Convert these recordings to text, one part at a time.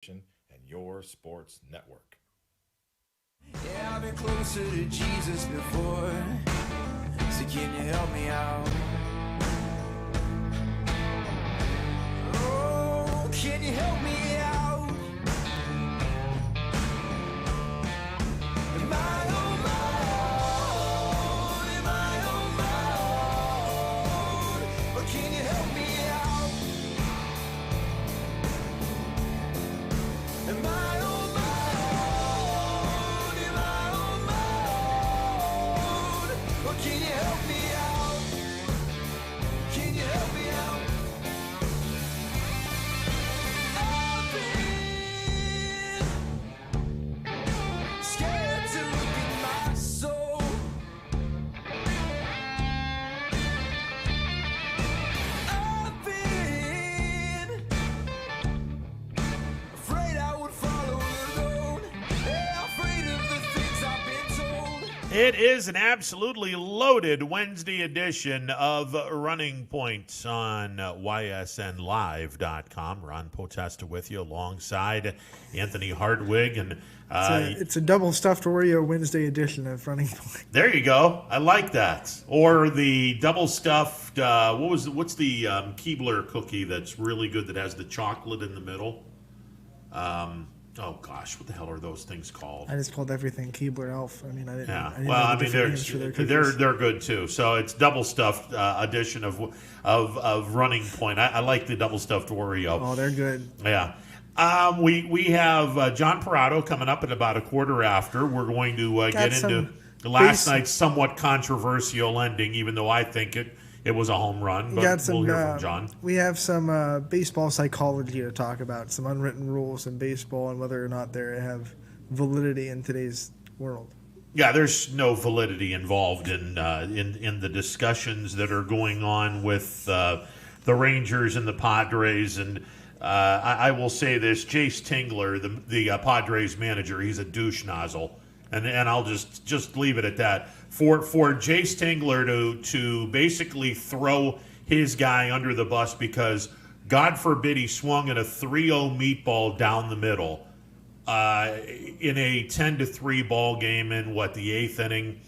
and your sports network. Yeah, I've been closer to Jesus before. So can you help me out? Oh, can you help me out? Am I on my own? Am I on my own? Or can you help me out? Am I on my own? Am I on my own? Or can you help me out? Can you help me out? I've been scared to look at my soul. I've been afraid I would follow alone. Yeah, afraid of the things I've been told. It is an absolutely loaded Wednesday edition of Running Point on ysnlive.com. Ron Potesta with you alongside Anthony Hardwig. And It's a double stuffed Oreo Wednesday edition of Running Point. there you go. I like that. Or the double stuffed, what's the Keebler cookie that's really good that has the chocolate in the middle? Oh gosh, what the hell are those things called? I just called everything Keebler Elf. I mean, I didn't. Yeah, I didn't well, know the I mean, different names for their they're cookies. good too. So it's double stuffed edition of Running Point. I like the double stuffed Oreo. Oh, they're good. Yeah. We have John Parado coming up at about a quarter after. We're going to get into last night's somewhat controversial ending, even though I think it was a home run. But we'll hear from John. We have some baseball psychology to talk about, some unwritten rules in baseball and whether or not they have validity in today's world. Yeah, there's no validity involved in the discussions that are going on with the Rangers and the Padres. And I will say this: Jace Tingler, the Padres manager, he's a douche nozzle, and I'll just leave it at that. For Jace Tingler to basically throw his guy under the bus because God forbid he swung at a 3-0 meatball down the middle. In a 10-3 ball game in the eighth inning.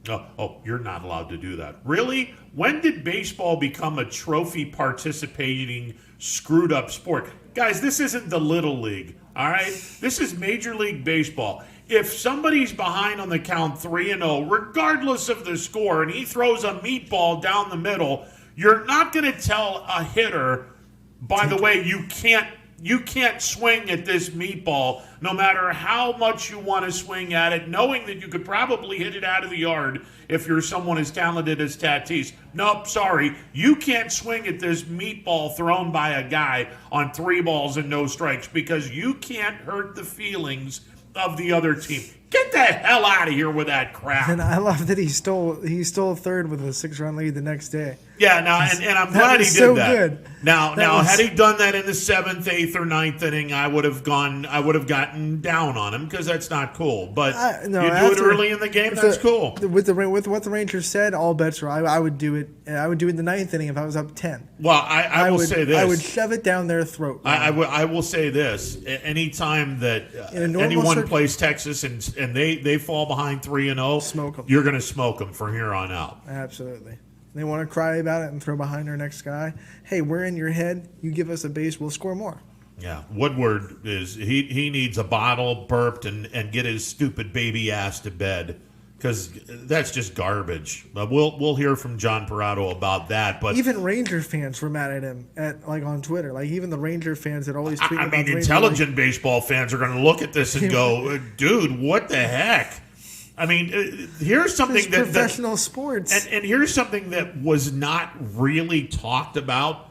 Oh, you're not allowed to do that. Really? When did baseball become a trophy participating screwed up sport? Guys, this isn't the Little League, all right? This is Major League Baseball. If somebody's behind on the count 3-0, regardless of the score, and he throws a meatball down the middle, you're not going to tell a hitter, by the way, you can't swing at this meatball no matter how much you want to swing at it, knowing that you could probably hit it out of the yard if you're someone as talented as Tatis. Nope, sorry. You can't swing at this meatball thrown by a guy on 3 balls and no strikes because you can't hurt the feelings of the other team. Get the hell out of here with that crap. And I love that he stole third with a 6-run lead the next day. Yeah, now and I'm glad he did so that. good. Now, had he done that in the 7th, 8th, or 9th inning, I would have gotten down on him because that's not cool. But you do it early in the game, that's cool. With what the Rangers said, all bets are. I would do it. I would do it in the 9th inning if I was up 10. Well, I will say this. I would shove it down their throat. I will say this. Anytime that anyone plays Texas and they fall behind 3-0, smoke them. You're going to smoke them from here on out. Absolutely. They want to cry about it and throw behind their next guy. Hey, we're in your head. You give us a base, we'll score more. Yeah, Woodward he needs a bottle, burped, and get his stupid baby ass to bed because that's just garbage. But we'll hear from John Parado about that. But even Ranger fans were mad at him on Twitter. Like even the Ranger fans that always tweet about the Rangers, intelligent baseball fans are going to look at this and go, "Dude, what the heck?" I mean, here's something that professional sports, and here's something that was not really talked about.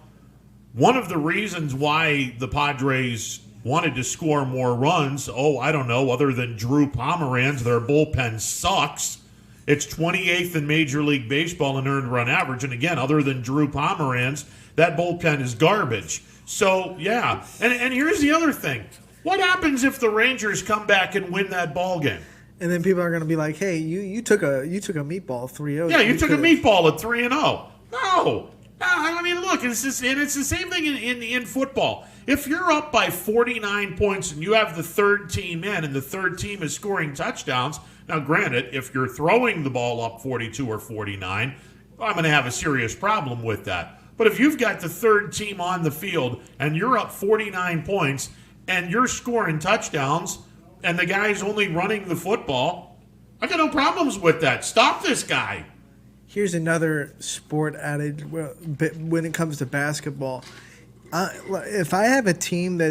One of the reasons why the Padres wanted to score more runs, I don't know, other than Drew Pomeranz, their bullpen sucks. It's 28th in Major League Baseball in earned run average, and again, other than Drew Pomeranz, that bullpen is garbage. So yeah, and here's the other thing: what happens if the Rangers come back and win that ball game? And then people are going to be like, "Hey, you took a meatball 3-0. Yeah, you took a meatball at 3-0. No, I mean, look, it's the same thing in football. If you're up by 49 points and you have the third team in and the third team is scoring touchdowns, now granted, if you're throwing the ball up 42 or 49, I'm going to have a serious problem with that. But if you've got the third team on the field and you're up 49 points and you're scoring touchdowns and the guy's only running the football, I got no problems with that. Stop this guy. Here's another sport adage when it comes to basketball. If I have a team that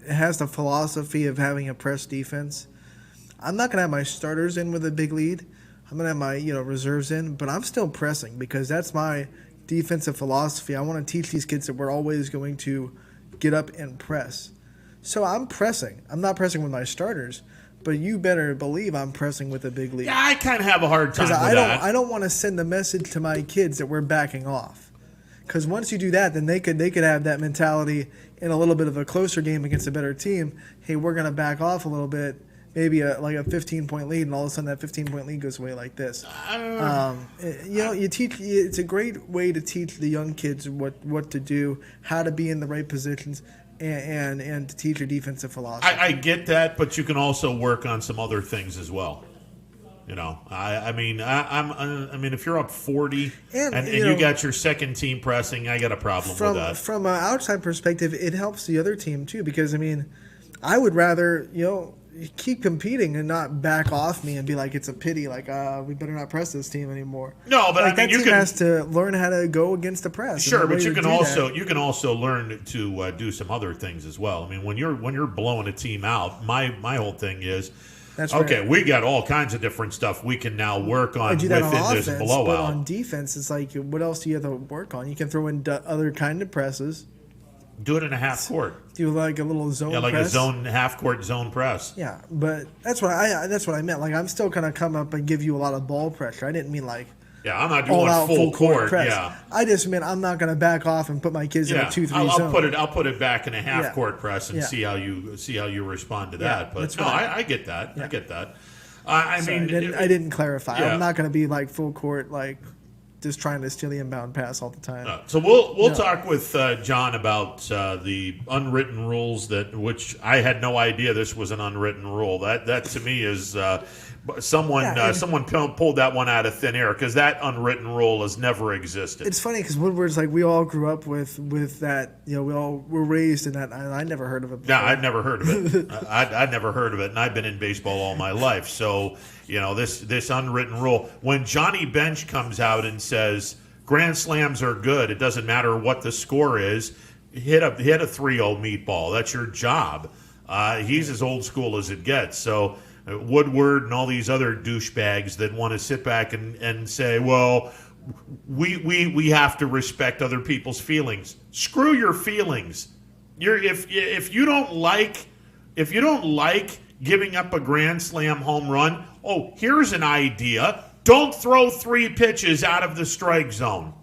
has the philosophy of having a press defense, I'm not going to have my starters in with a big lead. I'm going to have my reserves in, but I'm still pressing because that's my defensive philosophy. I want to teach these kids that we're always going to get up and press. So I'm pressing. I'm not pressing with my starters, but you better believe I'm pressing with a big lead. Yeah, I kind of have a hard time with that. I don't want to send a message to my kids that we're backing off. Because once you do that, then they could have that mentality in a little bit of a closer game against a better team. Hey, we're going to back off a little bit, maybe like a 15-point lead, and all of a sudden that 15-point lead goes away like this. You teach. It's a great way to teach the young kids what to do, how to be in the right positions, and to teach your defensive philosophy. I get that, but you can also work on some other things as well. I mean, if you're up 40 and you got your second team pressing, I got a problem with that. From an outside perspective, it helps the other team too because I would rather keep competing and not back off me and be like it's a pity, like we better not press this team anymore. No, but that team has to learn how to go against the press. Sure, but you can also learn to do some other things as well. I mean, when you're blowing a team out, my whole thing is. Okay, we got all kinds of different stuff we can now work on within this blowout. But on defense, it's like, what else do you have to work on? You can throw in other kind of presses. Do it in a half court. Do like a little zone press. Yeah, like a half court zone press. Yeah, but that's what I meant. Like I'm still gonna come up and give you a lot of ball pressure. I didn't mean like. Yeah, I'm not doing full court press. Yeah, I just meant I'm not going to back off and put my kids in a 2-3 zone. I'll put it back in a half court press and see how you respond to that. But no, right. I get that. Yeah. I get that. I didn't clarify. Yeah. I'm not going to be like full court, like just trying to steal the inbound pass all the time. So we'll talk with John about the unwritten rules which I had no idea this was an unwritten rule. That to me is. Someone pulled that one out of thin air because that unwritten rule has never existed. It's funny because Woodward's like we all grew up with that. We all were raised in that. I never heard of it before. No, I'd never heard of it. I'd never heard of it, and I've been in baseball all my life. So this unwritten rule. When Johnny Bench comes out and says grand slams are good, it doesn't matter what the score is. Hit a 3-0 meatball. That's your job. He's as old school as it gets. So. Woodward and all these other douchebags that want to sit back and say, well, we have to respect other people's feelings. Screw your feelings. If you don't like giving up a grand slam home run, here's an idea. Don't throw 3 pitches out of the strike zone.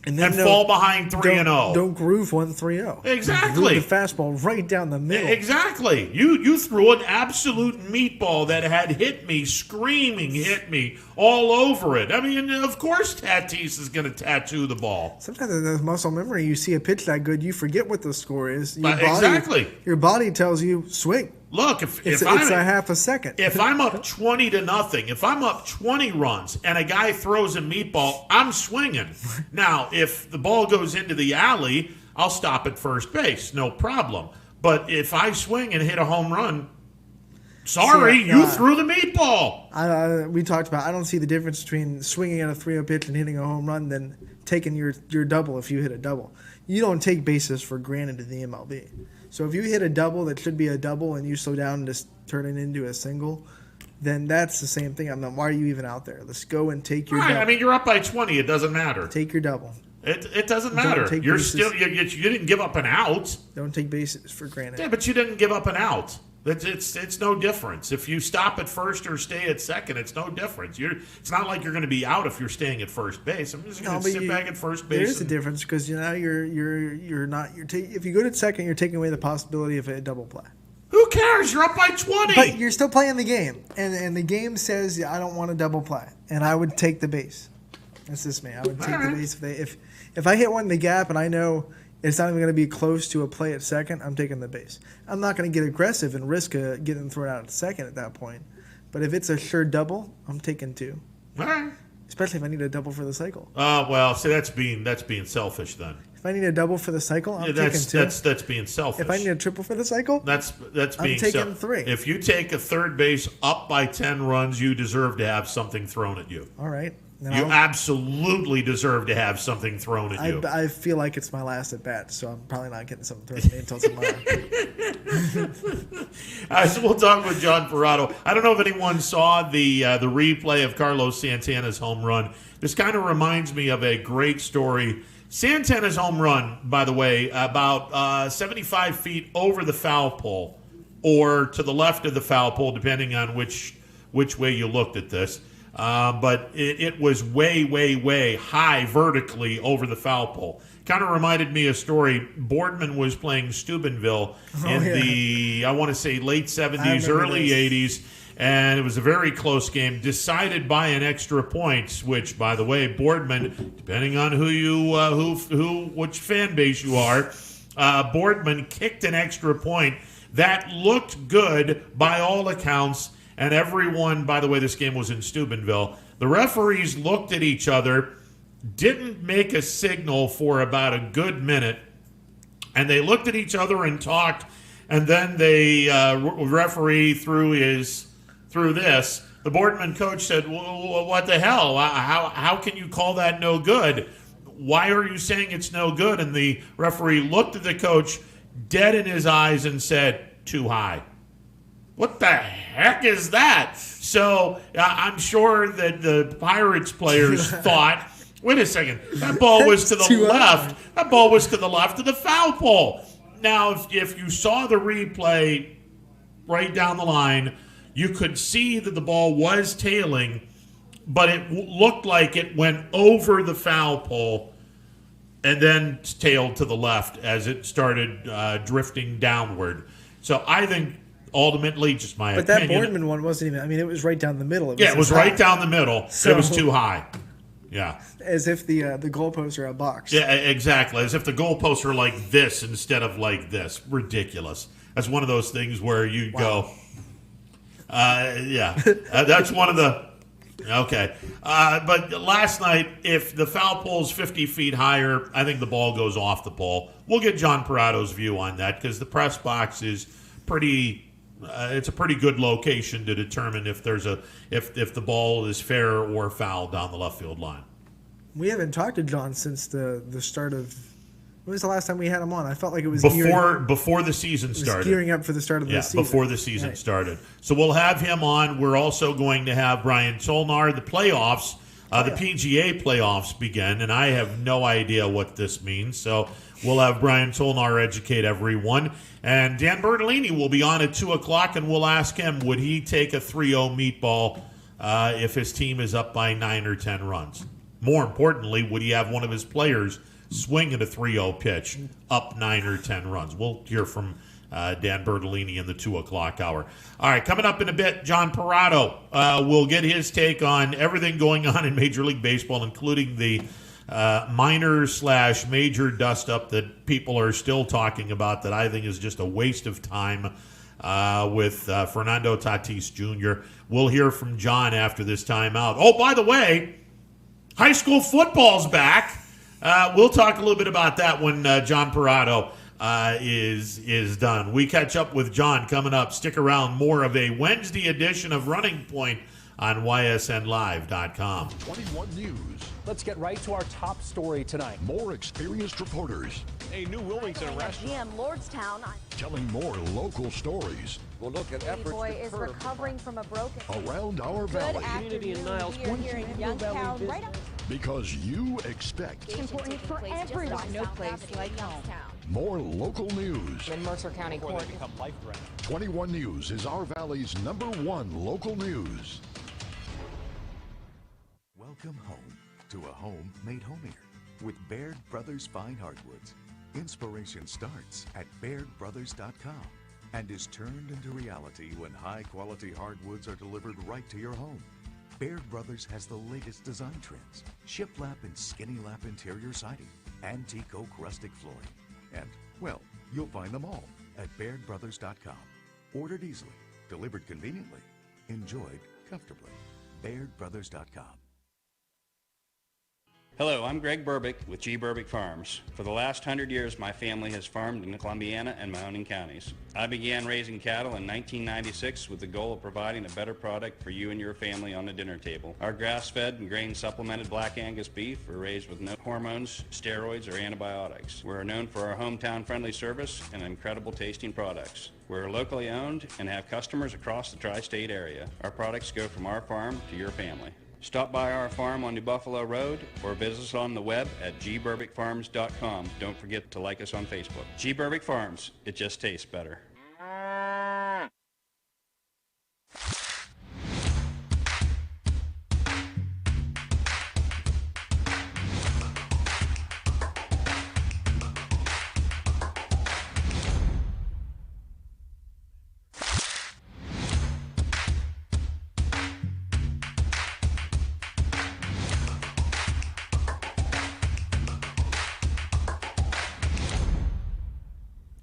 And fall behind 3-0. Don't groove 1-3-0. Exactly. Groove the fastball right down the middle. Exactly. You threw an absolute meatball that had hit me all over it. I mean, of course Tatis is going to tattoo the ball. Sometimes in the muscle memory, you see a pitch that good, you forget what the score is. Exactly. Your body tells you, swing. Look, it's a half a second. If I'm up 20-0, if I'm up 20 runs and a guy throws a meatball, I'm swinging. Now, if the ball goes into the alley, I'll stop at first base, no problem. But if I swing and hit a home run, you threw the meatball. We talked about I don't see the difference between swinging at a 3-0 pitch and hitting a home run than taking your double if you hit a double. You don't take bases for granted in the MLB. So if you hit a double that should be a double and you slow down and just turn it into a single, then that's the same thing. Why are you even out there? Let's go and take your double. I mean, you're up by 20. It doesn't matter. Take your double. It doesn't matter. You didn't give up an out. Don't take bases for granted. Yeah, but you didn't give up an out. It's no difference. If you stop at first or stay at second, it's no difference. It's not like you're going to be out if you're staying at first base. I'm just going to sit back at first base. There is a difference because now you're not. If you go to second, you're taking away the possibility of a double play. Who cares? You're up by 20. But you're still playing the game, and the game says I don't want a double play, and I would take the base. That's just me. I would take the base if If I hit one in the gap and I know it's not even going to be close to a play at second, I'm taking the base. I'm not going to get aggressive and risk getting thrown out at second at that point. But if it's a sure double, I'm taking 2. All right. Especially if I need a double for the cycle. Well, see, that's being selfish then. If I need a double for the cycle, I'm taking 2. That's being selfish. If I need a triple for the cycle, that's being I'm taking 3. If you take a third base up by 10 runs, you deserve to have something thrown at you. all right. Then You absolutely deserve to have something thrown at you. I feel like it's my last at bat, so I'm probably not getting something thrown at me until tomorrow. So we'll talk with John Parado. I don't know if anyone saw the replay of Carlos Santana's home run. This kind of reminds me of a great story. Santana's home run, by the way, about 75 feet over the foul pole, or to the left of the foul pole, depending on which way you looked at this. But it was way, way, way high vertically over the foul pole. Kind of reminded me of a story. Boardman was playing Steubenville in the, I want to say, late 70s, early 80s, and it was a very close game, decided by an extra point, which, by the way, Boardman, depending on which fan base you are, Boardman kicked an extra point that looked good by all accounts. And everyone, by the way, this game was in Steubenville. The referees looked at each other, didn't make a signal for about a good minute, and they looked at each other and talked. And then the referee threw this. The Boardman coach said, well, "What the hell? How can you call that no good? Why are you saying it's no good?" And the referee looked at the coach dead in his eyes and said, "Too high." What the heck is that? So I'm sure that the Pirates players thought, wait a second, that ball was to the left. That ball was to the left of the foul pole. Now, if you saw the replay right down the line, you could see that the ball was tailing, but it looked like it went over the foul pole and then tailed to the left as it started drifting downward. So I think, ultimately, just my opinion. But that Boardman one wasn't even, it was right down the middle. It was right down the middle. So, it was too high. Yeah. As if the goalposts are a box. Yeah, exactly. As if the goalposts are like this instead of like this. Ridiculous. That's one of those things where you go, that's one of the, okay. But last night, if the foul pole's 50 feet higher, I think the ball goes off the pole. We'll get John Parado's view on that because the press box is pretty... it's a pretty good location to determine if the ball is fair or foul down the left field line. We haven't talked to John since the start of. When was the last time we had him on? I felt like it was before the season started. Gearing up for the start of the season. Before the season started. So we'll have him on. We're also going to have Brian Tolnar. The playoffs, the PGA playoffs begin, and I have no idea what this means. So we'll have Brian Tolnar educate everyone. And Dan Bertolini will be on at 2 o'clock, and we'll ask him, would he take a 3-0 meatball if his team is up by 9 or 10 runs? More importantly, would he have one of his players swing at a 3-0 pitch up 9 or 10 runs? We'll hear from Dan Bertolini in the 2 o'clock hour. All right, coming up in a bit, John Parado will get his take on everything going on in Major League Baseball, including the minor/major dust-up that people are still talking about that I think is just a waste of time with Fernando Tatis Jr. We'll hear from John after this timeout. Oh, by the way, high school football's back. We'll talk a little bit about that when John Parado is done. We catch up with John coming up. Stick around. More of a Wednesday edition of Running Point on ysnlive.com. 21 News. Let's get right to our top story tonight. More experienced reporters. A new Wilmington restaurant. GM Lordstown. Telling more local stories. We'll look at efforts Boy is recovering from a broken. Around our valley. Community in Niles. We are here in Youngstown, right up. Because you expect. It's important for everyone. No place like home. More local news. In Mercer County Court. 21 News is our valley's #1 local news. Welcome home to a home made homier with Baird Brothers Fine Hardwoods. Inspiration starts at BairdBrothers.com and is turned into reality when high-quality hardwoods are delivered right to your home. Baird Brothers has the latest design trends, shiplap and skinny lap interior siding, antique oak rustic flooring. And, well, you'll find them all at BairdBrothers.com. Ordered easily, delivered conveniently, enjoyed comfortably. BairdBrothers.com. Hello, I'm Greg Burbick with G. Burbick Farms. For the last 100 years, my family has farmed in Columbiana and Mahoning counties. I began raising cattle in 1996 with the goal of providing a better product for you and your family on the dinner table. Our grass-fed and grain-supplemented Black Angus beef are raised with no hormones, steroids, or antibiotics. We're known for our hometown-friendly service and incredible tasting products. We're locally owned and have customers across the tri-state area. Our products go from our farm to your family. Stop by our farm on New Buffalo Road or visit us on the web at gburbickfarms.com. Don't forget to like us on Facebook. G. Burbick Farms, it just tastes better.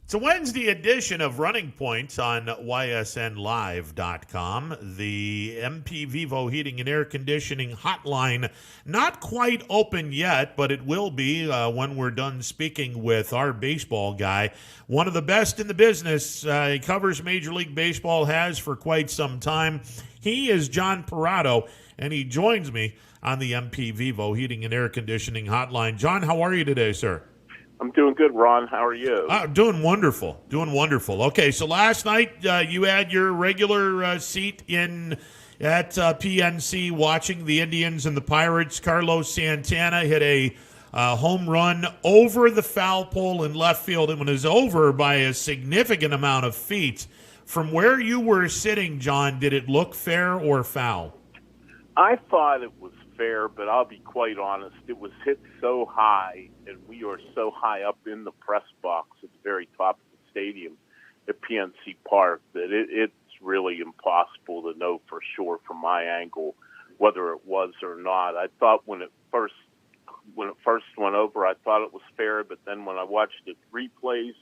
It's a Wednesday edition of Running Points on ysnlive.com. The MP Vivo Heating and Air Conditioning hotline not quite open yet, but it will be when we're done speaking with our baseball guy. One of the best in the business. He covers Major League Baseball, has for quite some time. He is John Parado, and he joins me on the MP Vivo Heating and Air Conditioning hotline. John, how are you today, sir? I'm doing good, Ron. How are you? Doing wonderful. Okay, so last night you had your regular seat in at PNC watching the Indians and the Pirates. Carlos Santana hit a home run over the foul pole in left field. It was over by a significant amount of feet. From where you were sitting, John, did it look fair or foul? I thought it was fair, but I'll be quite honest. It was hit so high, and we are so high up in the press box at the very top of the stadium at PNC Park that it's really impossible to know for sure from my angle whether it was or not. I thought when it first went over, I thought it was fair, but then when I watched the replays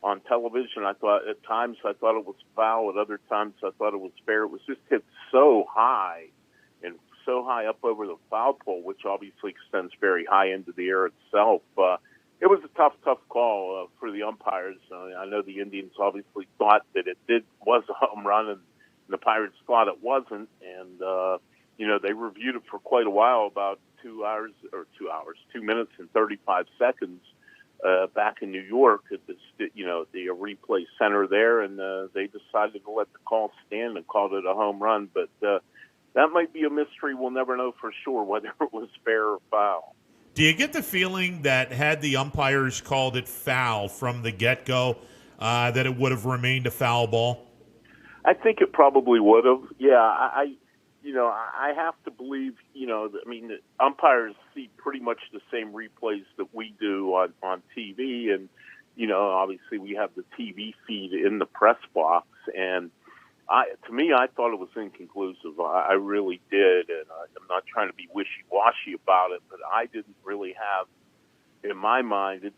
on television, at times I thought it was foul. At other times I thought it was fair. It was just hit so high and so high up over the foul pole, which obviously extends very high into the air itself. It was a tough call for the umpires. I know the Indians obviously thought that it was a home run, and the Pirates thought it wasn't. And, they reviewed it for quite a while, about 2 minutes and 35 seconds back in New York at the replay center there, and they decided to let the call stand and called it a home run. But that might be a mystery. We'll never know for sure whether it was fair or foul. Do you get the feeling that had the umpires called it foul from the get-go, that it would have remained a foul ball? I think it probably would have. Yeah, I have to believe, the umpires see pretty much the same replays that we do on TV. And, obviously we have the TV feed in the press box. And to me, I thought it was inconclusive. I really did, and I'm not trying to be wishy-washy about it, but I didn't really have, in my mind, it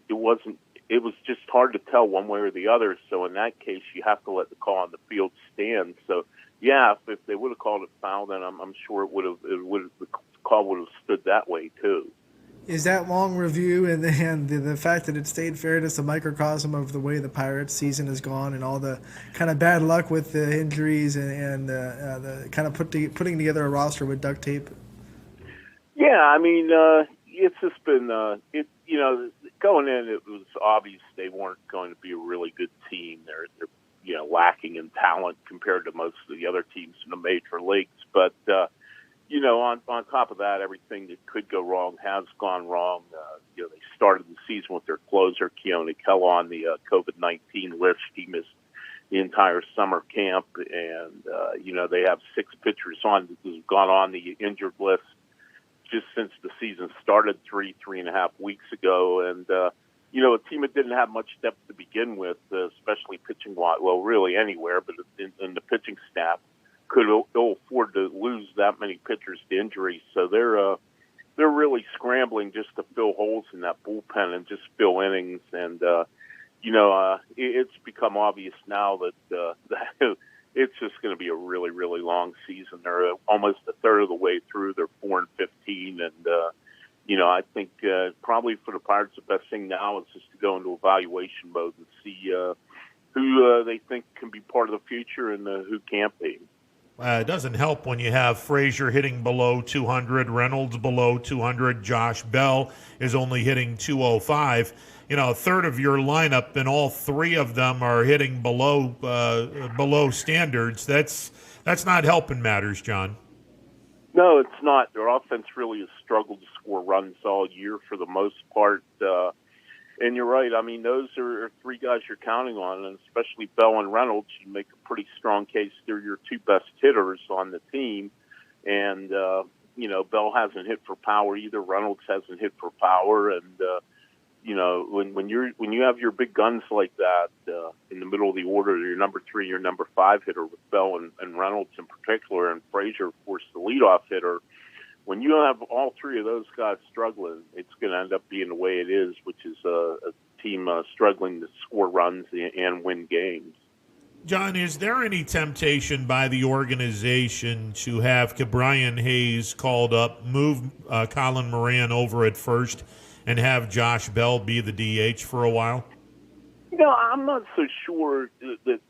was just hard to tell one way or the other. So in that case, you have to let the call on the field stand. So yeah, if they would have called it foul, then I'm sure the call would have stood that way too. Is that long review and the fact that it stayed fair just a microcosm of the way the Pirates season has gone and all the kind of bad luck with the injuries and the kind of putting together a roster with duct tape? Yeah, it's just been going in, it was obvious they weren't going to be a really good team. They're lacking in talent compared to most of the other teams in the major leagues, but. On top of that, everything that could go wrong has gone wrong. They started the season with their closer, Keone Kela, on the COVID-19 list. He missed the entire summer camp, and, they have 6 pitchers who've gone on the injured list just since the season started 3.5 weeks ago. And, a team that didn't have much depth to begin with, especially pitching-wise, well, really anywhere, but in the pitching staff, could afford to lose that many pitchers to injury. So they're they're really scrambling just to fill holes in that bullpen and just fill innings. And it's become obvious now that that it's just going to be a really, really long season. They're almost a third of the way through. They're 4-15, and I think probably for the Pirates, the best thing now is just to go into evaluation mode and see who they think can be part of the future and who can't be. It doesn't help when you have Frazier hitting below 200, Reynolds below 200, Josh Bell is only hitting 205. A third of your lineup, and all three of them are hitting below standards. That's not helping matters, John. No, it's not. Their offense really has struggled to score runs all year for the most part. And you're right. I mean, those are three guys you're counting on, and especially Bell and Reynolds. You make a pretty strong case they're your two best hitters on the team. And, Bell hasn't hit for power either. Reynolds hasn't hit for power. And, when you have your big guns like that in the middle of the order, your number 3, your number 5 hitter with Bell and Reynolds in particular, and Frazier, of course, the leadoff hitter, when you have all three of those guys struggling, it's going to end up being the way it is, which is a team struggling to score runs and win games. John, is there any temptation by the organization to have Ke'Bryan Hayes called up, move Colin Moran over at first, and have Josh Bell be the DH for a while? I'm not so sure that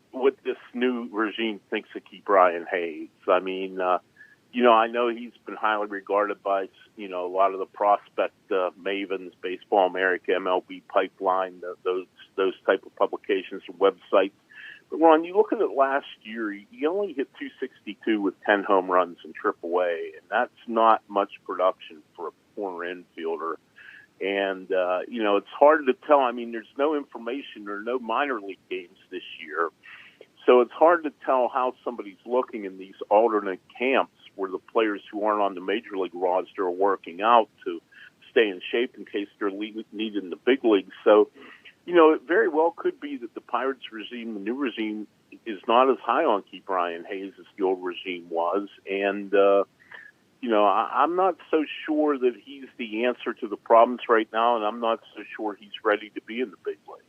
what this new regime thinks of Ke'Bryan Hayes. I mean, I know he's been highly regarded by, a lot of the prospect mavens, Baseball America, MLB Pipeline, those type of publications and websites. But, Ron, you look at it last year, he only hit 262 with 10 home runs in AAA, and that's not much production for a former infielder. And, it's hard to tell. I mean, there's no information or no minor league games this year. So it's hard to tell how somebody's looking in these alternate camps where the players who aren't on the major league roster are working out to stay in shape in case they're needed in the big leagues. So, it very well could be that the Pirates regime, the new regime, is not as high on Ke'Bryan Hayes as the old regime was. And, I'm not so sure that he's the answer to the problems right now, and I'm not so sure he's ready to be in the big league.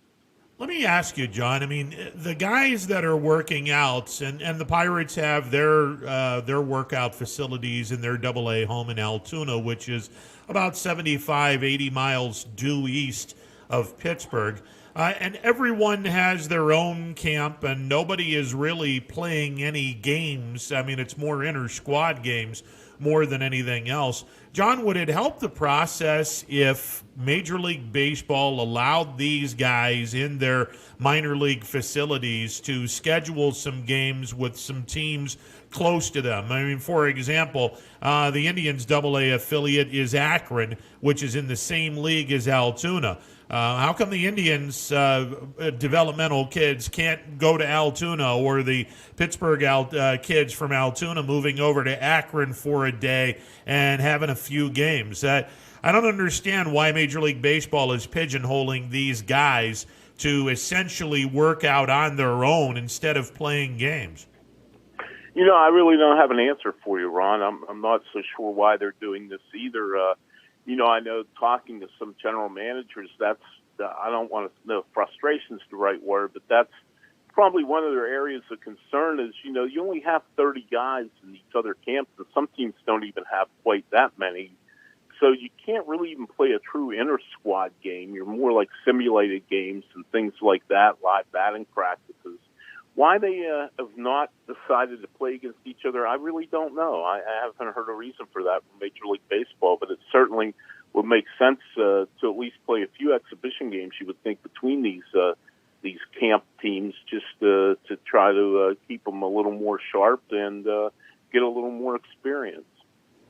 Let me ask you, John. I mean, the guys that are working out, and the Pirates have their workout facilities in their AA home in Altoona, which is about 75, 80 miles due east of Pittsburgh. And everyone has their own camp, and nobody is really playing any games. I mean, it's more inter-squad games more than anything else. John, would it help the process if Major League Baseball allowed these guys in their minor league facilities to schedule some games with some teams close to them? I mean, for example, the Indians' AA affiliate is Akron, which is in the same league as Altoona. How come the Indians' developmental kids can't go to Altoona, or the Pittsburgh kids from Altoona moving over to Akron for a day and having a few games? I don't understand why Major League Baseball is pigeonholing these guys to essentially work out on their own instead of playing games. I really don't have an answer for you, Ron. I'm not so sure why they're doing this either. I know talking to some general managers, I don't want to know frustration's the right word, but that's probably one of their areas of concern is, you only have 30 guys in these other camps, and some teams don't even have quite that many. So you can't really even play a true inter-squad game. You're more like simulated games and things like that, live batting practices. Why they have not decided to play against each other, I really don't know. I haven't heard a reason for that from Major League Baseball, but it certainly would make sense to at least play a few exhibition games, you would think, between these camp teams, just to try to keep them a little more sharp and get a little more experience.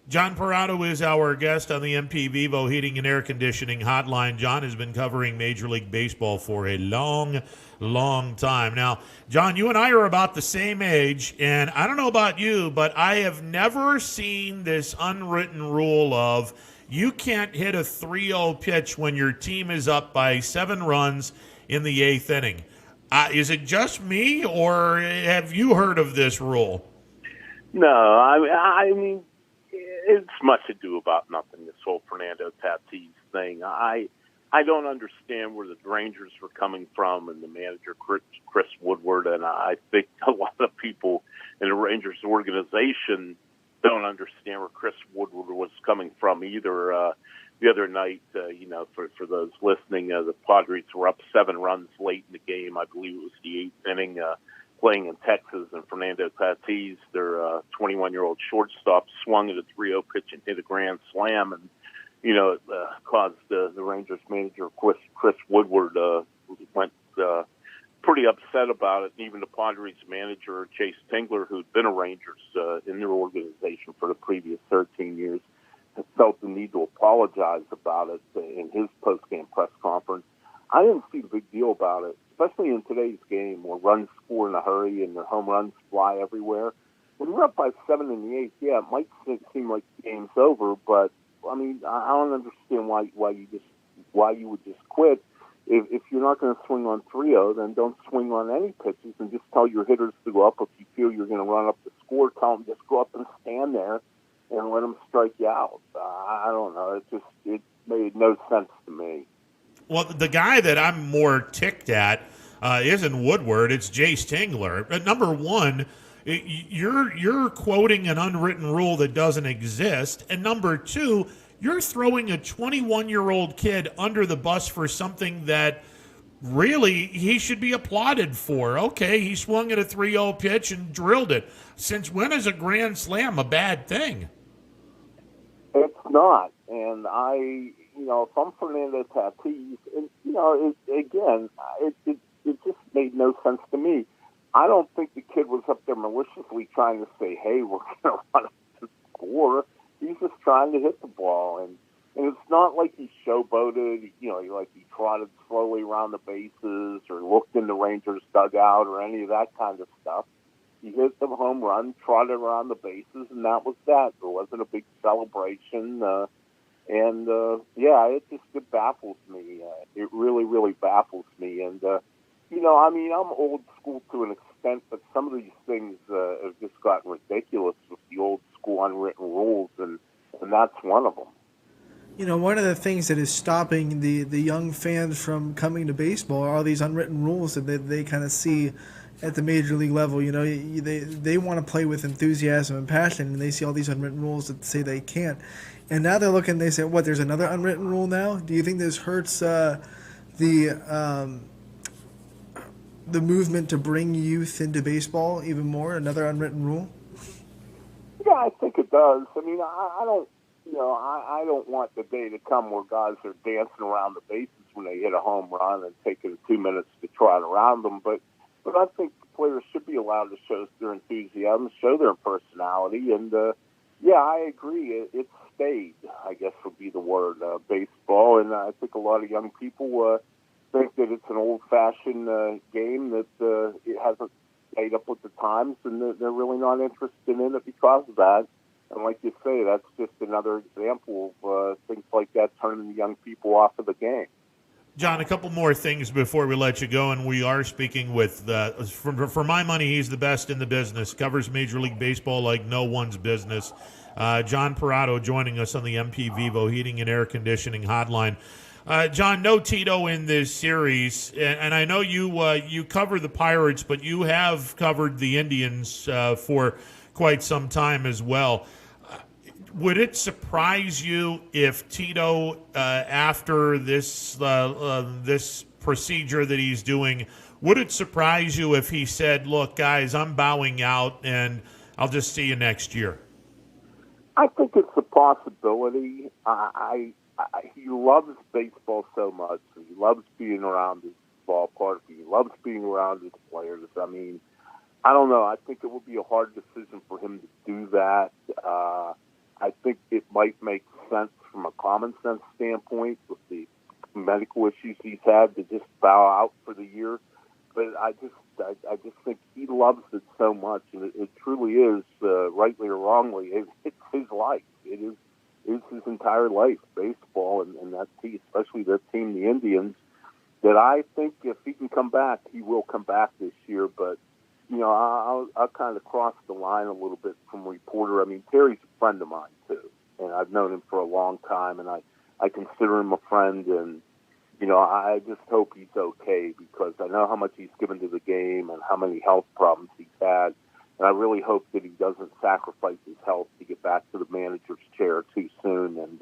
John Parado is our guest on the MP Vivo Heating and Air Conditioning Hotline. John has been covering Major League Baseball for a long, long time. Now, John, you and I are about the same age, and I don't know about you, but I have never seen this unwritten rule of you can't hit a 3-0 pitch when your team is up by 7 runs in the 8th inning. Is it just me, or have you heard of this rule? No, I mean, it's much ado about nothing, this whole Fernando Tatis thing. I don't understand where the Rangers were coming from and the manager, Chris Woodward, and I think a lot of people in the Rangers organization don't understand where Chris Woodward was coming from either. The other night, for those listening, the Padres were up 7 runs late in the game. I believe it was the 8th inning, playing in Texas, and Fernando Tatis, their 21-year-old shortstop, swung at a 3-0 pitch and hit a grand slam, and it caused the Rangers manager, Chris Woodward, went pretty upset about it. And even the Padres manager, Chase Tingler, who'd been a Rangers in their organization for the previous 13 years, felt the need to apologize about it in his post-game press conference. I didn't see the big deal about it, especially in today's game where runs score in a hurry and the home runs fly everywhere. When you're up by 7 in the 8th, yeah, it might seem like the game's over, but I mean, I don't understand why you would just quit. If you're not going to swing on 3-0, then don't swing on any pitches and just tell your hitters to go up. If you feel you're going to run up the score, tell them just go up and stand there and let them strike you out. I don't know. It made no sense to me. Well, the guy that I'm more ticked at isn't Woodward. It's Jace Tingler. Number one, you're quoting an unwritten rule that doesn't exist. And number two, you're throwing a 21-year-old kid under the bus for something that really he should be applauded for. Okay, he swung at a 3-0 pitch and drilled it. Since when is a grand slam a bad thing? It's not. And if I'm Fernando Tatis, it just made no sense to me. I don't think the kid was up there maliciously trying to say, hey, we're going to run up the score. He's just trying to hit the ball. And it's not like he showboated, he trotted slowly around the bases or looked in the Rangers dugout or any of that kind of stuff. He hit the home run, trotted around the bases, and that was that. There wasn't a big celebration. It baffles me. It really, really baffles me. And, I'm old school to an extent, but some of these things have just gotten ridiculous with the old school unwritten rules, and that's one of them. One of the things that is stopping the young fans from coming to baseball are all these unwritten rules that they kind of see at the major league level. They want to play with enthusiasm and passion, and they see all these unwritten rules that say they can't. And now they're looking, they say, what, there's another unwritten rule now? Do you think this hurts the movement to bring youth into baseball even more, another unwritten rule? Yeah, I think it does. I mean, I don't want the day to come where guys are dancing around the bases when they hit a home run and taking 2 minutes to trot around them. But I think players should be allowed to show their enthusiasm, show their personality. And, I agree. It's stayed, I guess would be the word, baseball. And I think a lot of young people think that it's an old-fashioned game that it hasn't stayed up with the times, and they're really not interested in it because of that. And like you say, that's just another example of things like that turning the young people off of the game. John, a couple more things before we let you go, and we are speaking with, for my money, he's the best in the business, covers Major League Baseball like no one's business. John Parado joining us on the MP Vivo Heating and Air Conditioning Hotline. John, no Tito in this series, and I know you cover the Pirates, but you have covered the Indians for quite some time as well. Would it surprise you if Tito, after this this procedure that he's doing, would it surprise you if he said, look, guys, I'm bowing out and I'll just see you next year? I think it's a possibility. He loves baseball so much. He loves being around his ballpark. He loves being around his players. I mean, I don't know. I think it would be a hard decision for him to do that. I think it might make sense from a common sense standpoint with the medical issues he's had to just bow out for the year. But I just think he loves it so much, and it truly is, rightly or wrongly, it's his life. It is his entire life, baseball, and that team, especially that team, the Indians, that I think if he can come back, he will come back this year. But, I'll kind of cross the line a little bit from reporter. I mean, Terry's a friend of mine, too. mean, I've known him for a long time, and I consider him a friend, and I just hope he's okay, because I know how much he's given to the game and how many health problems he's had. And I really hope that he doesn't sacrifice his health to get back to the manager's chair too soon. And,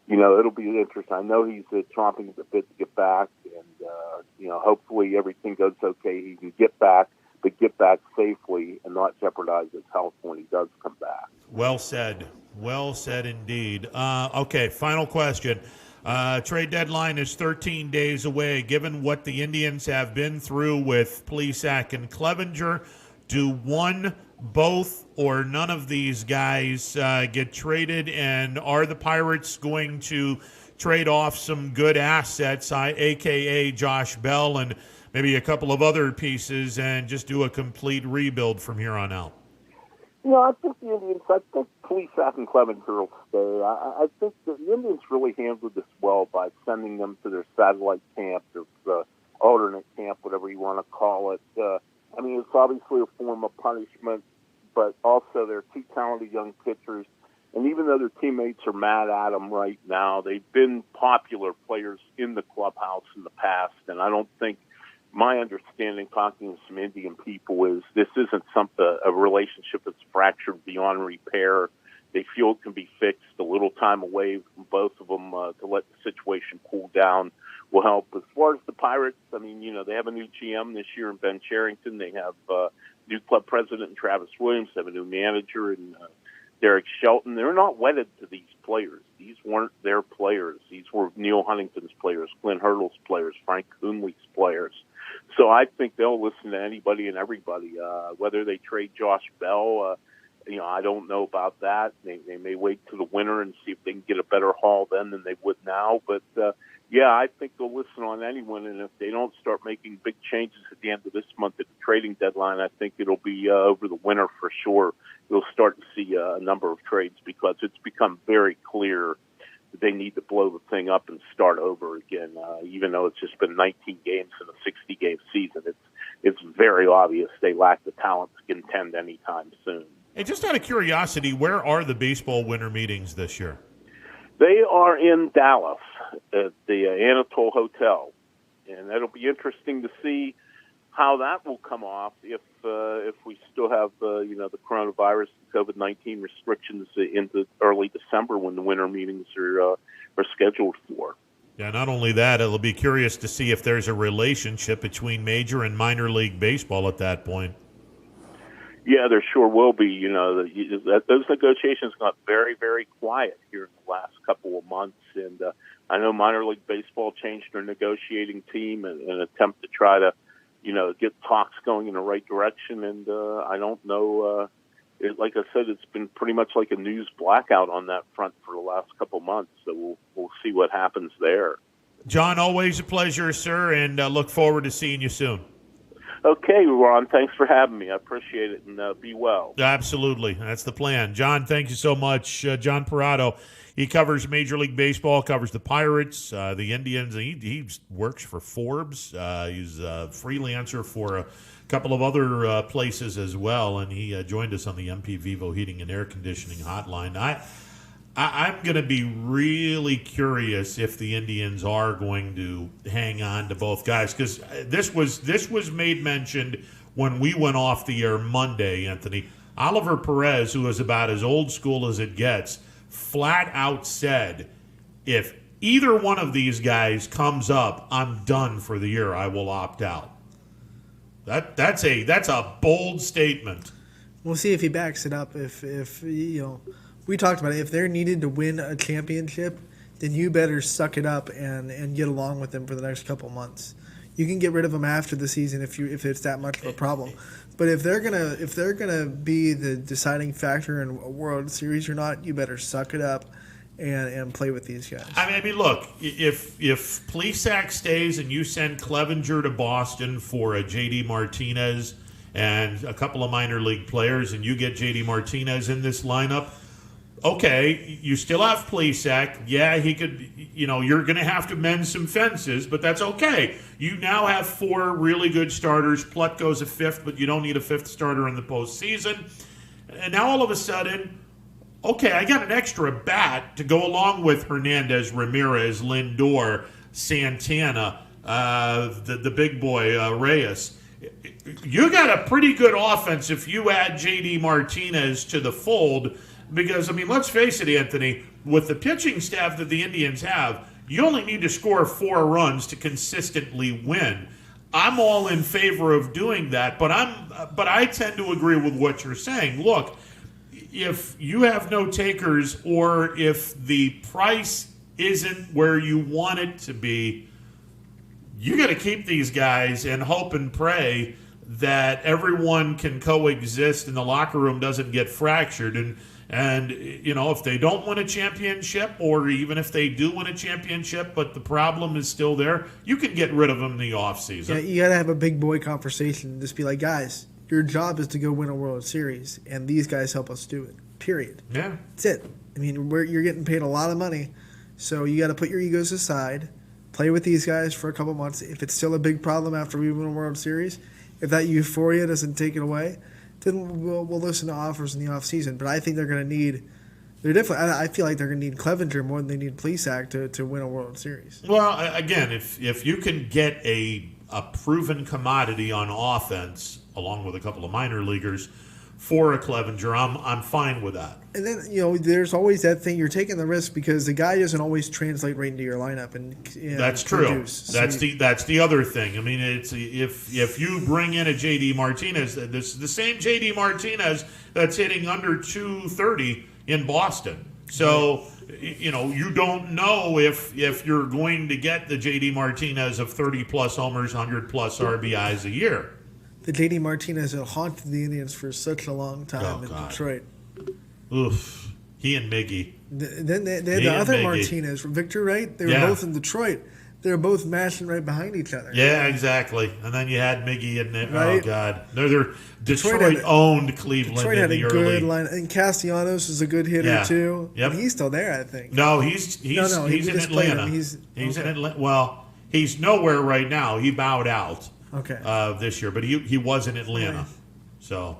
it'll be interesting. I know he's chomping at the bit to get back. And, hopefully everything goes okay. He can get back, but get back safely and not jeopardize his health when he does come back. Well said. Well said indeed. Okay, final question. Trade deadline is 13 days away. Given what the Indians have been through with Plesac and Clevenger, do one, both, or none of these guys get traded? And are the Pirates going to trade off some good assets, a.k.a. Josh Bell, and maybe a couple of other pieces, and just do a complete rebuild from here on out? I think the Indians, Plesac and Clevenger will stay. I think the Indians really handled this well by sending them to their satellite camp, their alternate camp, whatever you want to call it. It's obviously a form of punishment, but also they're two talented young pitchers. And even though their teammates are mad at them right now, they've been popular players in the clubhouse in the past. And I don't think, my understanding, talking to some Indian people, is this isn't a relationship that's fractured beyond repair. They feel it can be fixed. A little time away from both of them to let the situation cool down will help. As far as the Pirates, they have a new GM this year in Ben Cherington. They have new club president in Travis Williams. They have a new manager in Derek Shelton. They're not wedded to these players. These weren't their players. These were Neil Huntington's players, Glenn Hurdle's players, Frank Coonley's players. So I think they'll listen to anybody and everybody. Whether they trade Josh Bell, I don't know about that. They may wait to the winter and see if they can get a better haul then than they would now. But, I think they'll listen on anyone. And if they don't start making big changes at the end of this month at the trading deadline, I think it'll be over the winter for sure. You'll start to see a number of trades, because it's become very clear that they need to blow the thing up and start over again. Even though it's just been 19 games in a 60-game season, it's very obvious they lack the talent to contend anytime soon. Hey, just out of curiosity, where are the baseball winter meetings this year? They are in Dallas at the Anatole Hotel, and it'll be interesting to see how that will come off if we still have the coronavirus, COVID-19 restrictions into early December when the winter meetings are scheduled for. Yeah, not only that, it'll be curious to see if there's a relationship between major and minor league baseball at that point. Yeah, there sure will be. Those negotiations got very, very quiet here in the last couple of months, and I know minor league baseball changed their negotiating team in an attempt to try to, get talks going in the right direction. And I don't know. Like I said, it's been pretty much like a news blackout on that front for the last couple of months. So we'll see what happens there. John, always a pleasure, sir, and look forward to seeing you soon. Okay, Ron, thanks for having me. I appreciate it, and be well. Absolutely. That's the plan. John, thank you so much. John Parado, he covers Major League Baseball, covers the Pirates, the Indians. He works for Forbes. He's a freelancer for a couple of other places as well, and he joined us on the MP Vivo Heating and Air Conditioning hotline. I'm going to be really curious if the Indians are going to hang on to both guys, because this was made mentioned when we went off the air Monday, Anthony. Oliver Perez, who is about as old school as it gets, flat out said, if either one of these guys comes up, I'm done for the year. I will opt out. That's a bold statement. We'll see if he backs it up. If we talked about it. If they're needed to win a championship, then you better suck it up and get along with them for the next couple months. You can get rid of them after the season if it's that much of a problem. But if they're gonna be the deciding factor in a World Series or not, you better suck it up and play with these guys. I mean, look, if Plesac stays and you send Clevenger to Boston for a J.D. Martinez and a couple of minor league players, and you get J.D. Martinez in this lineup, okay, you still have Plesac. Yeah, he could, you're going to have to mend some fences, but that's okay. You now have 4 really good starters. Plutko's a 5th, but you don't need a 5th starter in the postseason. And now all of a sudden, okay, I got an extra bat to go along with Hernandez, Ramirez, Lindor, Santana, the big boy, Reyes. You got a pretty good offense if you add J.D. Martinez to the fold because, I mean, let's face it, Anthony, with the pitching staff that the Indians have, you only need to score 4 runs to consistently win. I'm all in favor of doing that, but I tend to agree with what you're saying. Look, if you have no takers or if the price isn't where you want it to be, you got to keep these guys and hope and pray that everyone can coexist and the locker room doesn't get fractured. And you know, if they don't win a championship, or even if they do win a championship, but the problem is still there, you can get rid of them in the offseason. Yeah, you got to have a big boy conversation and just be like, guys, your job is to go win a World Series, and these guys help us do it, period. Yeah. That's it. I mean, you're getting paid a lot of money, so you got to put your egos aside, play with these guys for a couple months. If it's still a big problem after we win a World Series, if that euphoria doesn't take it away, then we'll listen to offers in the offseason. But I think they're going to need – I feel like they're going to need Clevenger more than they need Plesac to win a World Series. Well, again, if you can get a proven commodity on offense, along with a couple of minor leaguers, for a Clevenger, I'm fine with that. And then, you know, there's always that thing. You're taking the risk because the guy doesn't always translate right into your lineup. And that's true. That's the other thing. I mean, it's if you bring in a J.D. Martinez, this is the same J.D. Martinez that's hitting under 230 in Boston. So, you know, you don't know if you're going to get the J.D. Martinez of 30-plus homers, 100-plus RBIs a year. The J.D. Martinez that haunted the Indians for such a long time in Detroit. Oof. He and Miggy. Then they had the other Martinez, Victor, right? They were both in Detroit. They were both mashing right behind each other. Yeah, exactly. And then you had Miggy and right? Oh God, they're Detroit owned Cleveland. Detroit had in the a good early line, and Castellanos is a good hitter too. Yep. And he's still there, I think. No, he's in Atlanta. He's in Atlanta. Well, he's nowhere right now. He bowed out. Okay. This year, but he was in Atlanta. Right. So,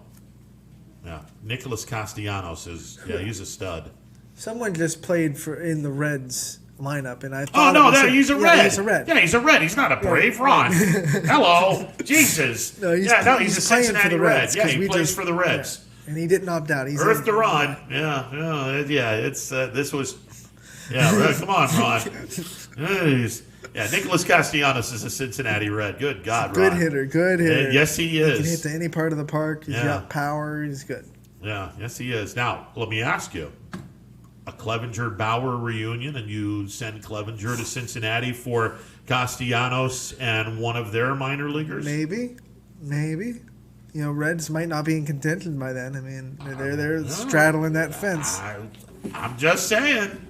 yeah, Nicholas Castellanos he's a stud. Someone just played in the Reds lineup, and I thought. Oh no, he's a Red. He's a Red. Yeah, he's a Red. He's not a Brave. Ron. Hello, Jesus. No, he's a Cincinnati Red. Yeah, he plays for the Reds. Yeah. And he didn't opt out. He's Earth to Ron. Yeah. It's this was. Yeah, come on, Ron. Jeez. Yeah, Nicholas Castellanos is a Cincinnati Red. Good God, good Ron. Good hitter. Yes, he is. He can hit to any part of the park. He's got power. He's good. Yeah, yes, he is. Now, let me ask you. A Clevenger-Bauer reunion, and you send Clevenger to Cincinnati for Castellanos and one of their minor leaguers? Maybe. You know, Reds might not be in contention by then. I mean, they're straddling that fence. I'm just saying.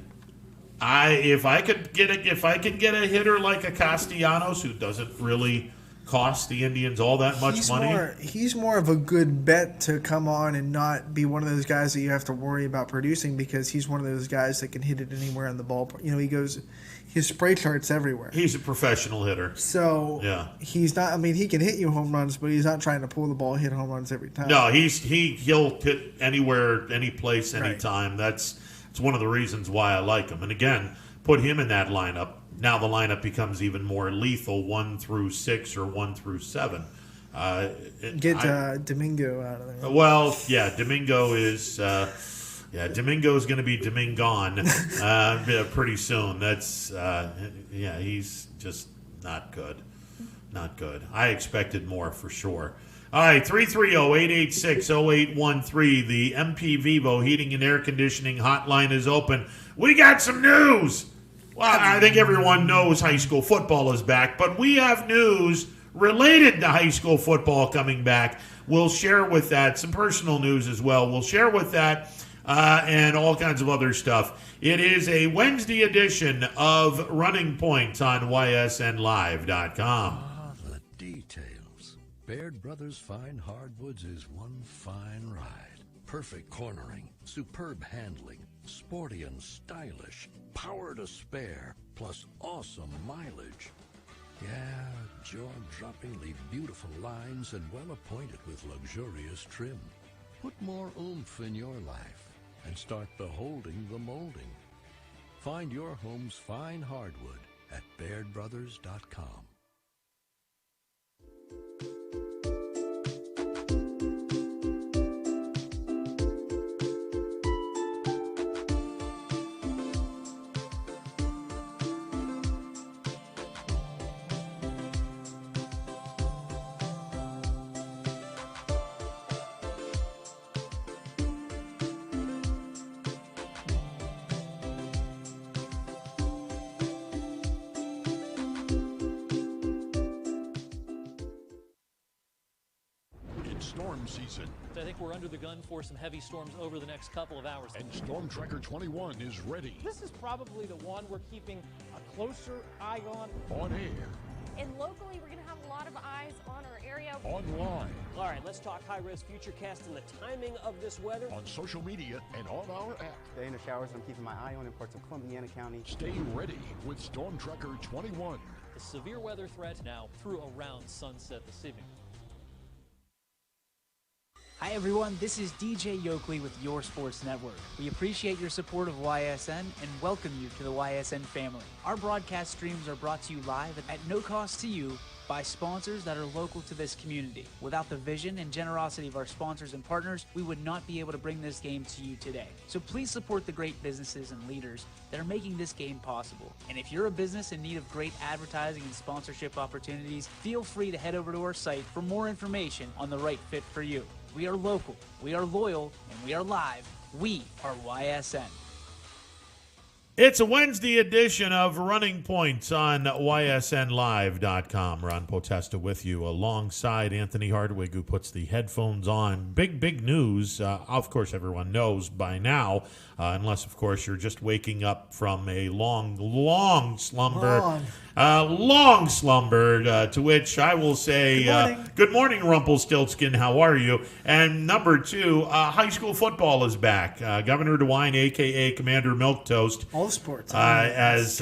If I can get a hitter like a Castellanos who doesn't really cost the Indians all that much money. He's more of a good bet to come on and not be one of those guys that you have to worry about producing, because he's one of those guys that can hit it anywhere in the ballpark. You know, his spray chart's everywhere. He's a professional hitter. So he's not. I mean, he can hit you home runs, but he's not trying to pull the ball, hit home runs every time. No, he'll hit anywhere, any place, anytime. Right. It's one of the reasons why I like him. And again, put him in that lineup. Now the lineup becomes even more lethal, 1 through 6 or 1 through 7. Get Domingo out of there. Well, yeah, Domingo is Domingo's going to be Domingon pretty soon. That's he's just not good. Not good. I expected more for sure. All right, 330-886-0813. The MP Vivo Heating and Air Conditioning Hotline is open. We got some news. Well, I think everyone knows high school football is back, but we have news related to high school football coming back. We'll share with that some personal news as well. We'll share with that and all kinds of other stuff. It is a Wednesday edition of Running Point on ysnlive.com. The details. Baird Brothers Fine Hardwoods is one fine ride. Perfect cornering, superb handling, sporty and stylish, power to spare, plus awesome mileage. Yeah, jaw-droppingly beautiful lines and well appointed with luxurious trim. Put more oomph in your life. and start beholding the molding. Find your home's fine hardwood at BairdBrothers.com. Storm season. I think we're under the gun for some heavy storms over the next couple of hours. And Storm Tracker 21 is ready. This is probably the one we're keeping a closer eye on. On air. And locally, we're going to have a lot of eyes on our area. Online. All right, let's talk high-risk futurecast and the timing of this weather. On social media and on our app. Stay in the showers. I'm keeping my eye on in parts of Columbiana County. Stay ready with Storm Tracker 21. The severe weather threat now through around sunset this evening. Hi everyone, this is DJ Yoakley with Your Sports Network. We appreciate your support of YSN and welcome you to the YSN family. Our broadcast streams are brought to you live at no cost to you by sponsors that are local to this community. Without the vision and generosity of our sponsors and partners, we would not be able to bring this game to you today. So please support the great businesses and leaders that are making this game possible. And if you're a business in need of great advertising and sponsorship opportunities, feel free to head over to our site for more information on the right fit for you. We are local, we are loyal, and we are live. We are YSN. It's a Wednesday edition of Running Points on YSNLive.com. Ron Potesta with you alongside Anthony Hardwig, who puts the headphones on. Big news. Of course, everyone knows by now, unless, of course, you're just waking up from a long slumber. Long slumber, to which I will say, good morning, Rumpelstiltskin. How are you? And number two, high school football is back. Governor DeWine, a.k.a. Commander Milquetoast, all sports, has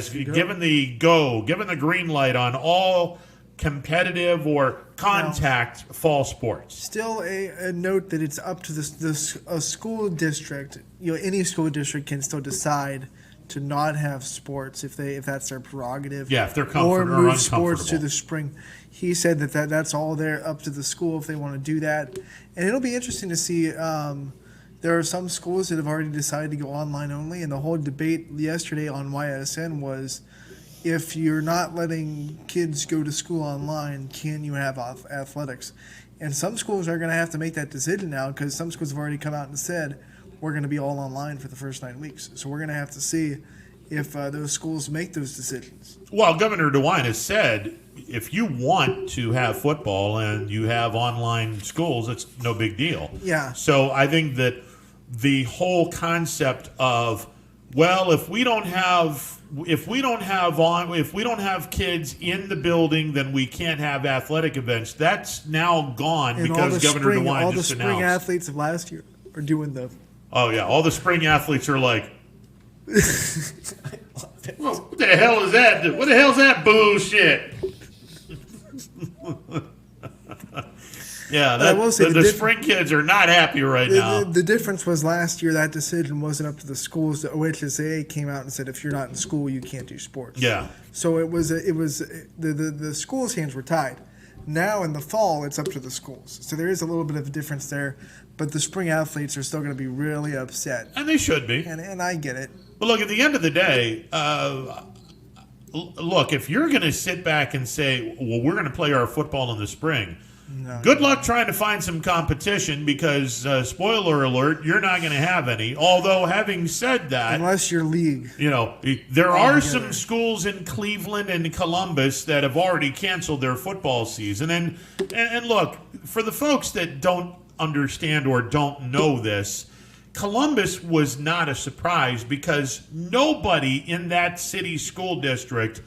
given the green light on all competitive or contact fall sports. Still a note that it's up to a school district. Any school district can still decide to not have sports if that's their prerogative. Yeah, if they're comfortable or move or uncomfortable. sports to the spring. He said that's all there up to the school if they want to do that, and it'll be interesting to see. There are some schools that have already decided to go online only, and the whole debate yesterday on YSN was, if you're not letting kids go to school online, can you have athletics? And some schools are going to have to make that decision now, because some schools have already come out and said, we're going to be all online for the first 9 weeks. So we're going to have to see if those schools make those decisions. Well, Governor DeWine has said, if you want to have football and you have online schools, it's no big deal. Yeah. So I think that the whole concept of, well, if we don't have kids in the building, then we can't have athletic events. That's now gone and because Governor DeWine just announced. All the spring athletes of last year are doing the. Oh yeah, all the spring athletes are like, well, what the hell is that? What the hell is that bullshit? Yeah, the spring kids are not happy right now. The difference was last year that decision wasn't up to the schools. The OHSAA came out and said if you're not in school, you can't do sports. Yeah. So the schools' hands were tied. Now in the fall, it's up to the schools. So there is a little bit of a difference there, but the spring athletes are still going to be really upset. And they should be. And I get it. But look, at the end of the day, look, if you're going to sit back and say, well, we're going to play our football in the spring, good luck trying to find some competition because, spoiler alert, you're not going to have any. Although, having said that, unless your league, there are some schools in Cleveland and Columbus that have already canceled their football season. And look, for the folks that don't understand or don't know this, Columbus was not a surprise because nobody in that city school district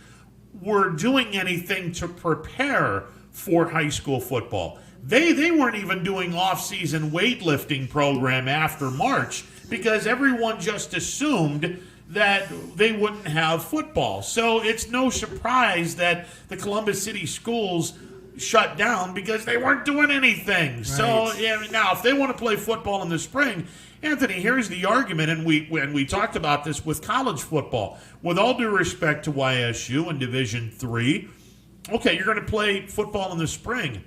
were doing anything to prepare for high school football. They weren't even doing off-season weightlifting program after March because everyone just assumed that they wouldn't have football. So it's no surprise that the Columbus City schools shut down because they weren't doing anything. Right. So now if they want to play football in the spring, Anthony, here's the argument, and we talked about this with college football. With all due respect to YSU and Division III, okay, you're going to play football in the spring.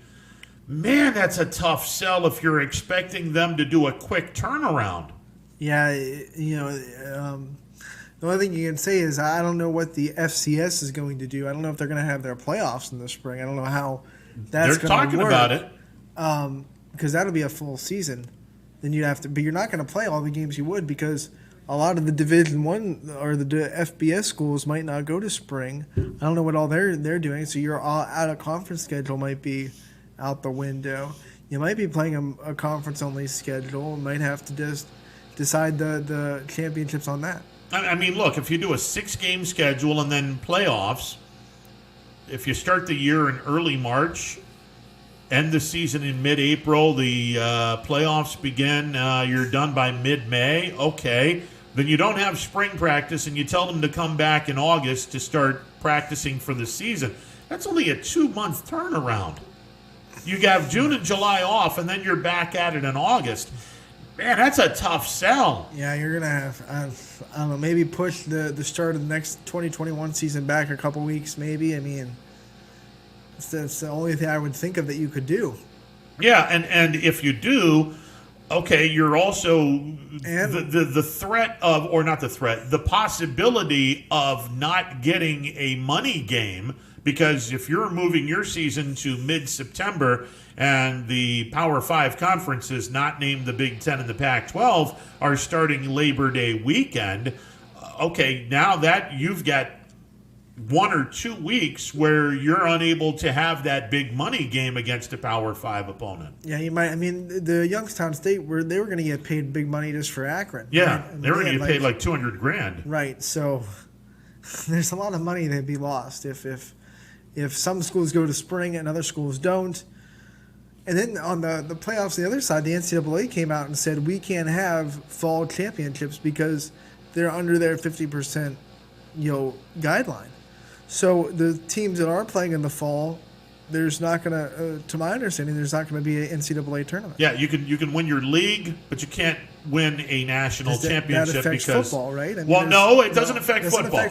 Man, that's a tough sell if you're expecting them to do a quick turnaround. Yeah, the only thing you can say is I don't know what the FCS is going to do. I don't know if they're going to have their playoffs in the spring. I don't know how that's going to work. They're talking about it. Because that'll be a full season. Then you'd have to, but you're not going to play all the games you would because a lot of the Division I or the FBS schools might not go to spring. I don't know what all they're doing. So your all out of conference schedule might be out the window. You might be playing a conference only schedule. Might have to just decide the championships on that. I mean, look, if you do a 6-game schedule and then playoffs, if you start the year in early March, end the season in mid-April, the playoffs begin, you're done by mid-May, okay. Then you don't have spring practice and you tell them to come back in August to start practicing for the season. That's only a 2-month turnaround. You have June and July off, and then you're back at it in August. Man, that's a tough sell. Yeah, you're going to have, I don't know, maybe push the start of the next 2021 season back a couple weeks, maybe. I mean, that's the only thing I would think of that you could do. Yeah, and if you do, okay, you're also the threat of, or not the threat, the possibility of not getting a money game, because if you're moving your season to mid-September and the Power 5 conferences, not named the Big Ten and the Pac-12, are starting Labor Day weekend, okay, now that you've got 1 or 2 weeks where you're unable to have that big money game against a Power 5 opponent. Yeah, you might. I mean, the Youngstown State they were going to get paid big money just for Akron. Yeah, right? I mean, they were going to get paid like $200,000. Right. So there's a lot of money that'd be lost if some schools go to spring and other schools don't. And then on the playoffs, the other side, the NCAA came out and said we can't have fall championships because they're under their 50% guideline. So the teams that are playing in the fall, there's not going to my understanding, there's not going to be an NCAA tournament. Yeah, you can win your league, but you can't win a national championship that affects because football, right? I mean, well, no, it doesn't affect football.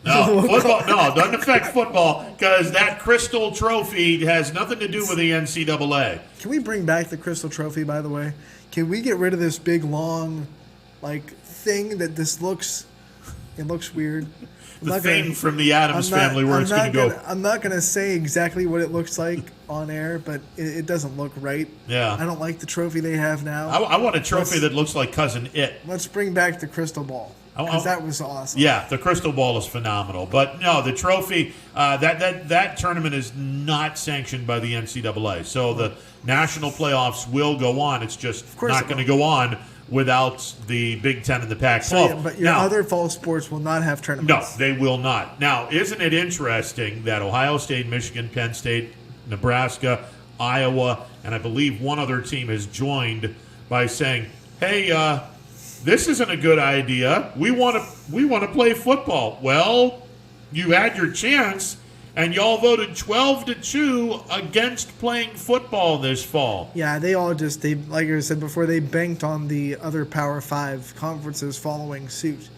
No, football. No, it doesn't affect football because that Crystal Trophy has nothing to do with the NCAA. Can we bring back the Crystal Trophy? By the way, can we get rid of this big long, thing that this looks? It looks weird. The thing from the Addams Family where it's going to go. I'm not going to say exactly what it looks like on air, but it doesn't look right. Yeah. I don't like the trophy they have now. I want a trophy that looks like Cousin It. Let's bring back the crystal ball. Because that was awesome. Yeah, the crystal ball is phenomenal. But no, the trophy, that tournament is not sanctioned by the NCAA. So the national playoffs will go on. It's just not going to go on without the Big Ten and the Pac-12. But your other fall sports will not have tournaments. No, they will not. Now, isn't it interesting that Ohio State, Michigan, Penn State, Nebraska, Iowa, and I believe one other team has joined by saying, hey, this isn't a good idea. We want to play football. Well, you had your chance, and y'all voted 12-2 against playing football this fall. Yeah, they like I said before, they banked on the other Power 5 conferences following suit,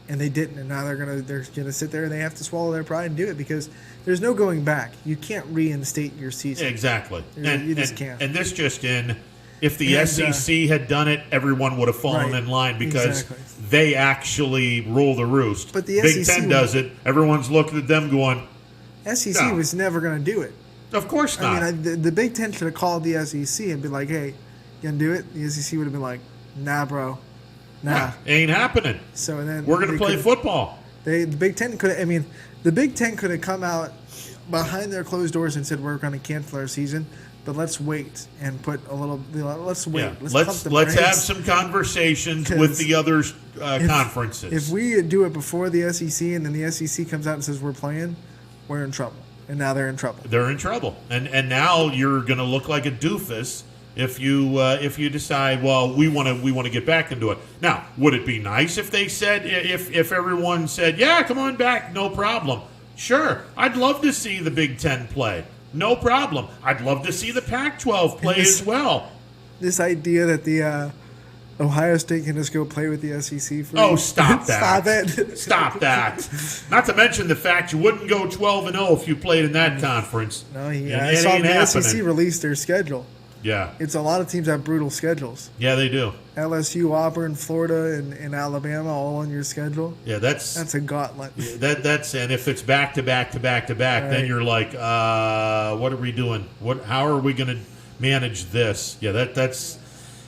and they didn't. And now they're gonna sit there and they have to swallow their pride and do it because there's no going back. You can't reinstate your season. Exactly. You just can't. And this just in. If the SEC had done it, everyone would have fallen in line because they actually rule the roost. But the Big SEC Ten does it. Everyone's looking at them going, SEC was never going to do it. Of course not. I mean, the Big Ten should have called the SEC and be like, hey, you going to do it? The SEC would have been like, nah, bro. Nah. Yeah, ain't happening. So then we're going to play football. The Big Ten could have come out behind their closed doors and said, we're going to cancel our season. But let's wait and put a little. Let's wait. Yeah. Let's have some conversations with the other conferences. If we do it before the SEC and then the SEC comes out and says we're playing, we're in trouble. And now they're in trouble. They're in trouble, and now you're going to look like a doofus if you decide, well, we want to get back into it. Now, would it be nice if they said if everyone said, yeah, come on back, no problem? Sure, I'd love to see the Big Ten play. No problem. I'd love to see the Pac-12 play as well. This idea that Ohio State can just go play with the SEC for Oh, stop that. Stop it. Stop that. Not to mention the fact you wouldn't go 12-0 if you played in that conference. No, And I it saw ain't the SEC happening. release their schedule. Yeah. It's a lot of teams have brutal schedules. Yeah, they do. LSU, Auburn, Florida, and Alabama all on your schedule. Yeah, that's a gauntlet. That's and if it's back to back to back to back, then Right. you're like, what are we doing? How are we going to manage this? Yeah, that's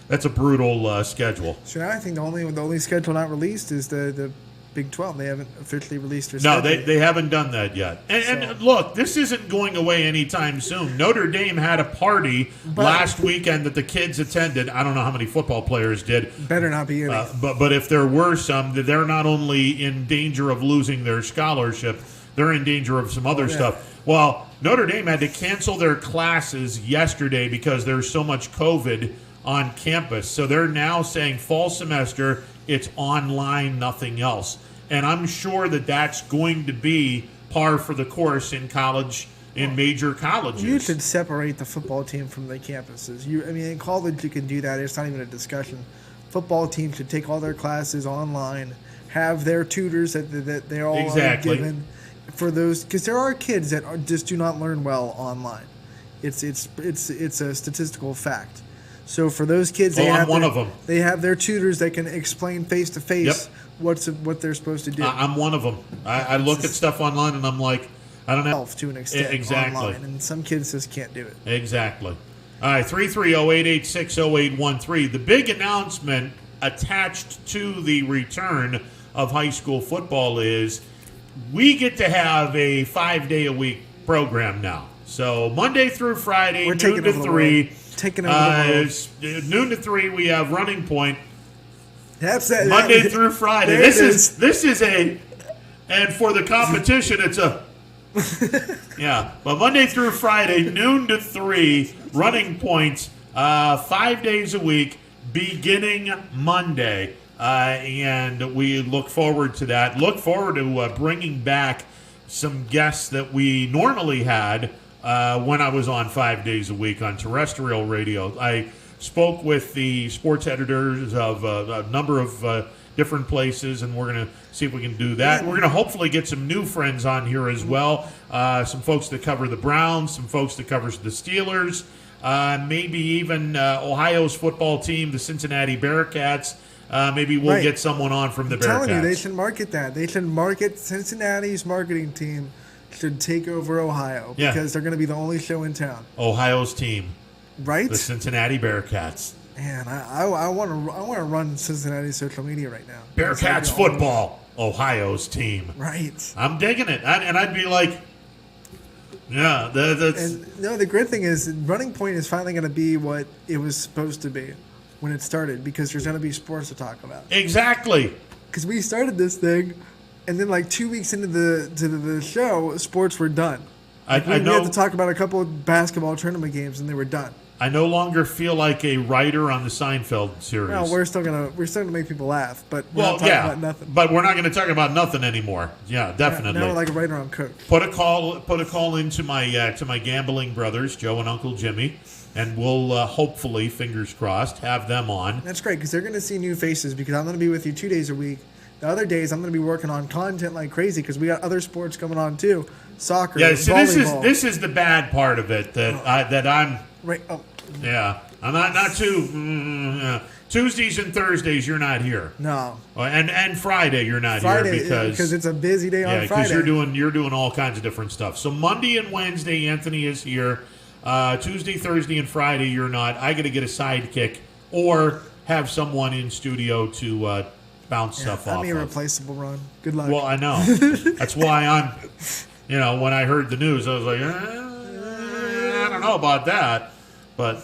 a brutal schedule. So now I think the only schedule not released is the Big 12. They haven't officially released their No, schedule. they haven't done that yet. And look, this isn't going away anytime soon. Notre Dame had a party last weekend that the kids attended. I don't know how many football players did. Better not be in it. But if there were some, they're not only in danger of losing their scholarship, they're in danger of some other stuff. Well, Notre Dame had to cancel their classes yesterday because there's so much COVID on campus. So they're now saying fall semester, it's online, nothing else. And I'm sure that that's going to be par for the course in college, in major colleges. You should separate the football team from the campuses. In college you can do that. It's not even a discussion. Football teams should take all their classes online, have their tutors that they're all Exactly. given for those, because there are kids that just do not learn well online. It's a statistical fact. So for those kids, I'm one of them. They have their tutors that can explain face to face what they're supposed to do. I'm one of them. I look at stuff online and I'm like, I don't know. To an extent, Exactly. online, and some kids just can't do it. Exactly. All right, 330-886-0813. The big announcement attached to the return of high school football is we get to have a 5-day-a-week program now. So Monday through Friday, We're noon taking to over the 3. world. Taking over the world. Noon to 3, we have Running Point. That's that. Monday through Friday. There it This is a, and for the competition, it's a, yeah. But Monday through Friday, noon to 3, Running Points, 5 days a week, beginning Monday. And we look forward to that. Look forward to bringing back some guests that we normally had when I was on 5 days a week on terrestrial radio. I spoke with the sports editors of a number of different places, and we're going to see if we can do that. We're going to hopefully get some new friends on here as well. Some folks that cover the Browns, some folks that covers the Steelers, maybe even Ohio's football team, the Cincinnati Bearcats. Maybe we'll get someone on from the Bearcats. I'm telling you, they should market that. They should market Cincinnati's marketing team should take over Ohio because they're going to be the only show in town. Ohio's team, right? The Cincinnati Bearcats. Man, I want to run Cincinnati's social media right now. Bearcats football, Ohio's team. Right. I'm digging it, and I'd be like, yeah, that's. And, no, the great thing is, Running Point is finally going to be what it was supposed to be when it started, because there's going to be sports to talk about. Exactly. Because we started this thing, and then like 2 weeks into the show, sports were done. I know. We had to talk about a couple of basketball tournament games, and they were done. I no longer feel like a writer on the Seinfeld series. Well, we're still gonna make people laugh, but we're not talking about nothing. But we're not going to talk about nothing anymore. Yeah, definitely. Now we're like a writer on Coke. Put a call into my gambling brothers, Joe and Uncle Jimmy, and we'll hopefully, fingers crossed, have them on. That's great, because they're going to see new faces, because I'm going to be with you 2 days a week. The other days, I'm going to be working on content like crazy, because we got other sports coming on too, soccer, volleyball. This is the bad part of it that I'm. Right. Oh. Yeah, I'm not too. Tuesdays and Thursdays, you're not here. No. And Friday, you're not Friday, here because it's a busy day on Friday. Yeah, because you're doing all kinds of different stuff. So Monday and Wednesday, Anthony is here. Tuesday, Thursday, and Friday, you're not. I got to get a sidekick or have someone in studio to bounce stuff off. I'm irreplaceable, Ron. Good luck. Well, I know. That's why I'm. When I heard the news, I was like, I don't know about that, but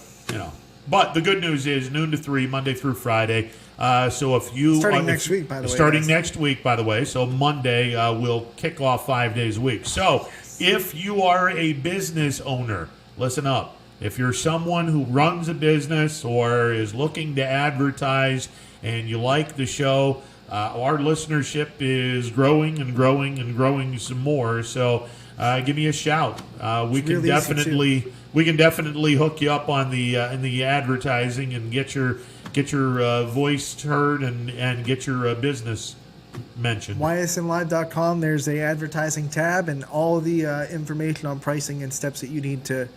But the good news is noon to 3, Monday through Friday. So if you starting next week, by the way. Starting next week, by the way. So Monday we'll kick off 5 days a week. So if you are a business owner, listen up. If you're someone who runs a business or is looking to advertise and you like the show, our listenership is growing and growing and growing some more. So give me a shout. We can definitely hook you up on the in the advertising and get your get your voice heard and get your business mentioned. YSNlive.com, there's a advertising tab and all the information on pricing and steps that you need to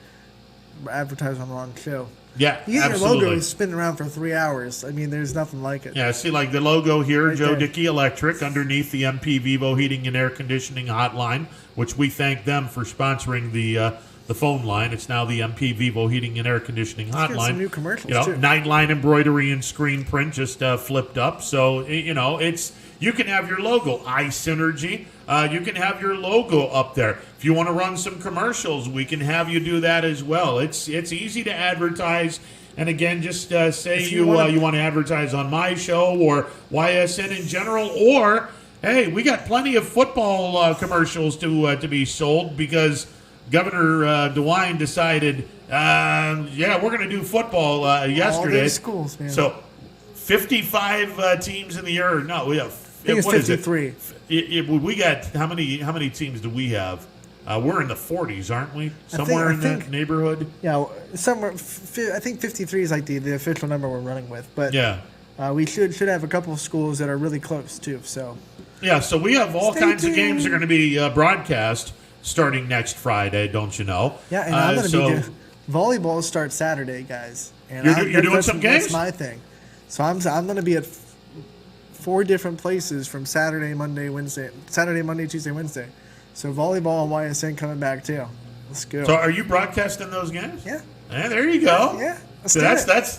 advertise on the show. Yeah, you get absolutely. your logo spinning around for 3 hours. I mean, there's nothing like it. Yeah, see, like the logo here, Right Joe there. Dickey Electric, underneath the MP Vivo Heating and Air Conditioning hotline, which we thank them for sponsoring the phone line. It's now the MP Vivo Heating and Air Conditioning Let's hotline. get some new commercials, you know, too. Nightline embroidery and screen print just flipped up. So, you know, you can have your logo, iSynergy. You can have your logo up there. If you want to run some commercials, we can have you do that as well. It's easy to advertise. And again, just say you want to advertise on my show or YSN in general, or hey, we got plenty of football commercials to be sold because Governor DeWine decided, we're going to do football yesterday. All those schools, man. So 55 teams in the year. No, we have. I think it's what is it? 53. We got how many teams do we have? We're in the 40s, aren't we? I think- That neighborhood. Yeah, somewhere. I think 53 is like the official number we're running with. But Yeah. we should have a couple of schools that are really close too. So Yeah, so we have all Stay kinds of games tuned. that are going to be broadcast starting next Friday, don't you know? yeah, and I'm going to so, be doing volleyball starts Saturday, guys. And You're doing some games? That's my thing. So I'm going to be at 4 different places from Saturday, Monday, Tuesday, Wednesday. So volleyball and YSN coming back too. Let's go. So are you broadcasting those games? Yeah. Yeah, there you go. Yeah. Let's So do it.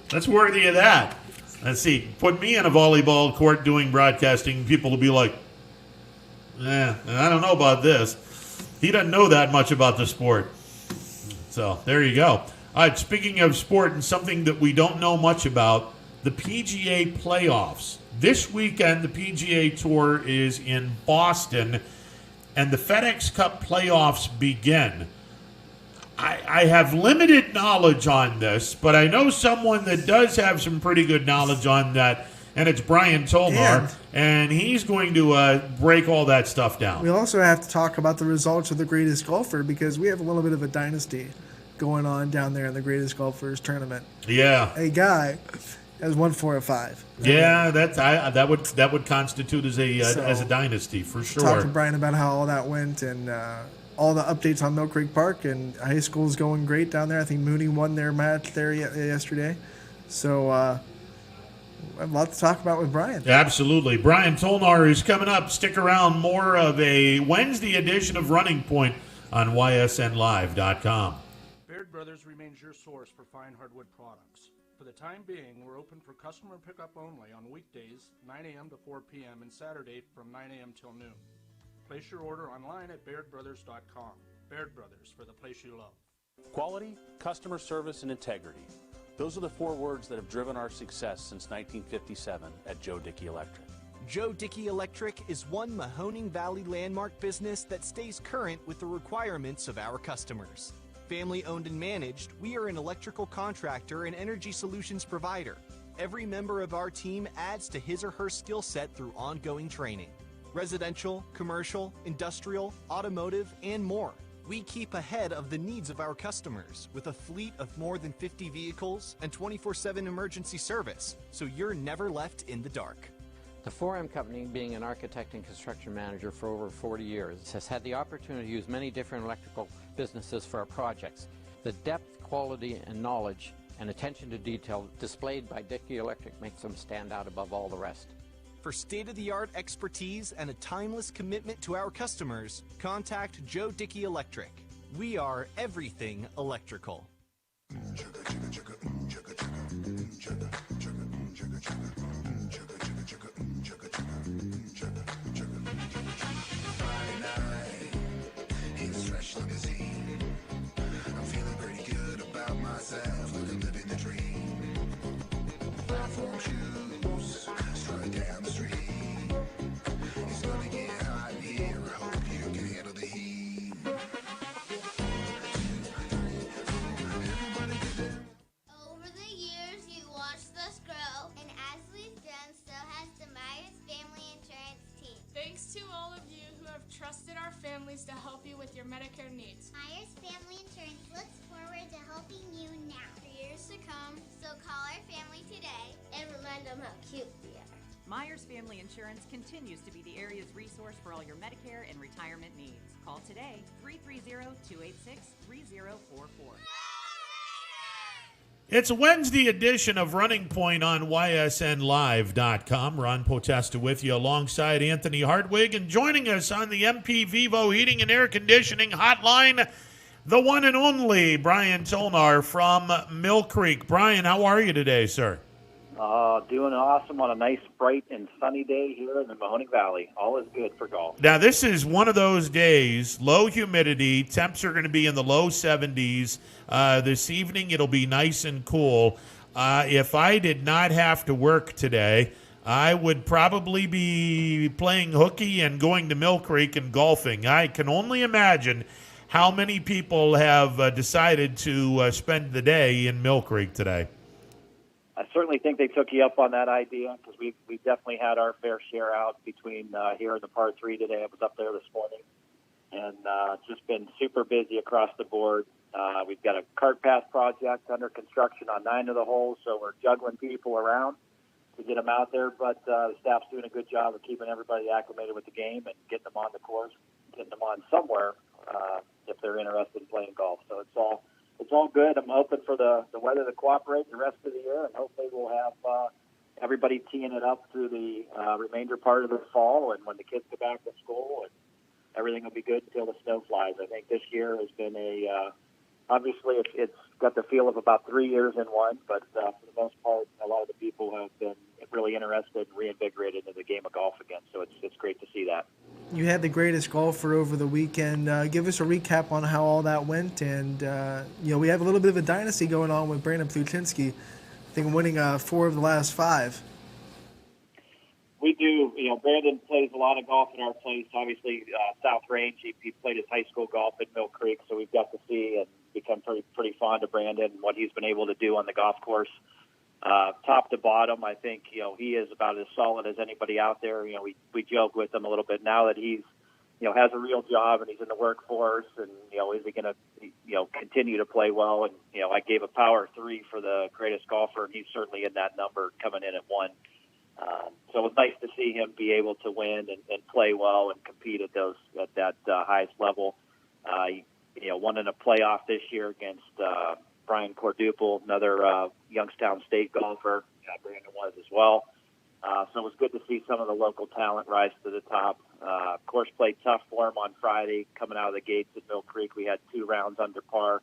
that's worthy of that. Let's see. Put me in a volleyball court doing broadcasting. People will be like, I don't know about this. He doesn't know that much about the sport. So there you go. All right, speaking of sport and something that we don't know much about, the PGA playoffs. This weekend, the PGA Tour is in Boston, and the FedEx Cup playoffs begin. I have limited knowledge on this, but I know someone that does have some pretty good knowledge on that, and it's Brian Tolmar, and he's going to break all that stuff down. We also have to talk about the results of the Greatest Golfer because we have a little bit of a dynasty going on down there in the Greatest Golfers tournament. Yeah. A guy has won 4 or 5. Yeah, that would constitute as a dynasty for sure. Talk to Brian about how all that went and all the updates on Mill Creek Park, and high school is going great down there. I think Mooney won their match there yesterday. So a lot to talk about with Brian. Absolutely. Brian Tolnar is coming up. Stick around. More of a Wednesday edition of Running Point on YSNLive.com. Baird Brothers remains your source for fine hardwood products. For the time being, we're open for customer pickup only on weekdays, 9 a.m. to 4 p.m., and Saturday from 9 a.m. till noon. Place your order online at BairdBrothers.com. Baird Brothers, for the place you love. Quality, customer service, and integrity. Those are the 4 words that have driven our success since 1957 at Joe Dickey Electric. Joe Dickey Electric is one Mahoning Valley landmark business that stays current with the requirements of our customers. Family owned and managed, we are an electrical contractor and energy solutions provider. Every member of our team adds to his or her skill set through ongoing training. Residential, commercial, industrial, automotive, and more. We keep ahead of the needs of our customers with a fleet of more than 50 vehicles and 24/7 emergency service, so you're never left in the dark. The 4M Company, being an architect and construction manager for over 40 years, has had the opportunity to use many different electrical businesses for our projects. The depth, quality, and knowledge and attention to detail displayed by Dickey Electric makes them stand out above all the rest. For state-of-the-art expertise and a timeless commitment to our customers, contact Joe Dickey Electric. We are everything electrical. Friday night, it's fresh limousine. I'm feeling pretty good about myself, living the dream. Platform shoes, strut down the street. It's gonna get hot in here, I hope you can handle the heat. 1, 2, 3, 4, everybody get down. them how cute they are. Myers Family Insurance continues to be the area's resource for all your Medicare and retirement needs. Call today, 330-286-3044. It's a Wednesday edition of Running Point on YSNLive.com. Ron Potesta with you alongside Anthony Hartwig, and joining us on the MP Vivo Heating and Air Conditioning Hotline, the one and only Brian Tolnar from Mill Creek. Brian, how are you today, sir? Doing awesome on a nice, bright, and sunny day here in the Mahoning Valley. All is good for golf. Now, this is one of those days, low humidity, temps are going to be in the low 70s. This evening, it'll be nice and cool. If I did not have to work today, I would probably be playing hooky and going to Mill Creek and golfing. I can only imagine how many people have decided to spend the day in Mill Creek today. I certainly think they took you up on that idea, because we definitely had our fair share out between here and the par 3 today. I was up there this morning, and just been super busy across the board. We've got a cart path project under construction on 9 of the holes, so we're juggling people around to get them out there. But the staff's doing a good job of keeping everybody acclimated with the game and getting them on the course, getting them on somewhere if they're interested in playing golf. So it's all good. I'm hoping for the weather to cooperate the rest of the year, and hopefully we'll have everybody teeing it up through the remainder part of the fall, and when the kids go back to school, and everything will be good until the snow flies. I think this year has been obviously it's got the feel of about 3 years in one, but for the most part, a lot of the people have been really interested and reinvigorated in the game of golf again, so it's great to see that. You had the greatest golfer over the weekend. Give us a recap on how all that went. And, we have a little bit of a dynasty going on with Brandon Pluchinski. I think winning 4 of the last 5. We do. Brandon plays a lot of golf at our place. Obviously, South Range, he played his high school golf at Mill Creek, so we've got to see and become pretty fond of Brandon and what he's been able to do on the golf course. Top to bottom, I think, he is about as solid as anybody out there. We joke with him a little bit now that he's, has a real job and he's in the workforce, and, is he going to, continue to play well? And, I gave a power 3 for the greatest golfer, and he's certainly in that number, coming in at 1. So it was nice to see him be able to win and play well and compete at that highest level. He, won in a playoff this year against, Brian Corduple, another Youngstown State golfer. Brandon was as well. So it was good to see some of the local talent rise to the top. Course played tough for him on Friday. Coming out of the gates at Mill Creek, we had 2 rounds under par.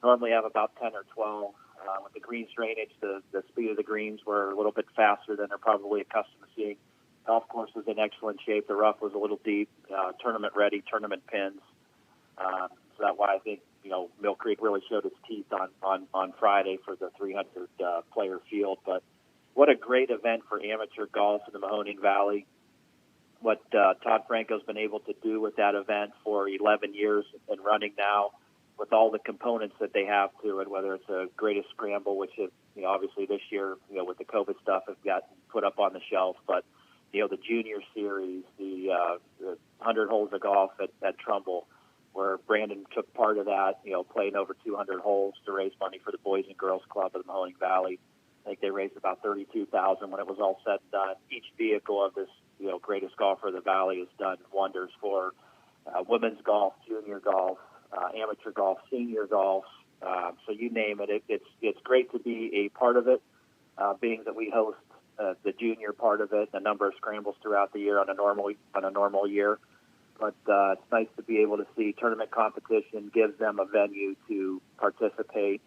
Normally have about 10 or 12. With the greens drainage, the speed of the greens were a little bit faster than they're probably accustomed to seeing. Golf course was in excellent shape. The rough was a little deep, tournament ready, tournament pins. So that's why I think, Mill Creek really showed its teeth on Friday for the 300 player field. But what a great event for amateur golf in the Mahoning Valley. What Todd Franco's been able to do with that event for 11 years and running now, with all the components that they have to it, whether it's a greatest scramble, which is, obviously this year, with the COVID stuff, have got put up on the shelf, but, the junior series, the 100 holes of golf at Trumbull, where Brandon took part of that, playing over 200 holes to raise money for the Boys and Girls Club of the Mahoning Valley. I think they raised about $32,000 when it was all said and done. Each vehicle of this, greatest golfer of the Valley has done wonders for women's golf, junior golf, amateur golf, senior golf. So you name it. It's great to be a part of it, being that we host the junior part of it, a number of scrambles throughout the year on a normal year. But it's nice to be able to see tournament competition, gives them a venue to participate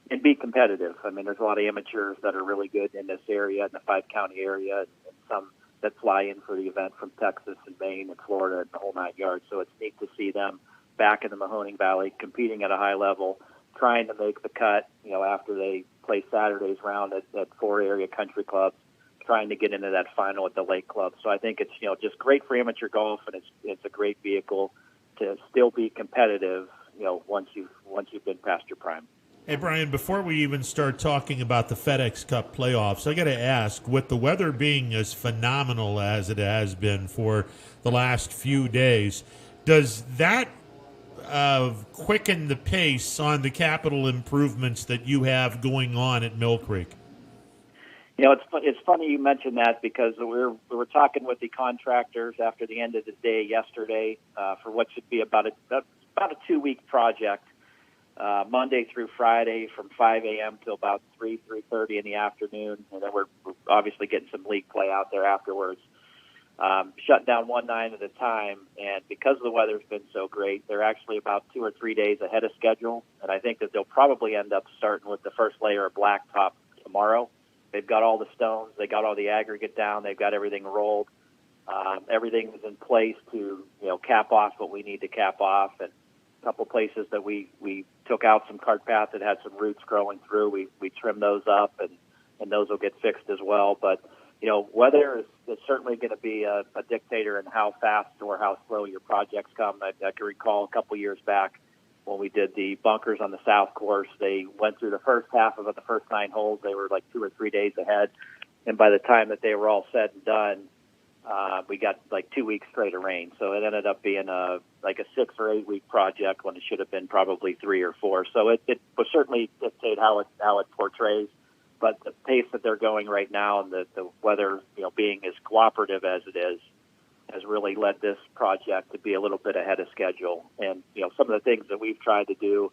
and be competitive. I mean, there's a lot of amateurs that are really good in this area, in the 5-county area, and some that fly in for the event from Texas and Maine and Florida and the whole 9 yards. So it's neat to see them back in the Mahoning Valley, competing at a high level, trying to make the cut, after they play Saturday's round at 4 area country clubs, trying to get into that final at the Lake Club. So I think it's, just great for amateur golf, and it's a great vehicle to still be competitive, once you've been past your prime. Hey, Brian, before we even start talking about the FedEx Cup playoffs, I got to ask, with the weather being as phenomenal as it has been for the last few days, does that quicken the pace on the capital improvements that you have going on at Mill Creek? It's funny you mentioned that because we were talking with the contractors after the end of the day yesterday for what should be about a 2-week project, Monday through Friday from 5 a.m. till about 3:30 in the afternoon, and then we're obviously getting some league play out there afterwards. Shut down one night at a time, and because the weather's been so great, they're actually about 2 or 3 days ahead of schedule, and I think that they'll probably end up starting with the first layer of blacktop tomorrow. They've got all the stones, they got all the aggregate down, they've got everything rolled. Everything is in place to cap off what we need to cap off, and a couple places that we took out some cart path that had some roots growing through. We trimmed those up, and those will get fixed as well. But weather is certainly going to be a dictator in how fast or how slow your projects come. I can recall a couple years back when we did the bunkers on the south course. They went through the first half of it, the first 9 holes. They were like 2 or 3 days ahead, and by the time that they were all said and done, we got like 2 weeks straight of rain. So it ended up being a 6 or 8 week project when it should have been probably 3 or 4. So it will certainly dictate how it portrays. But the pace that they're going right now, and the weather being as cooperative as it is, has really led this project to be a little bit ahead of schedule. And some of the things that we've tried to do,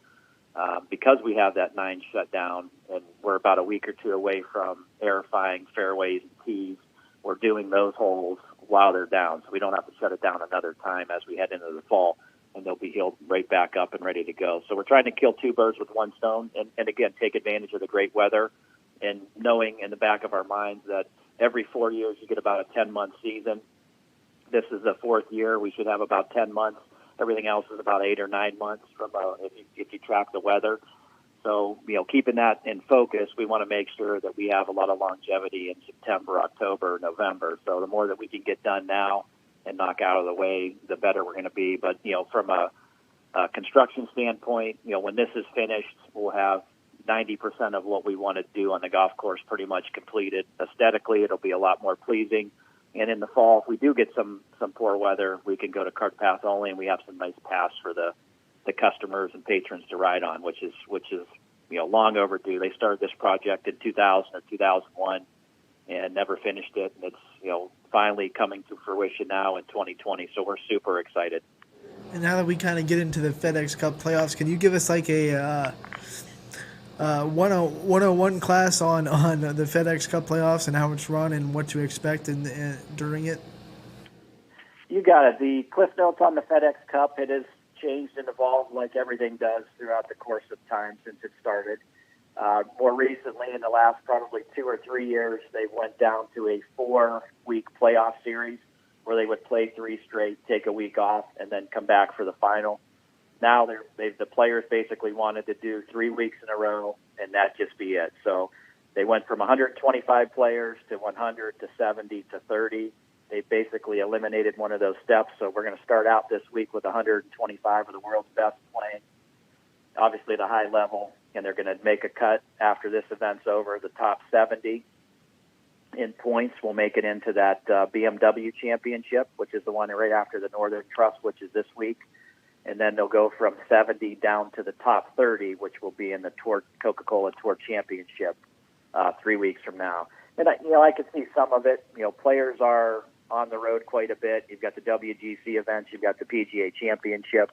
because we have that 9 shutdown, and we're about a week or 2 away from aerifying fairways and tees, we're doing those holes while they're down, so we don't have to shut it down another time as we head into the fall, and they'll be healed right back up and ready to go. So we're trying to kill 2 birds with 1 stone, and again, take advantage of the great weather, and knowing in the back of our minds that every 4 years you get about a 10-month season. This is the 4th year. We should have about 10 months. Everything else is about 8 or 9 months from if you track the weather. So, keeping that in focus, we want to make sure that we have a lot of longevity in September, October, November. So the more that we can get done now and knock out of the way, the better we're going to be. But, from a construction standpoint, when this is finished, we'll have 90% of what we want to do on the golf course pretty much completed. Aesthetically, it'll be a lot more pleasing. And in the fall, if we do get some poor weather, we can go to cart path only, and we have some nice paths for the customers and patrons to ride on, which is long overdue. They started this project in 2000 or 2001 and never finished it. And it's finally coming to fruition now in 2020. So we're super excited. And now that we kind of get into the FedEx Cup playoffs, can you give us like a 101 class on the FedEx Cup playoffs and how it's run and what to expect during it? You got it. The Cliff Notes on the FedEx Cup, it has changed and evolved like everything does throughout the course of time since it started. More recently, in the last probably 2 or 3 years, they went down to a 4-week playoff series where they would play 3 straight, take a week off, and then come back for the final. Now the players basically wanted to do 3 weeks in a row, and that just be it. So they went from 125 players to 100 to 70 to 30. They basically eliminated one of those steps. So we're going to start out this week with 125 of the world's best playing, obviously the high level, and they're going to make a cut after this event's over. The top 70 in points will make it into that BMW Championship, which is the one right after the Northern Trust, which is this week. And then they'll go from 70 down to the top 30, which will be in the Coca-Cola Tour Championship 3 weeks from now. And I could see some of it. Players are on the road quite a bit. You've got the WGC events, you've got the PGA Championship,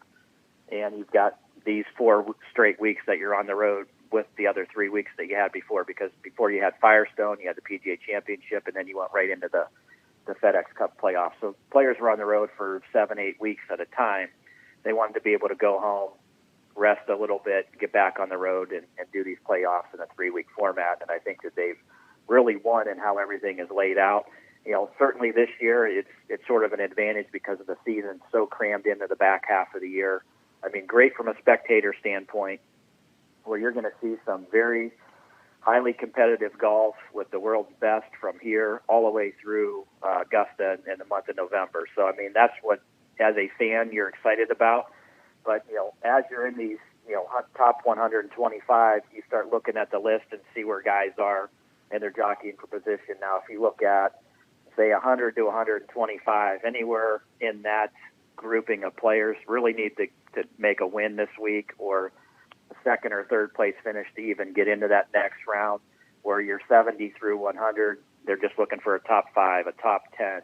and you've got these 4 straight weeks that you're on the road with the other 3 weeks that you had before. Because before you had Firestone, you had the PGA Championship, and then you went right into the FedEx Cup playoffs. So players were on the road for 7-8 weeks at a time. They wanted to be able to go home, rest a little bit, get back on the road, and do these playoffs in a 3-week format. And I think that they've really won in how everything is laid out. Certainly this year it's sort of an advantage because of the season so crammed into the back half of the year. I mean, great from a spectator standpoint, where you're going to see some very highly competitive golf with the world's best from here all the way through Augusta in the month of November. So, I mean, that's what, as a fan, you're excited about. But, as you're in these, top 125, you start looking at the list and see where guys are, and they're jockeying for position. Now, if you look at, say, 100 to 125, anywhere in that grouping of players really need to make a win this week or a second or third place finish to even get into that next round. where you're 70 through 100, they're just looking for a top 5, a top 10,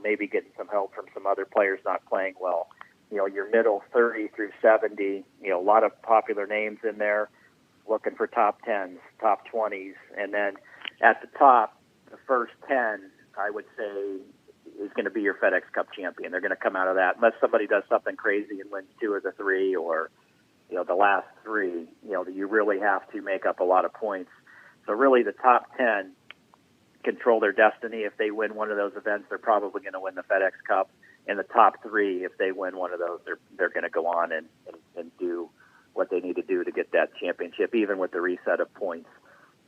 maybe getting some help from some other players not playing well. Your middle 30 through 70, a lot of popular names in there, looking for top 10s, top 20s. And then at the top, the first 10, I would say, is going to be your FedEx Cup champion. They're going to come out of that, unless somebody does something crazy and wins 2 of the 3, or the last 3. You really have to make up a lot of points. So really, the top 10 control their destiny. If they win one of those events, they're probably going to win the FedEx Cup. And the top 3, if they win one of those, they're going to go on and do what they need to do to get that championship, even with the reset of points.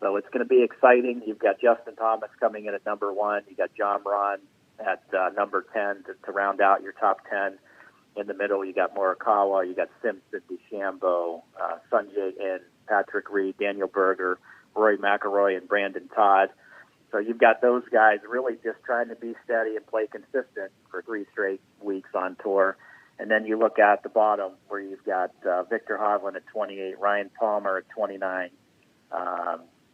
So it's going to be exciting. You've got Justin Thomas coming in at number 1. You got John Ron at number 10 to round out your top 10. In the middle, you got Morikawa, you got Simpson, DeChambeau, Sungjae In, Patrick Reed, Daniel Berger, Rory McIlroy, and Brandon Todd. So you've got those guys really just trying to be steady and play consistent for 3 straight weeks on tour. And then you look at the bottom where you've got Victor Hovland at 28, Ryan Palmer at 29,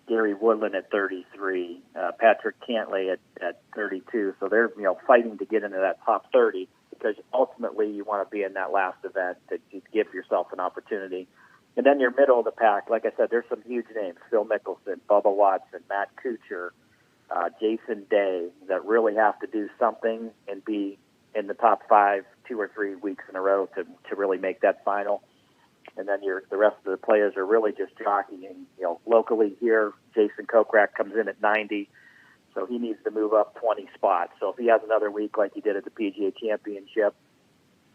Gary Woodland at 33, Patrick Cantlay at 32. So they're fighting to get into that top 30, because ultimately you want to be in that last event to give yourself an opportunity. And then your middle of the pack, like I said, there's some huge names: Phil Mickelson, Bubba Watson, Matt Kuchar, Jason Day, that really have to do something and be in the top 5 2 or 3 weeks in a row to really make that final. And then the rest of the players are really just jockeying. Locally here, Jason Kokrak comes in at 90, so he needs to move up 20 spots. So if he has another week like he did at the PGA Championship,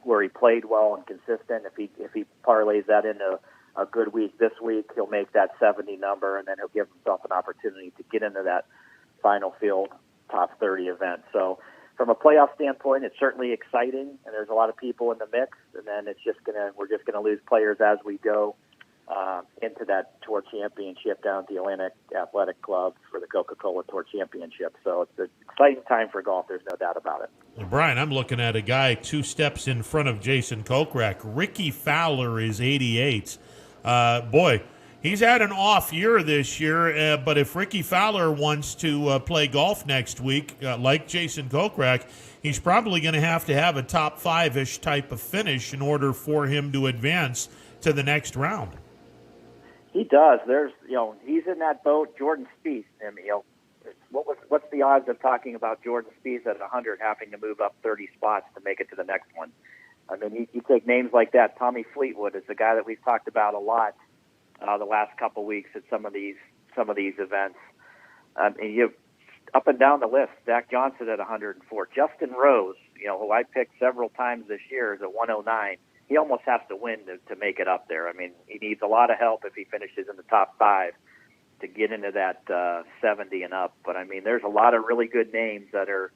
where he played well and consistent, if he parlays that into a good week this week, he'll make that 70 number, and then he'll give himself an opportunity to get into that final field top 30 event. So from a playoff standpoint, it's certainly exciting, and there's a lot of people in the mix. And then we're just gonna lose players as we go into that Tour Championship down at the Atlantic Athletic Club for the Coca-Cola Tour Championship. So it's an exciting time for golf. There's no doubt about it. Well, Brian, I'm looking at a guy 2 steps in front of Jason Kokrak. Ricky Fowler is 88. Boy, he's had an off year this year, but if Ricky Fowler wants to play golf next week, like Jason Kokrak, he's probably going to have a top 5-ish type of finish in order for him to advance to the next round. He does. There's, he's in that boat. Jordan Spieth. I mean, what's the odds of talking about Jordan Spieth at 100 having to move up 30 spots to make it to the next one? I mean, you take names like that. Tommy Fleetwood is the guy that we've talked about a lot the last couple weeks at some of these events. And you up and down the list. Zach Johnson at 104. Justin Rose, who I picked several times this year, is at 109. He almost has to win to make it up there. I mean, he needs a lot of help if he finishes in the top 5 to get into that 70 and up. But I mean, there's a lot of really good names that are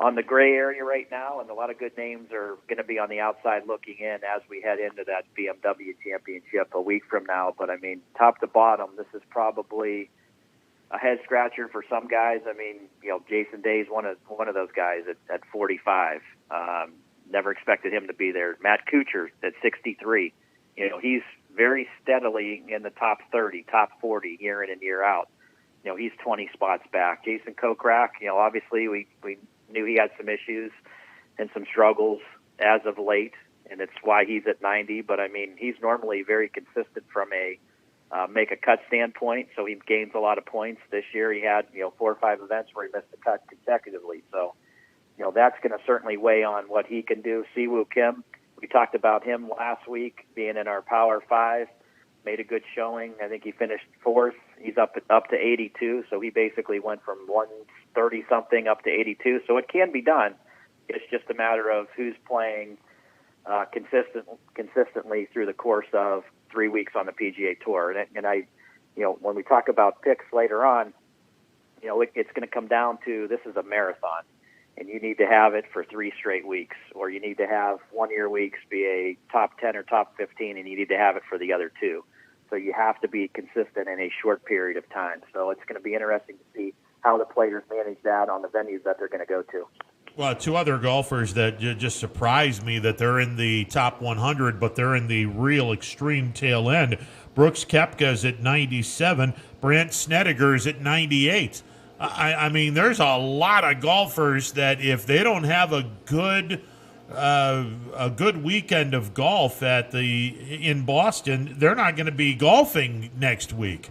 on the gray area right now, and a lot of good names are going to be on the outside looking in as we head into that BMW Championship a week from now. But I mean, top to bottom, this is probably a head scratcher for some guys. I mean, Jason Day is one of those guys at 45. Never expected him to be there. Matt Kuchar at 63. He's very steadily in the top 30, top 40 year in and year out. He's 20 spots back. Jason Kokrak, obviously we knew he had some issues and some struggles as of late, and it's why he's at 90. But I mean, he's normally very consistent from a make a cut standpoint, so he gains a lot of points. This year he had 4 or 5 events where he missed a cut consecutively, so that's going to certainly weigh on what he can do. Siwoo Kim, we talked about him last week being in our Power 5, made a good showing. I think he finished 4th. He's up to 82, so he basically went from 130-something up to 82. So it can be done. It's just a matter of who's playing consistently through the course of 3 weeks on the PGA Tour. And I, when we talk about picks later on, it's going to come down to, this is a marathon. And you need to have it for 3 straight weeks, or you need to have one-year weeks be a top 10 or top 15, and you need to have it for the other 2. So you have to be consistent in a short period of time. So it's going to be interesting to see how the players manage that on the venues that they're going to go to. Well, 2 other golfers that just surprised me that they're in the top 100, but they're in the real extreme tail end. Brooks Koepka's at 97. Brandt Snedeker's at 98. I mean, there's a lot of golfers that if they don't have a good weekend of golf in Boston, they're not going to be golfing next week.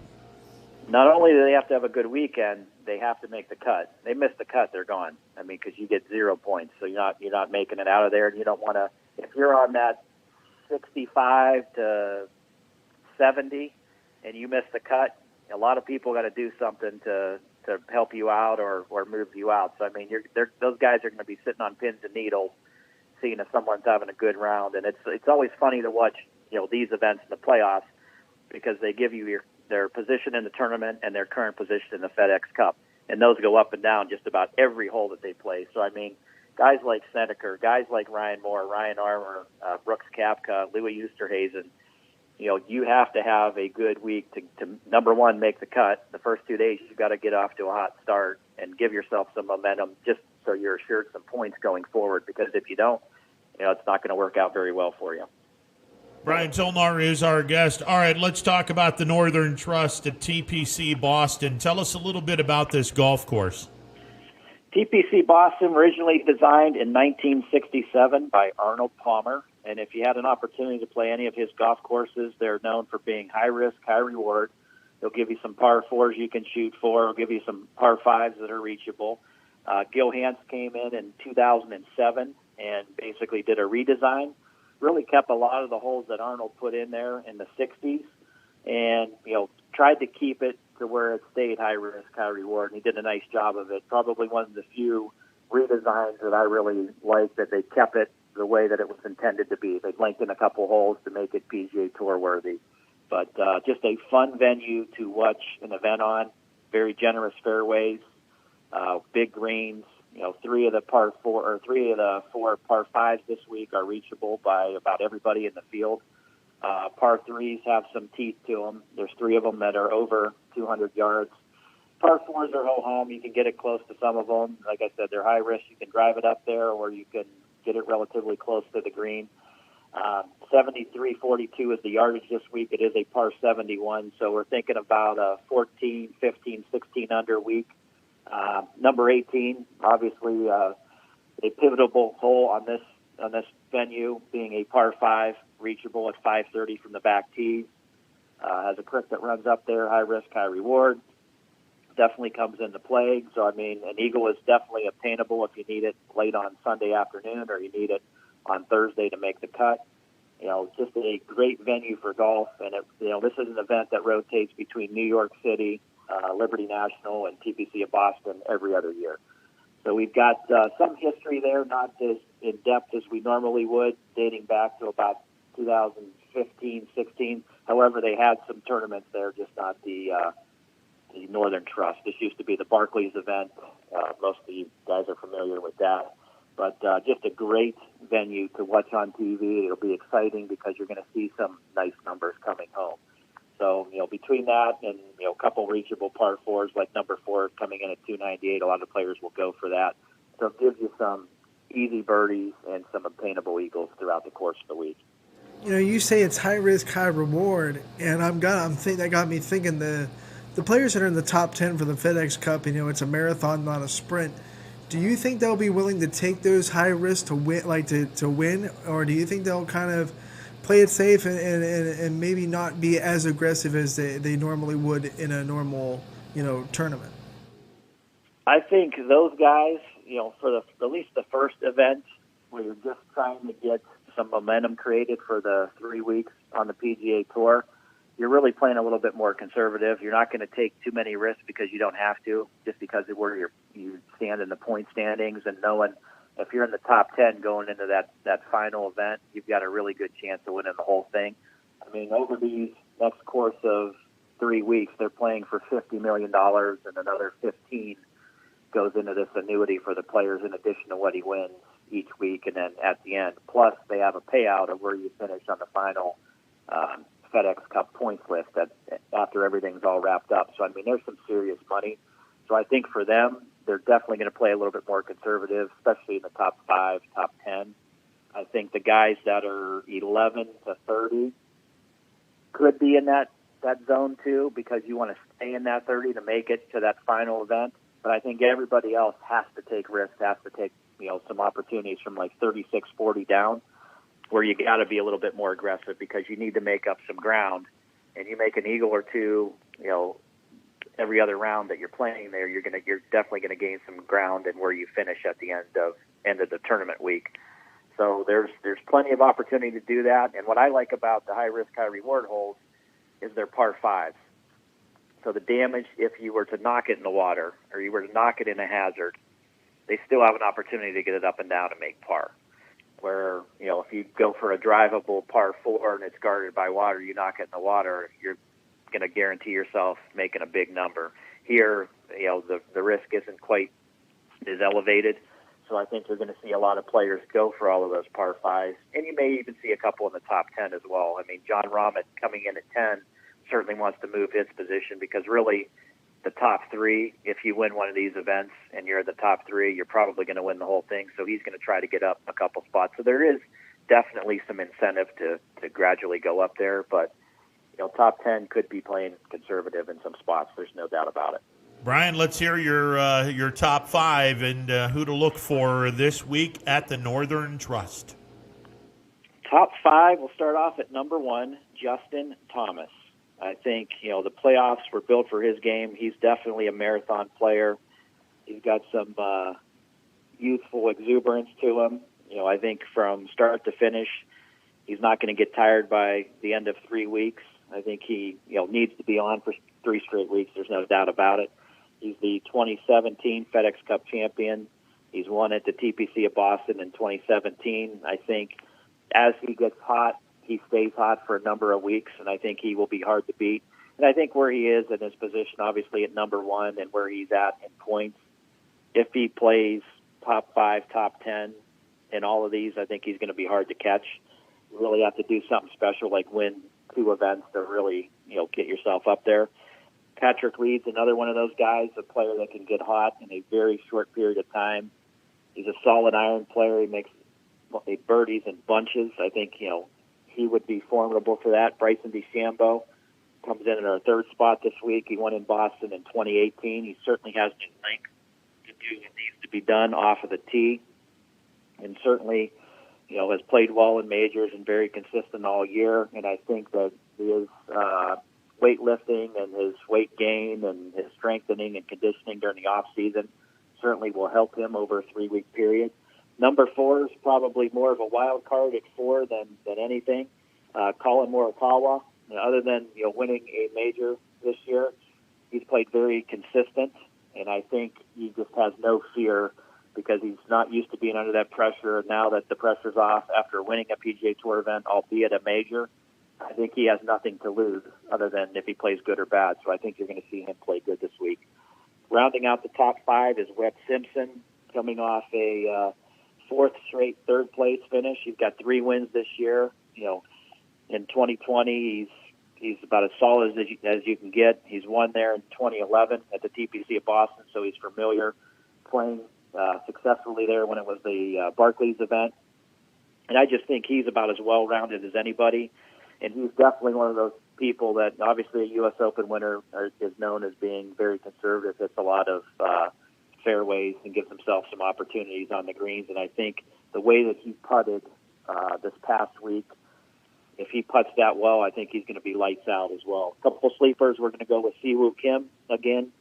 Not only do they have to have a good weekend, they have to make the cut. They miss the cut, they're gone. I mean, because you get 0 points, so you're not making it out of there, and you don't want to. If you're on that 65 to 70 and you miss the cut, a lot of people got to do something to help you out or move you out. So I mean, those guys are going to be sitting on pins and needles, seeing if someone's having a good round, and it's always funny to watch these events in the playoffs because they give you their position in the tournament and their current position in the FedEx Cup, and those go up and down just about every hole that they play. So I mean, guys like Snedeker, guys like Ryan Moore, Ryan Armour, Brooks Koepka, Louis Oosthuizen, you have to have a good week to number one, make the cut. The first 2 days, you've got to get off to a hot start and give yourself some momentum just so you're assured some points going forward, because if you don't, it's not going to work out very well for you. Brian Tolnar is our guest. All right, let's talk about the Northern Trust at TPC Boston. Tell us a little bit about this golf course. TPC Boston, originally designed in 1967 by Arnold Palmer. And if you had an opportunity to play any of his golf courses, they're known for being high risk, high reward. They'll give you some par fours you can shoot for. They'll give you some par fives that are reachable. Gil Hanse came in 2007 and basically did a redesign. Really kept a lot of the holes that Arnold put in there in the 60s and, tried to keep it to where it stayed high risk, high reward. And he did a nice job of it. Probably one of the few redesigns that I really like, that they kept it the way that it was intended to be. They lengthened a couple holes to make it PGA Tour worthy. But just a fun venue to watch an event on. Very generous fairways, big greens. Three of the four par fives this week are reachable by about everybody in the field. Par threes have some teeth to them. There's 3 of them that are over 200 yards. Par fours are ho-hum. You can get it close to some of them. Like I said, they're high risk. You can drive it up there, or you can get it relatively close to the green. 73.42 is the yardage this week. It is a par 71, so we're thinking about a 14, 15, 16 under week. Number 18, obviously, a pivotal hole on this venue, being a par 5, reachable at 530 from the back tees. Has a creek that runs up there, high risk, high reward. Definitely comes into play. So, I mean, an eagle is definitely obtainable if you need it late on Sunday afternoon or you need it on Thursday to make the cut. Just a great venue for golf. And, this is an event that rotates between New York City, Liberty National, and TPC of Boston every other year. So we've got some history there, not as in-depth as we normally would, dating back to about 2015, 16. However, they had some tournaments there, just not the Northern Trust. This used to be the Barclays event. Most of you guys are familiar with that. But just a great venue to watch on TV. It'll be exciting because you're going to see some nice numbers coming home. So, between that and, a couple reachable par fours, like number 4 coming in at 298, a lot of players will go for that. So it gives you some easy birdies and some obtainable eagles throughout the course of the week. You say it's high risk, high reward, and that got me thinking the players that are in the top 10 for the FedEx Cup, it's a marathon, not a sprint. Do you think they'll be willing to take those high risks to win, to win, or do you think they'll kind of play it safe and maybe not be as aggressive as they normally would in a normal, tournament? I think those guys, for at least the first event, where you're just trying to get some momentum created for the 3 weeks on the PGA Tour, you're really playing a little bit more conservative. You're not going to take too many risks because you don't have to, just because of where you stand in the point standings, and knowing if you're in the top 10 going into that final event, you've got a really good chance of winning the whole thing. I mean, over these next course of 3 weeks, they're playing for $50 million, and another 15 goes into this annuity for the players in addition to what he wins each week, and then at the end. Plus, they have a payout of where you finish on the final FedEx Cup points list that after everything's all wrapped up. So, I mean, there's some serious money. So I think for them, they're definitely going to play a little bit more conservative, especially in the top 5, top 10. I think the guys that are 11 to 30 could be in that that zone 2 because you want to stay in that 30 to make it to that final event. But I think everybody else has to take risks, has to take, some opportunities from like 36, 40 down, where you got to be a little bit more aggressive because you need to make up some ground. And you make an eagle or two, every other round that you're playing there, you're definitely going to gain some ground and where you finish at the end of the tournament week. So there's plenty of opportunity to do that. And what I like about the high risk, high reward holes is they're par 5s. So the damage, if you were to knock it in the water or you were to knock it in a hazard, they still have an opportunity to get it up and down and make par. Where, if you go for a drivable par 4 and it's guarded by water, you knock it in the water, you're going to guarantee yourself making a big number. Here, the risk isn't quite as elevated. So I think you're going to see a lot of players go for all of those par 5s. And you may even see a couple in the top 10 as well. I mean, John Rahm coming in at 10 certainly wants to move his position because really the top 3, if you win one of these events and you're in the top 3, you're probably going to win the whole thing. So he's going to try to get up a couple spots. So there is definitely some incentive to gradually go up there. But, top 10 could be playing conservative in some spots. There's no doubt about it. Brian, let's hear your top 5 and who to look for this week at the Northern Trust. Top 5, we'll start off at number 1, Justin Thomas. I think, the playoffs were built for his game. He's definitely a marathon player. He's got some youthful exuberance to him. I think from start to finish, he's not going to get tired by the end of 3 weeks. I think he needs to be on for 3 straight weeks. There's no doubt about it. He's the 2017 FedEx Cup champion. He's won at the TPC of Boston in 2017. I think as he gets hot, he stays hot for a number of weeks, and I think he will be hard to beat. And I think where he is in his position, obviously at number 1 and where he's at in points, if he plays top 5, top 10 in all of these, I think he's going to be hard to catch. You really have to do something special like win 2 events to really, get yourself up there. Patrick Reed's another one of those guys, a player that can get hot in a very short period of time. He's a solid iron player. He makes birdies in bunches. I think, he would be formidable for that. Bryson DeChambeau comes in at our 3rd spot this week. He won in Boston in 2018. He certainly has the length to do what needs to be done off of the tee, and certainly, has played well in majors and very consistent all year. And I think that his weightlifting and his weight gain and his strengthening and conditioning during the off season certainly will help him over a 3-week period. Number 4 is probably more of a wild card at 4 than anything. Colin Morikawa, other than winning a major this year, he's played very consistent, and I think he just has no fear because he's not used to being under that pressure. Now that the pressure's off after winning a PGA Tour event, albeit a major, I think he has nothing to lose other than if he plays good or bad. So I think you're going to see him play good this week. Rounding out the top 5 is Webb Simpson, coming off a 4th straight 3rd place finish. He's got 3 wins this year. In 2020, he's about as solid as you can get. He's won there in 2011 at the TPC of Boston, so he's familiar playing successfully there when it was the Barclays event. And I just think he's about as well-rounded as anybody. And he's definitely one of those people that obviously a U.S. Open winner is known as being very conservative. Hits a lot of fairways and gives himself some opportunities on the greens. And I think the way that he putted this past week, if he putts that well, I think he's going to be lights out as well. A couple sleepers, we're going to go with Siwoo Kim again.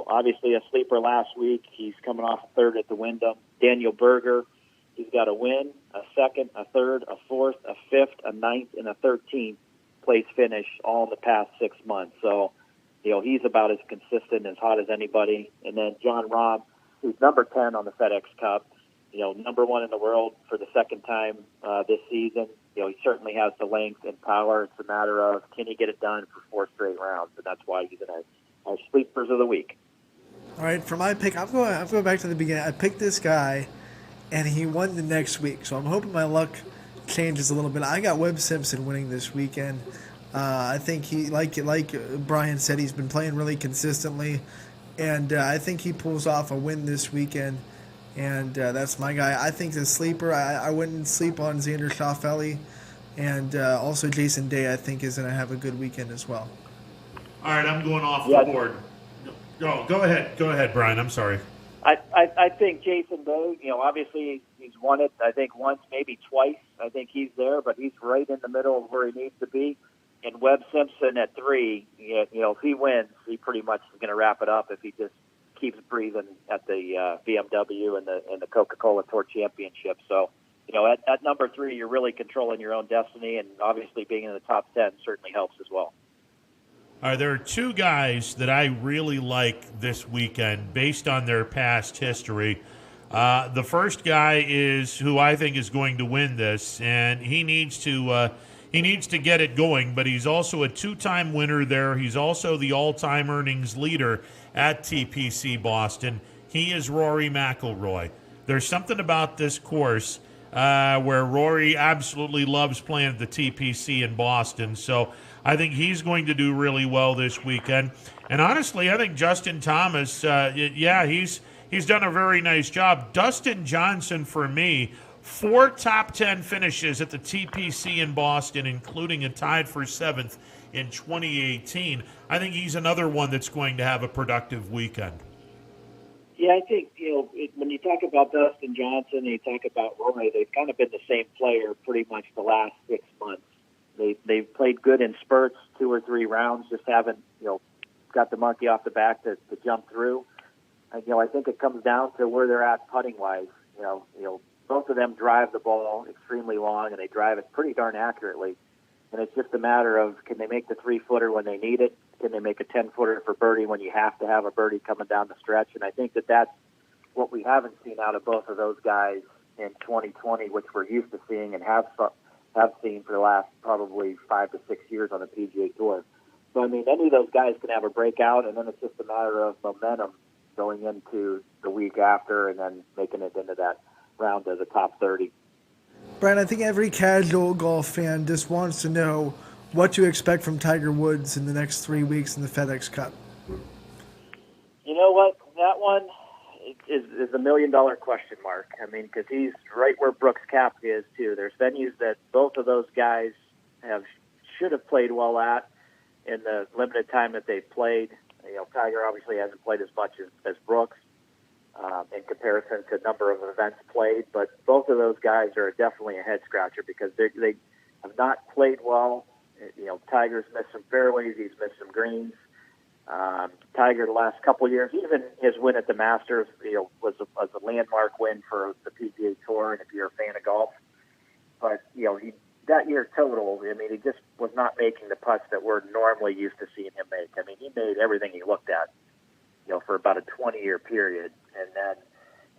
Obviously a sleeper last week. He's coming off a 3rd at the Wyndham. Daniel Berger, he's got a win, a 2nd, a 3rd, a 4th, a 5th, a 9th, and a 13th place finish all in the past 6 months. So, he's about as consistent, as hot as anybody. And then John Rahm, who's number 10 on the FedEx Cup, number 1 in the world for the 2nd time this season. He certainly has the length and power. It's a matter of can he get it done for 4 straight rounds, and that's why he's in our sleepers of the week. All right, for my pick, I'm going back to the beginning. I picked this guy, and he won the next week, so I'm hoping my luck changes a little bit. I got Webb Simpson winning this weekend. I think he, like Brian said, he's been playing really consistently, and I think he pulls off a win this weekend. And that's my guy. I think the sleeper, I wouldn't sleep on Xander Schauffele. And also Jason Day, I think, is going to have a good weekend as well. All right, I'm going off the board. Go ahead, Brian. I'm sorry. I think Jason Day, obviously he's won it, I think once, maybe twice. I think he's there, but he's right in the middle of where he needs to be. And Webb Simpson at 3, if he wins, he pretty much is going to wrap it up if he just keeps breathing at the BMW and the Coca-Cola Tour Championship. So, at number 3, you're really controlling your own destiny, and obviously being in the top 10 certainly helps as well. All right, there are 2 guys that I really like this weekend based on their past history. The first guy is who I think is going to win this, and he needs to get it going, but he's also a 2-time winner there. He's also the all-time earnings leader at TPC Boston. He is Rory McIlroy. There's something about this course where Rory absolutely loves playing at the TPC in Boston, so I think he's going to do really well this weekend. And honestly, I think Justin Thomas, he's done a very nice job. Dustin Johnson, for me, 4 top 10 finishes at the TPC in Boston, including a tied for 7th in 2018. I think he's another one that's going to have a productive weekend. Yeah, I think, when you talk about Dustin Johnson and you talk about Rory, they've kind of been the same player pretty much the last 6 months. They've played good in spurts, 2 or 3 rounds, just haven't, got the monkey off the back to jump through. And, I think it comes down to where they're at putting-wise. Both of them drive the ball extremely long, and they drive it pretty darn accurately. And it's just a matter of, can they make the 3-footer when they need it? Can they make a 10-footer for birdie when you have to have a birdie coming down the stretch? And I think that's what we haven't seen out of both of those guys in 2020, which we're used to seeing and have seen for the last probably 5 to 6 years on the PGA Tour. So, any of those guys can have a breakout, and then it's just a matter of momentum going into the week after and then making it into that round of the top 30. Brian, I think every casual golf fan just wants to know what to expect from Tiger Woods in the next 3 weeks in the FedEx Cup. You know what? That one is a $1 million question mark. Because he's right where Brooks Koepka is, too. There's venues that both of those guys should have played well at in the limited time that they've played. Tiger obviously hasn't played as much as Brooks in comparison to number of events played, but both of those guys are definitely a head-scratcher because they have not played well. Tiger's missed some fairways, he's missed some greens. Tiger the last couple of years, even his win at the Masters, was a landmark win for the PGA Tour, and if you're a fan of golf. But, that year total, he just was not making the putts that we're normally used to seeing him make. He made everything he looked at, for about a 20-year period. And then,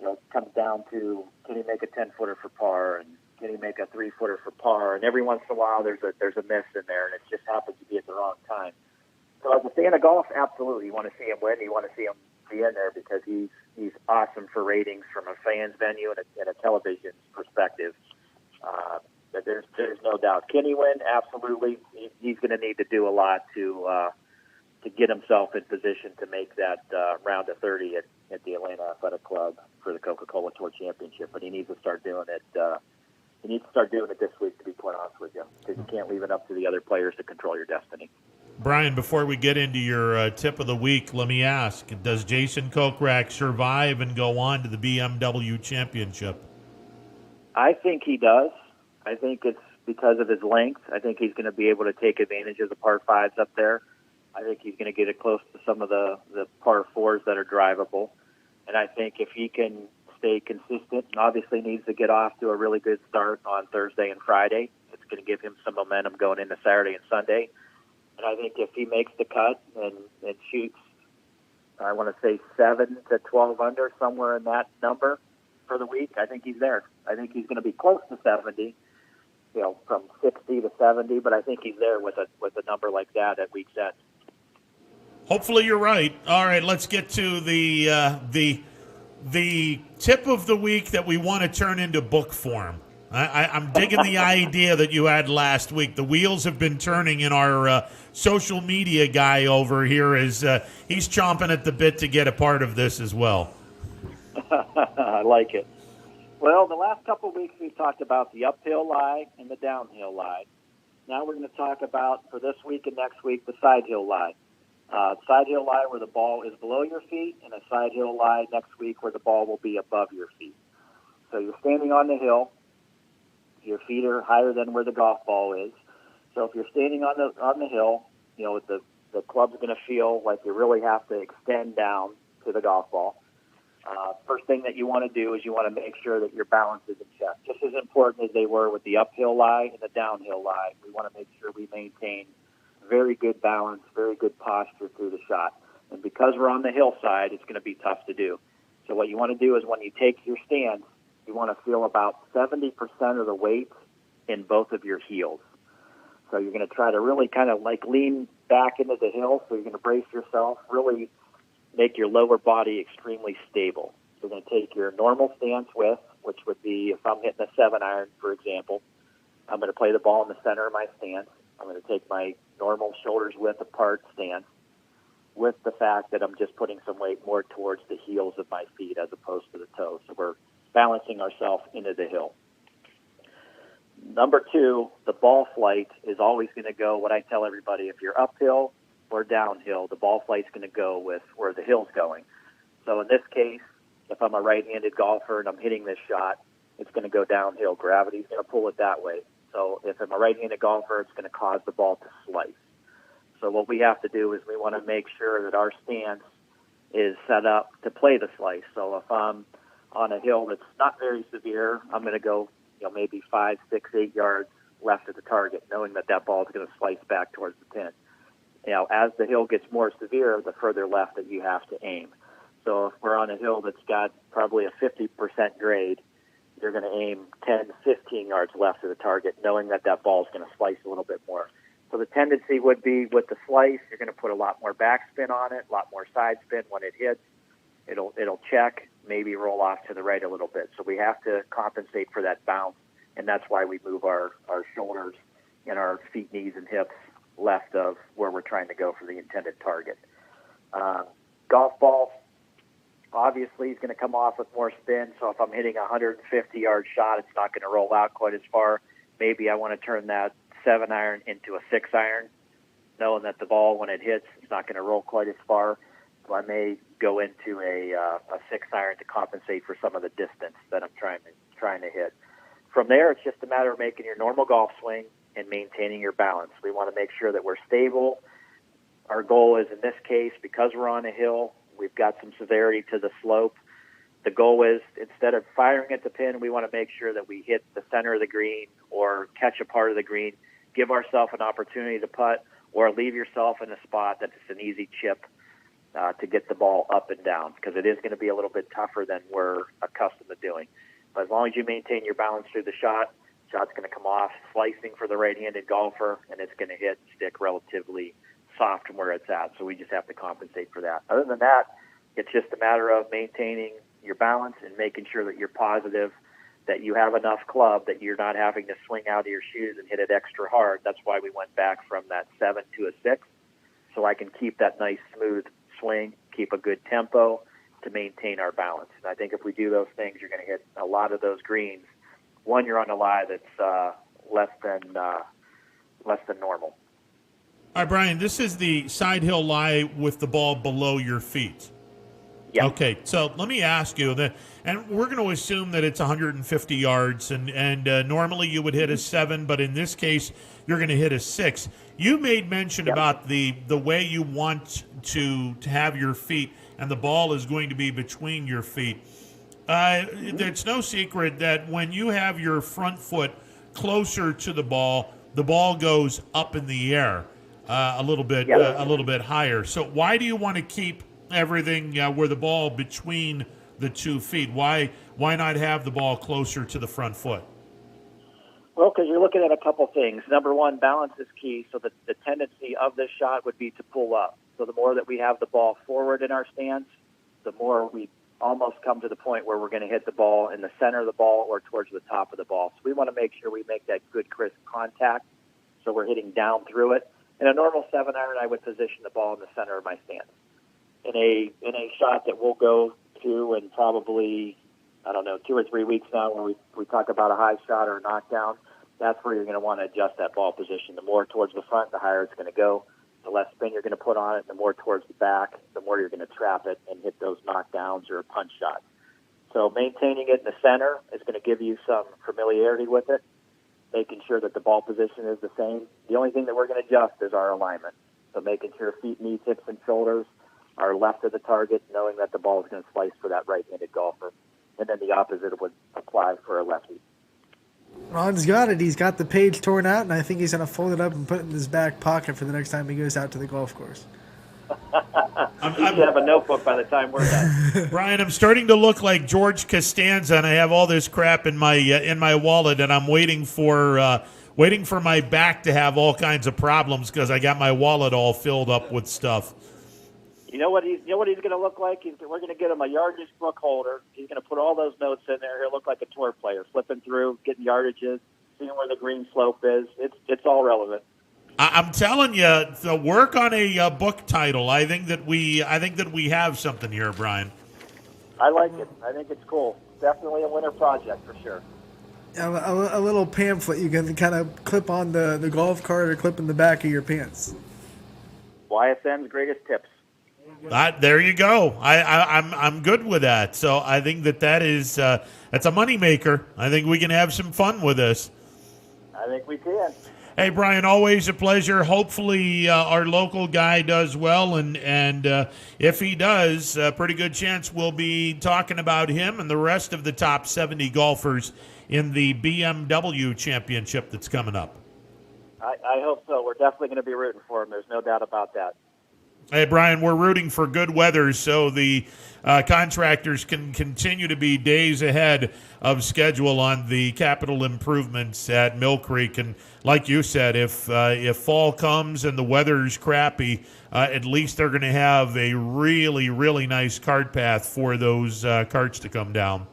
it comes down to, can he make a 10-footer for par, and can he make a 3-footer for par? And every once in a while, there's a miss in there, and it just happens to be at the wrong time. So as a fan of golf, absolutely, you want to see him win. You want to see him be in there because he's awesome for ratings from a fans venue and a television perspective. But there's no doubt. Can he win? Absolutely. He's going to need to do a lot to get himself in position to make that round of 30 at the Atlanta Athletic Club for the Coca-Cola Tour Championship. But he needs to start doing it. He needs to start doing it this week, to be quite honest with you, because you can't leave it up to the other players to control your destiny. Brian, before we get into your tip of the week, let me ask, does Jason Kokrak survive and go on to the BMW Championship? I think he does. I think it's because of his length. I think he's going to be able to take advantage of the par 5s up there. I think he's going to get it close to some of the par 4s that are drivable. And I think if he can stay consistent, and obviously needs to get off to a really good start on Thursday and Friday, it's going to give him some momentum going into Saturday and Sunday. And I think if he makes the cut and shoots, I want to say 7 to 12 under, somewhere in that number for the week, I think he's there. I think he's going to be close to 70, from 60 to 70, but I think he's there with a number like that at week's end. Hopefully you're right. All right, let's get to the tip of the week that we want to turn into book form. I'm digging the idea that you had last week. The wheels have been turning in our social media guy over here as he's chomping at the bit to get a part of this as well. I like it. Well, the last couple of weeks we've talked about the uphill lie and the downhill lie. Now we're going to talk about, for this week and next week, the side hill lie. Side hill lie where the ball is below your feet, and a side hill lie next week where the ball will be above your feet. So you're standing on the hill. Your feet are higher than where the golf ball is. So if you're standing on the hill, you know, the club's going to feel like you really have to extend down to the golf ball. First thing that you want to do is you want to make sure that your balance is in check. Just as important as they were with the uphill lie and the downhill lie, we want to make sure we maintain very good balance, very good posture through the shot. And because we're on the hillside, it's going to be tough to do. So what you want to do is when you take your stance, you want to feel about 70% of the weight in both of your heels. So you're going to try to really kind of like lean back into the hill. So you're going to brace yourself, really make your lower body extremely stable. So you're going to take your normal stance width, which would be if I'm hitting a 7-iron, for example, I'm going to play the ball in the center of my stance. I'm going to take my normal shoulders width apart stance with the fact that I'm just putting some weight more towards the heels of my feet as opposed to the toes. So we're balancing ourselves into the hill. Number two, the ball flight is always going to go, what I tell everybody, if you're uphill or downhill, the ball flight's going to go with where the hill's going. So in this case, if I'm a right-handed golfer and I'm hitting this shot, it's going to go downhill. Gravity's going to pull it that way. So if I'm a right-handed golfer, it's going to cause the ball to slice. So what we have to do is we want to make sure that our stance is set up to play the slice. So if I'm on a hill that's not very severe, I'm going to go, maybe 5, 6, 8 yards left of the target, knowing that that ball is going to slice back towards the pin. As the hill gets more severe, the further left that you have to aim. So if we're on a hill that's got probably a 50% grade, you're going to aim 10, 15 yards left of the target, knowing that that ball is going to slice a little bit more. So the tendency would be with the slice, you're going to put a lot more backspin on it, a lot more side spin when it hits. It'll check, maybe roll off to the right a little bit. So we have to compensate for that bounce, and that's why we move our shoulders and our feet, knees, and hips left of where we're trying to go for the intended target. Golf ball, obviously, is going to come off with more spin. So if I'm hitting a 150-yard shot, it's not going to roll out quite as far. Maybe I want to turn that 7-iron into a 6-iron, knowing that the ball, when it hits, it's not going to roll quite as far. So I may go into a 6-iron to compensate for some of the distance that I'm trying to hit. From there, it's just a matter of making your normal golf swing and maintaining your balance. We want to make sure that we're stable. Our goal is, in this case, because we're on a hill, we've got some severity to the slope. The goal is, instead of firing at the pin, we want to make sure that we hit the center of the green or catch a part of the green, give ourselves an opportunity to putt, or leave yourself in a spot that is an easy chip to get the ball up and down, because it is going to be a little bit tougher than we're accustomed to doing. But as long as you maintain your balance through the shot's going to come off slicing for the right-handed golfer, and it's going to hit and stick relatively soft from where it's at. So we just have to compensate for that. Other than that, it's just a matter of maintaining your balance and making sure that you're positive, that you have enough club, that you're not having to swing out of your shoes and hit it extra hard. That's why we went back from that 7 to a 6, so I can keep that nice smooth swing, keep a good tempo to maintain our balance. And I think if we do those things, you're going to hit a lot of those greens. One, you're on a lie that's less than normal. All right, Brian, this is the side hill lie with the ball below your feet. Yeah. Okay, so let me ask you that, and we're going to assume that it's 150 yards, and normally you would hit a 7, but in this case, you're going to hit a 6. You made mention about the way you want to have your feet, and the ball is going to be between your feet. It's no secret that when you have your front foot closer to the ball goes up in the air a little bit higher. So why do you want to keep everything where the ball between the 2 feet? Why not have the ball closer to the front foot? Well, because you're looking at a couple things. Number one, balance is key. So the tendency of this shot would be to pull up. So the more that we have the ball forward in our stance, the more we almost come to the point where we're going to hit the ball in the center of the ball or towards the top of the ball. So we want to make sure we make that good, crisp contact, so we're hitting down through it. In a normal 7-iron, I would position the ball in the center of my stance. In a shot that we'll go to and probably I don't know, 2 or 3 weeks now when we talk about a high shot or a knockdown, that's where you're going to want to adjust that ball position. The more towards the front, the higher it's going to go. The less spin you're going to put on it, the more towards the back, the more you're going to trap it and hit those knockdowns or punch shots. So maintaining it in the center is going to give you some familiarity with it, making sure that the ball position is the same. The only thing that we're going to adjust is our alignment. So making sure feet, knees, hips, and shoulders are left of the target, knowing that the ball is going to slice for that right-handed golfer. And then the opposite would apply for a lefty. Ron's got it. He's got the page torn out, and I think he's going to fold it up and put it in his back pocket for the next time he goes out to the golf course. You should have a notebook by the time we're done. Brian, I'm starting to look like George Costanza, and I have all this crap in my wallet, and I'm waiting for my back to have all kinds of problems because I got my wallet all filled up with stuff. You know what he's going to look like? We're going to get him a yardage book holder. He's going to put all those notes in there. He'll look like a tour player, flipping through, getting yardages, seeing where the green slope is. It's all relevant. I'm telling you, the work on a book title. I think that we have something here, Brian. I like it. I think it's cool. Definitely a winter project for sure. A little pamphlet you can kind of clip on the golf cart or clip in the back of your pants. YSN's greatest tips. There you go. I'm good with that. So I think that's a moneymaker. I think we can have some fun with this. I think we can. Hey, Brian, always a pleasure. Hopefully our local guy does well, and if he does, a pretty good chance we'll be talking about him and the rest of the top 70 golfers in the BMW Championship that's coming up. I hope so. We're definitely going to be rooting for him. There's no doubt about that. Hey, Brian, we're rooting for good weather so the contractors can continue to be days ahead of schedule on the capital improvements at Mill Creek. And like you said, if fall comes and the weather's crappy, at least they're going to have a really, really nice cart path for those carts to come down.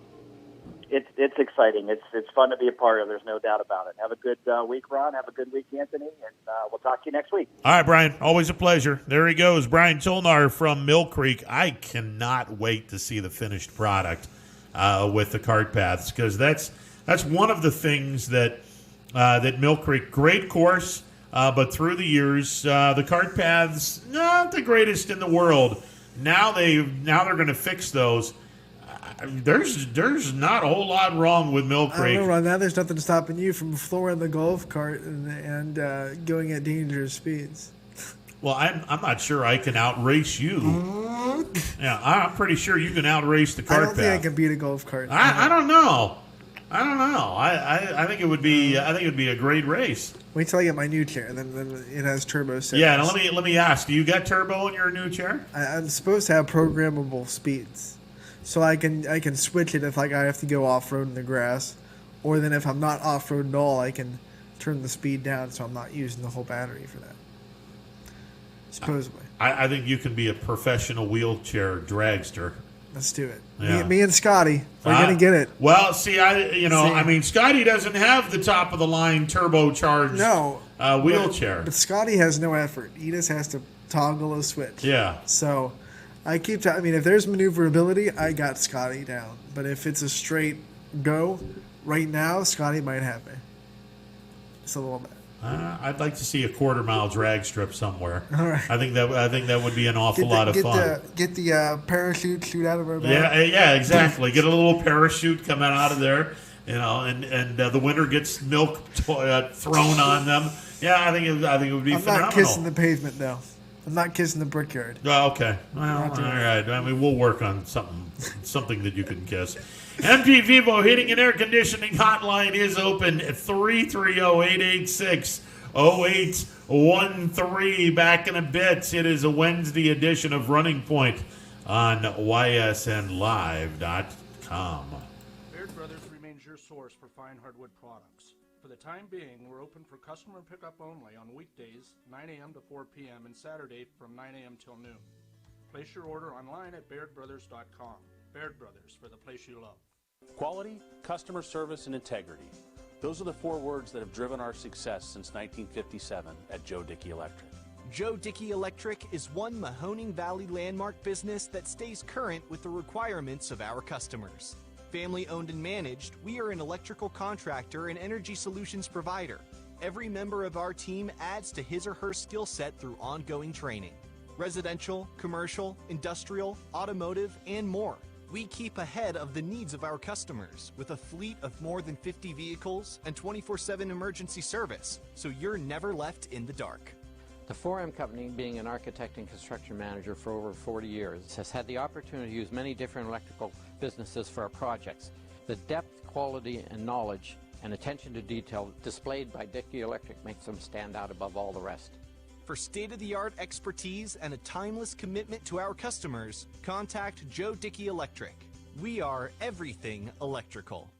It's exciting. It's fun to be a part of. There's no doubt about it. Have a good week, Ron. Have a good week, Anthony, and we'll talk to you next week. All right, Brian. Always a pleasure. There he goes, Brian Tolnar from Mill Creek. I cannot wait to see the finished product with the cart paths because that's one of the things that Mill Creek, great course, but through the years, the cart paths not the greatest in the world. Now they're going to fix those. There's not a whole lot wrong with Mill Creek. I don't know, Ron. Now there's nothing stopping you from flooring the golf cart and going at dangerous speeds. Well, I'm not sure I can outrace you. Yeah, I'm pretty sure you can outrace the cart path. I don't think I can beat a golf cart. I don't know. I think it would be a great race. Wait till I get my new chair, and then it has turbo settings. Yeah, now let me ask. Do you got turbo in your new chair? I'm supposed to have programmable speeds. So I can switch it if I have to go off-road in the grass. Or then if I'm not off-road at all, I can turn the speed down so I'm not using the whole battery for that. Supposedly. I think you can be a professional wheelchair dragster. Let's do it. Yeah. Me and Scotty, we're going to get it. Well, Scotty doesn't have the top-of-the-line turbocharged wheelchair. But Scotty has no effort. He just has to toggle a switch. Yeah. So I keep if there's maneuverability, I got Scotty down. But if it's a straight go, right now, Scotty might have me. Just a little bit. I'd like to see a quarter-mile drag strip somewhere. All right. I think that would be an awful lot of fun. Get the parachute shoot out of our back. Yeah, exactly. Get a little parachute coming out of there, and the winner gets milk thrown on them. Yeah, I think it would be phenomenal. I'm not kissing the pavement though. I'm not kissing the brickyard. Oh, okay. Well, all right. I mean, we'll work on something that you can kiss. MP Vivo Heating and Air Conditioning Hotline is open at 330-886-0813. Back in a bit. It is a Wednesday edition of Running Point on ysnlive.com. Baird Brothers remains your source for fine hardwood products. For the time being, we're open for customer pickup only on weekdays, 9 a.m. to 4 p.m., and Saturday from 9 a.m. till noon. Place your order online at BairdBrothers.com. Baird Brothers, for the place you love. Quality, customer service, and integrity. Those are the 4 words that have driven our success since 1957 at Joe Dickey Electric. Joe Dickey Electric is one Mahoning Valley landmark business that stays current with the requirements of our customers. Family owned and managed, we are an electrical contractor and energy solutions provider. Every member of our team adds to his or her skill set through ongoing training. Residential, commercial, industrial, automotive, and more. We keep ahead of the needs of our customers with a fleet of more than 50 vehicles and 24/7 emergency service, so you're never left in the dark. The 4M Company, being an architect and construction manager for over 40 years, has had the opportunity to use many different electrical businesses for our projects. The depth, quality, and knowledge and attention to detail displayed by Dickey Electric makes them stand out above all the rest. For state-of-the-art expertise and a timeless commitment to our customers, contact Joe Dickey Electric. We are everything electrical.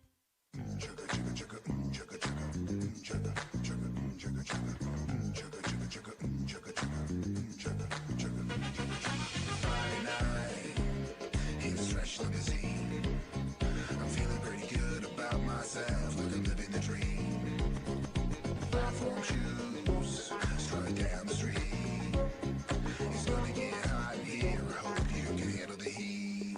It's fresh limousine. I'm feeling pretty good about myself, like I'm living the dream. Platform shoes, strut down the street. It's gonna get hot in here. Hope you can handle the heat.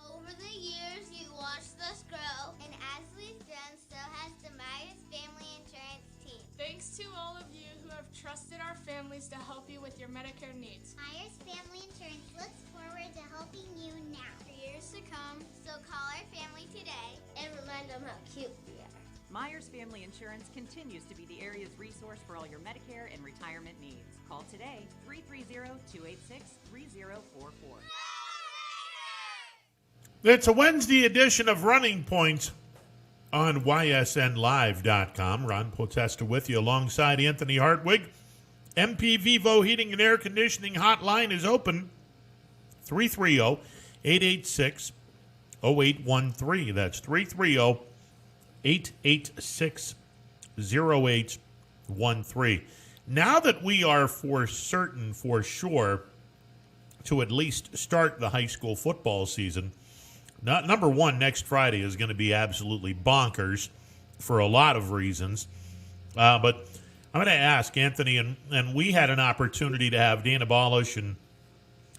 Over the years, you watched us grow, and as we've done, so has the Myers Family Insurance team. Thanks to all of you who have trusted our families to help you with your Medicare needs. Myers Family Insurance looks forward to helping you now for years to come. So call our family today and remind them how cute we are. Myers Family Insurance continues to be the area's resource for all your Medicare and retirement needs. Call today, 330-286-3044. It's a Wednesday edition of Running Point on ysnlive.com. Ron Potesta with you alongside Anthony Hartwig. MP Vivo Heating and Air Conditioning hotline is open. 330-886-0813. That's 330-886-0813. Now that we are for certain, for sure, to at least start the high school football season, number one, next Friday is going to be absolutely bonkers for a lot of reasons. But I'm going to ask Anthony, and we had an opportunity to have Dana Balish and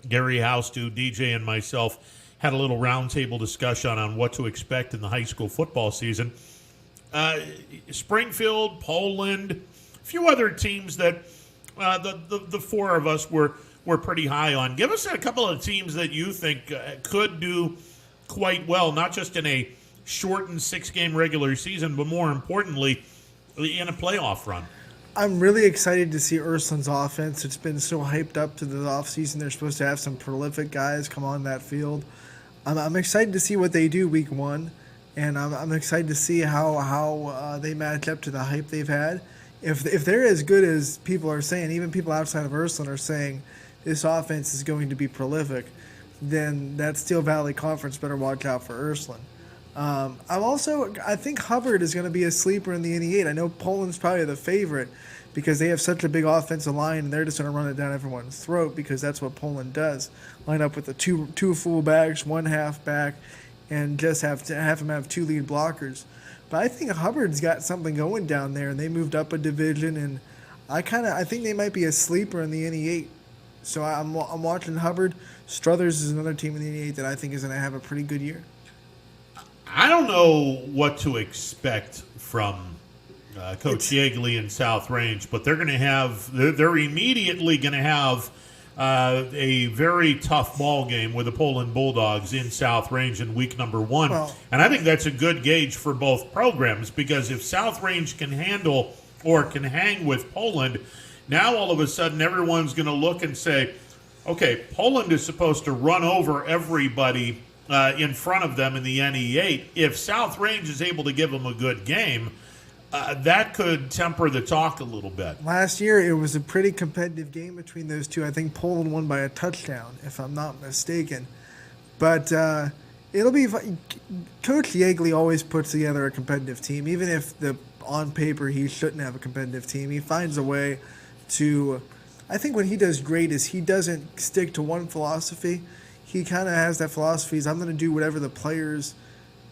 Gary Houstu, DJ, and myself had a little roundtable discussion on what to expect in the high school football season. Springfield, Poland, a few other teams that the four of us were pretty high on. Give us a couple of teams that you think could do quite well, not just in a shortened 6-game regular season, but more importantly, in a playoff run. I'm really excited to see Ursuline's offense. It's been so hyped up to the offseason. They're supposed to have some prolific guys come on that field. I'm excited to see what they do week one, and I'm excited to see how they match up to the hype they've had. If they're as good as people are saying, even people outside of Ursuline are saying this offense is going to be prolific, then that Steel Valley Conference better watch out for Ursuline. I think Hubbard is going to be a sleeper in the NE8. I know Poland's probably the favorite because they have such a big offensive line, and they're just going to run it down everyone's throat because that's what Poland does. Line up with the two fullbacks, one halfback, and just have them have two lead blockers. But I think Hubbard's got something going down there, and they moved up a division, and I think they might be a sleeper in the NE8. So I'm watching Hubbard. Struthers is another team in the NE8 that I think is going to have a pretty good year. I don't know what to expect from Coach Yeagley in South Range, but they're immediately going to have a very tough ball game with the Poland Bulldogs in South Range in week number 1. And I think that's a good gauge for both programs because if South Range can handle or can hang with Poland, now all of a sudden everyone's going to look and say, okay, Poland is supposed to run over everybody in front of them in the NE8. If South Range is able to give them a good game, that could temper the talk a little bit. Last year, it was a pretty competitive game between those two. I think Poland won by a touchdown, if I'm not mistaken. But it'll be fun. Coach Yeagley always puts together a competitive team, even if on paper he shouldn't have a competitive team. He finds a way to. I think what he does great is he doesn't stick to one philosophy. He kind of has that philosophy is I'm going to do whatever the players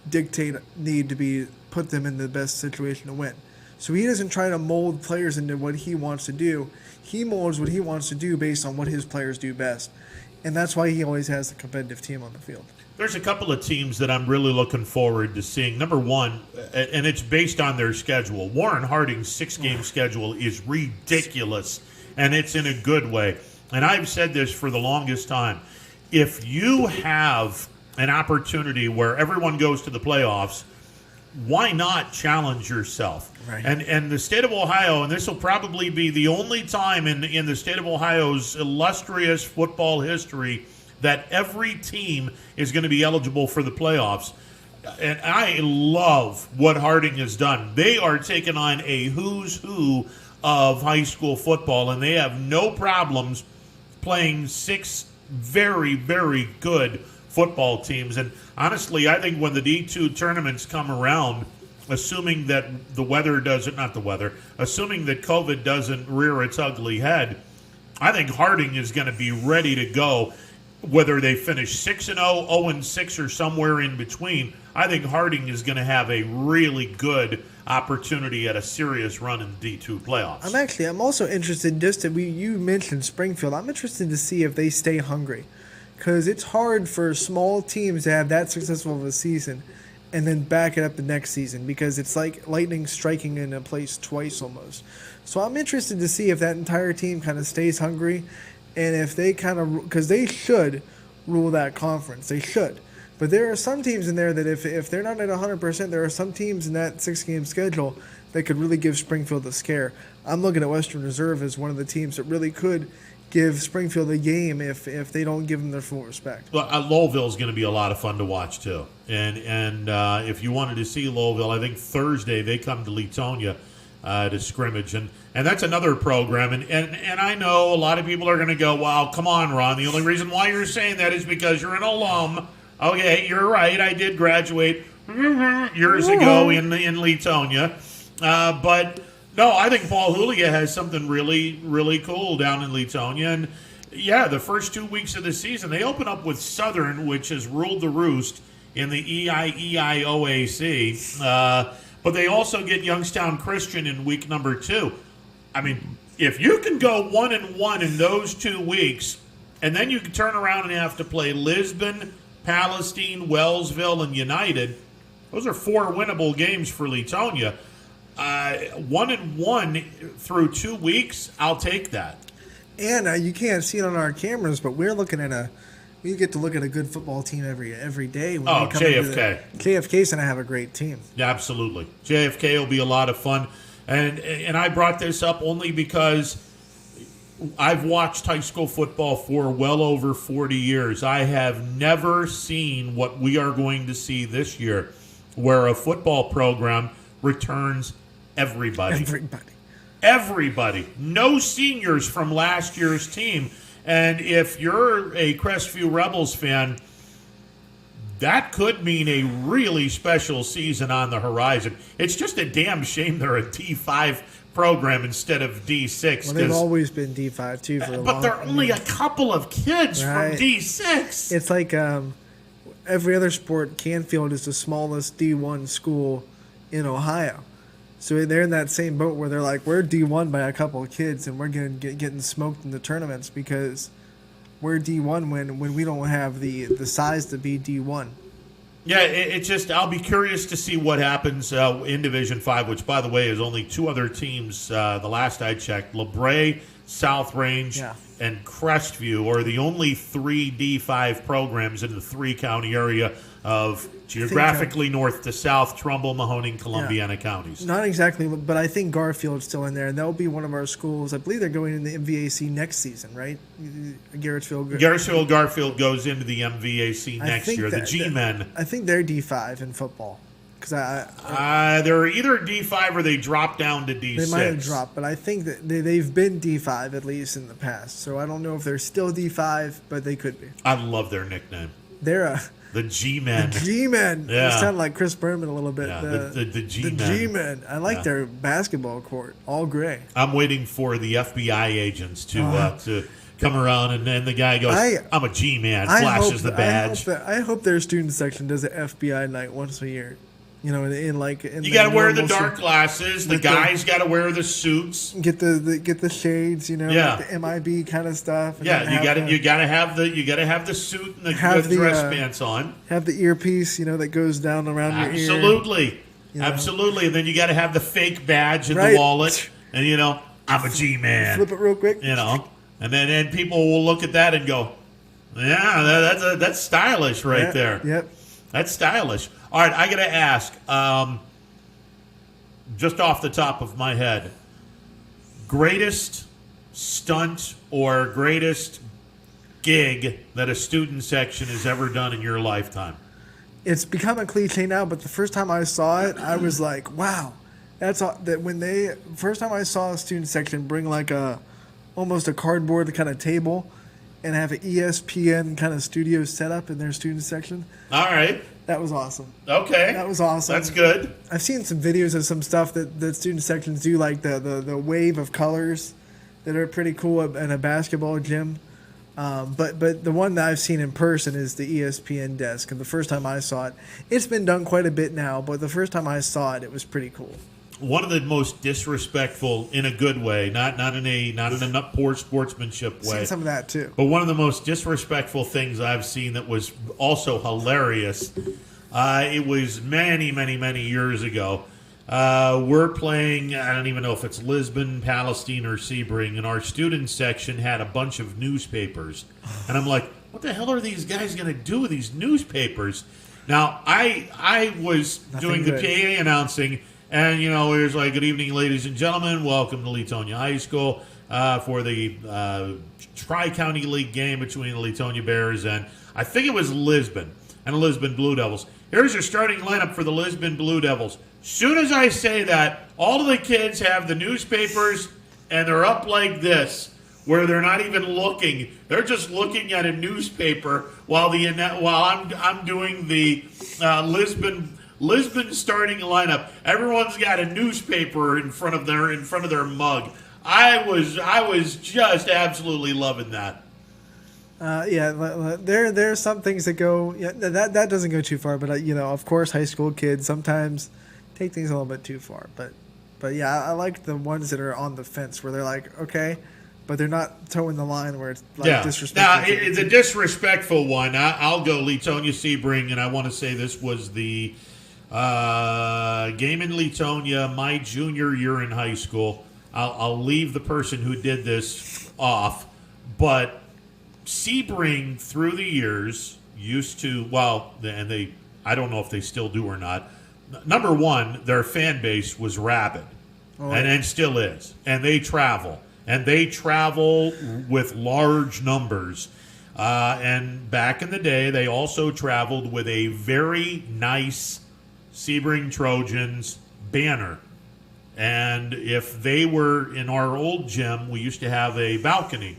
dictate need to be, put them in the best situation to win. So he doesn't try to mold players into what he wants to do. He molds what he wants to do based on what his players do best. And that's why he always has a competitive team on the field. There's a couple of teams that I'm really looking forward to seeing. Number one, and it's based on their schedule. Warren Harding's 6-game schedule is ridiculous, and it's in a good way. And I've said this for the longest time. If you have an opportunity where everyone goes to the playoffs, why not challenge yourself? Right. And the state of Ohio, and this will probably be the only time in the state of Ohio's illustrious football history that every team is going to be eligible for the playoffs. And I love what Harding has done. They are taking on a who's who of high school football, and they have no problems playing 6 very, very good football teams. And honestly, I think when the D2 tournaments come around, assuming that assuming that COVID doesn't rear its ugly head, I think Harding is going to be ready to go. Whether they finish 6-0, 0-6, or somewhere in between, I think Harding is going to have a really good opportunity at a serious run in the D2 playoffs. I'm also interested, you mentioned Springfield. I'm interested to see if they stay hungry, because it's hard for small teams to have that successful of a season and then back it up the next season, because it's like lightning striking in a place twice So I'm interested to see if that entire team kind of stays hungry. And if they because they should rule that conference. They should. But there are some teams in there that if they're not at 100%, there are some teams in that 6-game schedule that could really give Springfield a scare. I'm looking at Western Reserve as one of the teams that really could give Springfield a game if they don't give them their full respect. Well, Lowellville is going to be a lot of fun to watch, too. And if you wanted to see Lowellville, I think Thursday they come to Leetonia to scrimmage. And that's another program. And I know a lot of people are going to go, wow, come on, Ron. The only reason why you're saying that is because you're an alum. Okay, you're right. I did graduate years ago in Leetonia. But, no, I think Paul Julia has something really, really cool down in Leetonia. And, yeah, the first 2 weeks of the season, they open up with Southern, which has ruled the roost in the EIEIOAC. But they also get Youngstown Christian in week number 2. I mean, if you can go 1-1 in those 2 weeks, and then you can turn around and have to play Lisbon, Palestine, Wellsville, and United, those are 4 winnable games for Leetonia. 1-1 through 2 weeks, I'll take that. And you can't see it on our cameras, but we get to look at a good football team every day. When they come JFK. JFK's going to have a great team. Yeah, absolutely. JFK will be a lot of fun. And I brought this up only because I've watched high school football for well over 40 years. I have never seen what we are going to see this year, where a football program returns everybody. Everybody. No seniors from last year's team. And if you're a Crestview Rebels fan, that could mean a really special season on the horizon. It's just a damn shame they're a D5 program instead of D6. Well, they've always been D5 too for a long time. But they're only a couple of kids from D6. It's like every other sport, Canfield is the smallest D1 school in Ohio. So they're in that same boat where they're like, we're D1 by a couple of kids, and we're getting smoked in the tournaments because we're D1 when we don't have the size to be D1. Yeah, it's just, I'll be curious to see what happens in Division 5, which, by the way, is only 2 other teams, the last I checked. LeBray, South Range, and Crestview are the only 3 D5 programs in the 3-county area of geographically north to south, Trumbull, Mahoning, Columbiana counties. Not exactly, but I think Garfield's still in there, and that'll be one of our schools. I believe they're going in the MVAC next season, right? Garrettsville Garfield goes into the MVAC next year. The G-Men. I think they're D5 in football. They're either D5 or they drop down to D6. They might have dropped, but I think that they've been D5 at least in the past. So I don't know if they're still D5, but they could be. I love their nickname. They're the G-Men. The G-Men. Yeah. They sound like Chris Berman a little bit. Yeah, the G-Men. The G-Men. I like their basketball court, all gray. I'm waiting for the FBI agents to come around, and then the guy goes, I'm a G-Man, flashes the badge. I hope their student section does an FBI night once a year. You know, you got to wear the dark glasses. The guys got to wear the suits. Get the shades. You know, like the MIB kind of stuff. And you got to have the suit and the dress pants on. Have the earpiece, you know, that goes down around your ear. Absolutely. And then you got to have the fake badge in the wallet, and you know, I'm a G-man. Flip it real quick. You know, and then people will look at that and go, yeah, that's stylish right there. Yep. That's stylish. All right, I got to ask, just off the top of my head, greatest stunt or greatest gig that a student section has ever done in your lifetime? It's become a cliche now, but the first time I saw it, I was like, wow. First time I saw a student section bring like almost a cardboard kind of table and have an ESPN kind of studio set up in their student section. All right. That was awesome. Okay. That was awesome. That's good. I've seen some videos of some stuff that student sections do, like the wave of colors that are pretty cool in a basketball gym. But the one that I've seen in person is the ESPN desk. And the first time I saw it, it's been done quite a bit now, but the first time I saw it, it was pretty cool. One of the most disrespectful, in a good way, not in a poor sportsmanship way. Seen some of that too. But one of the most disrespectful things I've seen that was also hilarious. It was many years ago. We're playing, I don't even know if it's Lisbon, Palestine, or Sebring, and our student section had a bunch of newspapers. And I'm like, what the hell are these guys going to do with these newspapers? Now, I was doing the PA announcing, and, you know, it was like, good evening, ladies and gentlemen. Welcome to Leetonia High School for the Tri-County League game between the Leetonia Bears and, I think it was Lisbon, and the Lisbon Blue Devils. Here's your starting lineup for the Lisbon Blue Devils. Soon as I say that, all of the kids have the newspapers, and they're up like this, where they're not even looking. They're just looking at a newspaper while I'm doing the Lisbon starting lineup. Everyone's got a newspaper in front of their mug. I was just absolutely loving that. There's some things that go. Yeah, that doesn't go too far, but you know, of course, high school kids sometimes take things a little bit too far. But yeah, I like the ones that are on the fence where they're like, okay, but they're not towing the line where it's like disrespectful. Now, the disrespectful one, I'll go Leetonia Sebring, and I want to say this was the game in Leetonia my junior year in high school. I'll leave the person who did this off, but Sebring through the years used to, I don't know if they still do or not. Number one, their fan base was rabid, and still is, and they travel with large numbers. And back in the day, they also traveled with a very nice Sebring Trojans banner. And if they were in our old gym, we used to have a balcony,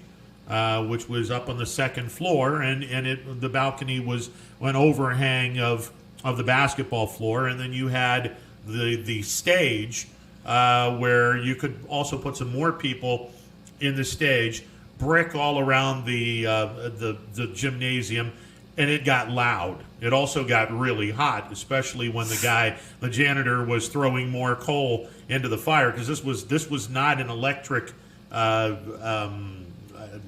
which was up on the second floor, and the balcony was an overhang of the basketball floor, and then you had the stage where you could also put some more people in the stage, brick all around the gymnasium, and it got loud. It also got really hot, especially when the janitor was throwing more coal into the fire, because this was not an electric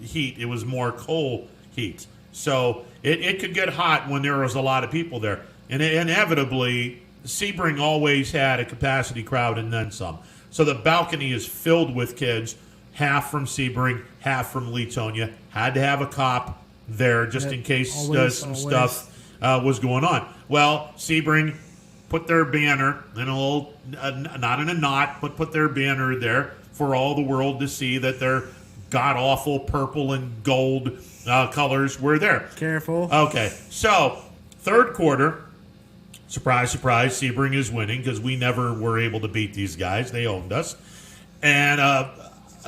heat. It was more coal heat. So it could get hot when there was a lot of people there. And inevitably, Sebring always had a capacity crowd and then some. So the balcony is filled with kids, half from Sebring, half from Leetonia. Had to have a cop there just in case some stuff was going on. Well, Sebring put their banner in a little, not in a knot, but put their banner there for all the world to see that their god-awful purple and gold colors were there. Careful. Okay, so third quarter, surprise, surprise, Sebring is winning because we never were able to beat these guys. They owned us. And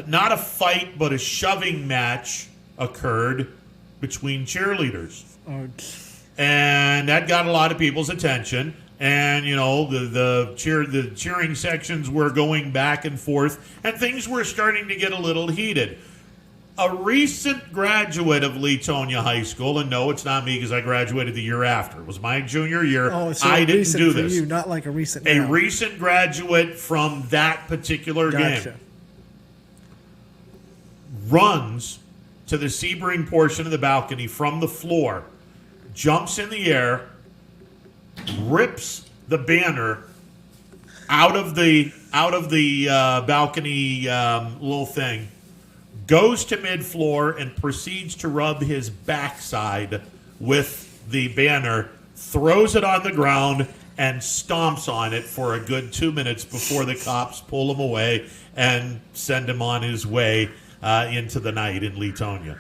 not a fight, but a shoving match occurred between cheerleaders. And that got a lot of people's attention. And, you know, the cheering sections were going back and forth, and things were starting to get a little heated. a recent graduate of Leetonia High School, and no, it's not me because I graduated the year after. It was my junior year. Oh, so I didn't recent do for this. you, not like a recent. A now. recent graduate from that particular Gotcha. game runs to the Sebring portion of the balcony from the floor, jumps in the air, rips the banner out of the balcony little thing, goes to mid-floor and proceeds to rub his backside with the banner, throws it on the ground, and stomps on it for a good 2 minutes before the cops pull him away and send him on his way into the night in Leetonia.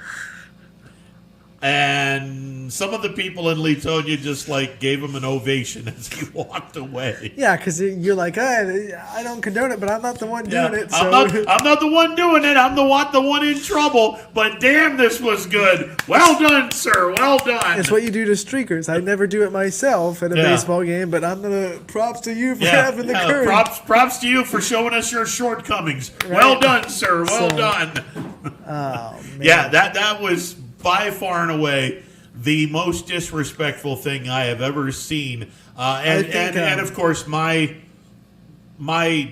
And some of the people in Leetonia just like gave him an ovation as he walked away. Yeah, because you're like, hey, I don't condone it, but I'm not the one doing it. So. I'm not the one doing it. I'm the one in trouble. But damn, this was good. Well done, sir. Well done. It's what you do to streakers. I never do it myself at a baseball game, but I'm gonna props to you for having the courage. Props to you for showing us your shortcomings. Right. Well done, sir. Well done. Oh man. Yeah, that was by far and away the most disrespectful thing I have ever seen. And of course, my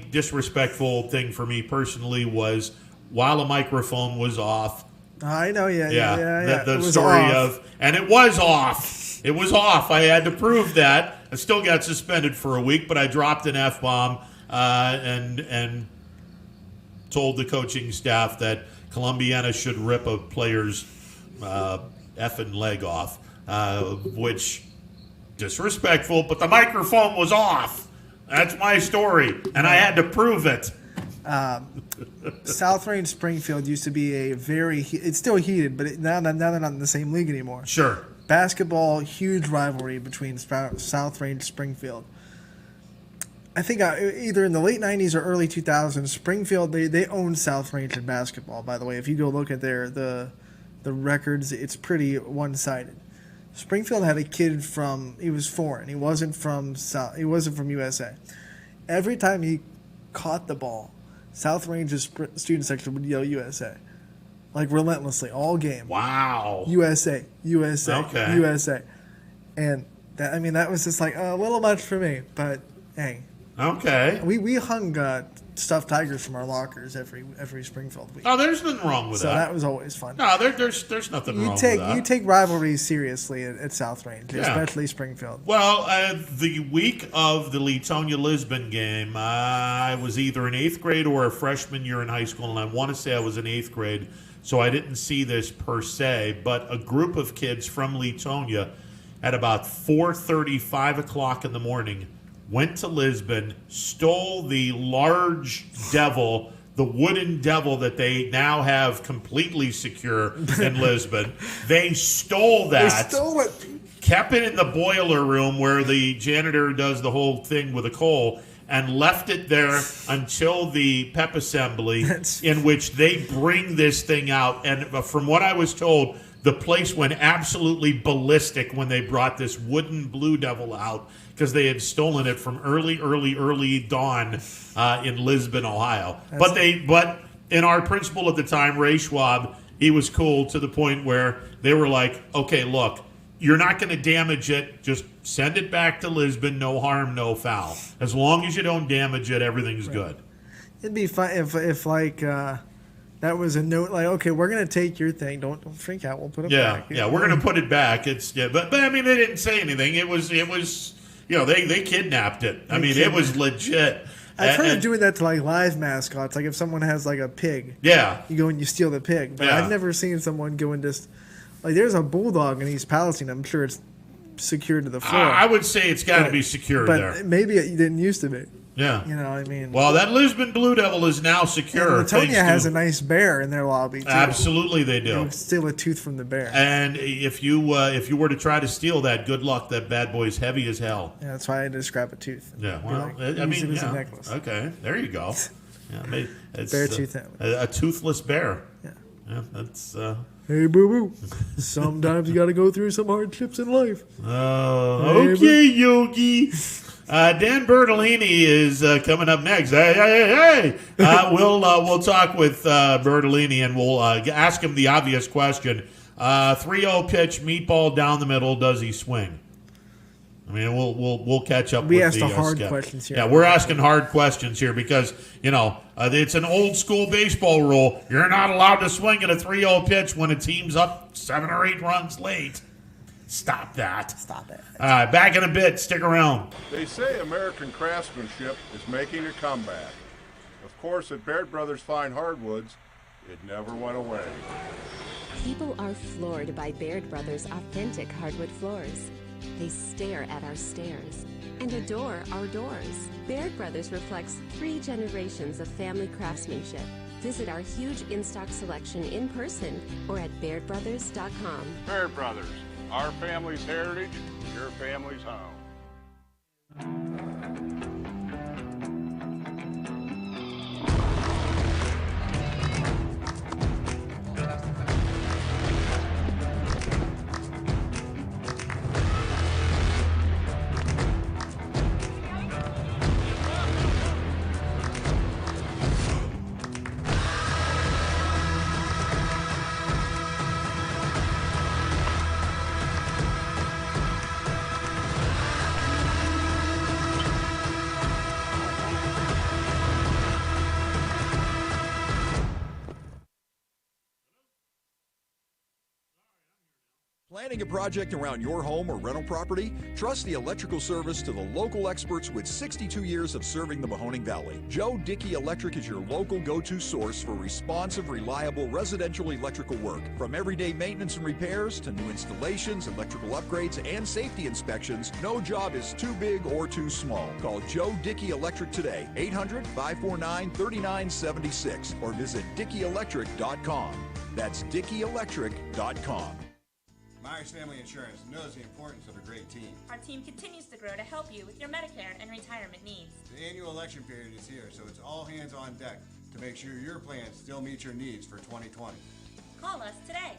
disrespectful thing for me personally was while a microphone was off. I know, yeah. The story of, and it was off. It was off. I had to prove that. I still got suspended for a week, but I dropped an F-bomb and told the coaching staff that Columbiana should rip a player's effing leg off, which disrespectful, but the microphone was off. That's my story, and I had to prove it. South Range Springfield used to be it's still heated, but now they're not in the same league anymore. Sure. Basketball, huge rivalry between South Range Springfield. I think either in the late 90s or early 2000s, Springfield, they owned South Range in basketball, by the way. If you go look at the records, it's pretty one-sided. Springfield had a kid he was foreign. He wasn't from USA. Every time he caught the ball, South Range's student section would yell USA. Like relentlessly, all game. Wow. USA, USA, okay. USA. And that was just like a little much for me, but hey. Okay. We hung stuffed tigers from our lockers every Springfield week. Oh, there's nothing wrong with that. So that was always fun. No, there's nothing wrong with that. You take rivalries seriously at South Range, especially Springfield. Well, the week of the Leetonia-Lisbon game, I was either in 8th grade or a freshman year in high school, and I want to say I was in 8th grade, so I didn't see this per se, but a group of kids from Leetonia at about 4:30, 5 o'clock in the morning went to Lisbon, stole the large devil, the wooden devil that they now have completely secure in Lisbon. They stole that. They stole it. Kept it in the boiler room where the janitor does the whole thing with a coal, and left it there until the pep assembly in which they bring this thing out. And from what I was told, the place went absolutely ballistic when they brought this wooden Blue Devil out because they had stolen it from early dawn in Lisbon, Ohio. But in our principal at the time, Ray Schwab, he was cool to the point where they were like, okay, look, you're not going to damage it. Just send it back to Lisbon. No harm, no foul. As long as you don't damage it, everything's good. It'd be fun if like that was a note like, okay, we're gonna take your thing. Don't freak out. We'll put it back. Yeah, we're gonna put it back. But I mean, they didn't say anything. It was they kidnapped it. It was legit. I've heard of doing that to like live mascots. Like if someone has like a pig, you go and you steal the pig. But I've never seen someone go and just like there's a bulldog in East Palestine. I'm sure it's secured to the floor. I would say it's got to be secured there. But maybe it didn't used to be. Yeah. Well, that Lisbon Blue Devil is now secure. Leetonia has a nice bear in their lobby, too. Absolutely, they do. You steal a tooth from the bear. And if you were to try to steal that, good luck. That bad boy's heavy as hell. Yeah, that's why I had to scrap a tooth. Yeah, well, use it as a necklace. Okay, there you go. Yeah, it's bear tooth. A toothless bear. Yeah, that's. Hey, boo-boo. Sometimes you got to go through some hardships in life. Okay, Yogi. Dan Bertolini is coming up next. Hey! We'll talk with Bertolini, and we'll ask him the obvious question. 3-0 pitch, meatball down the middle. Does he swing? I mean, we'll catch up. We with asked the hard questions here. Yeah, we're asking hard questions here because it's an old school baseball rule. You're not allowed to swing at a 3-0 pitch when a team's up 7 or 8 runs late. Stop that. Stop it. All right, back in a bit. Stick around. They say American craftsmanship is making a comeback. Of course, at Baird Brothers Fine Hardwoods, it never went away. People are floored by Baird Brothers' authentic hardwood floors. They stare at our stairs and adore our doors. Baird Brothers reflects 3 generations of family craftsmanship. Visit our huge in-stock selection in person or at BairdBrothers.com. Baird Brothers, our family's heritage, your family's home. Planning a project around your home or rental property? Trust the electrical service to the local experts with 62 years of serving the Mahoning Valley. Joe Dickey Electric is your local go-to source for responsive, reliable residential electrical work. From everyday maintenance and repairs to new installations, electrical upgrades, and safety inspections, no job is too big or too small. Call Joe Dickey Electric today, 800-549-3976, or visit DickeyElectric.com. That's DickeyElectric.com. Myers Family Insurance knows the importance of a great team. Our team continues to grow to help you with your Medicare and retirement needs. The annual election period is here, so it's all hands on deck to make sure your plans still meet your needs for 2020. Call us today.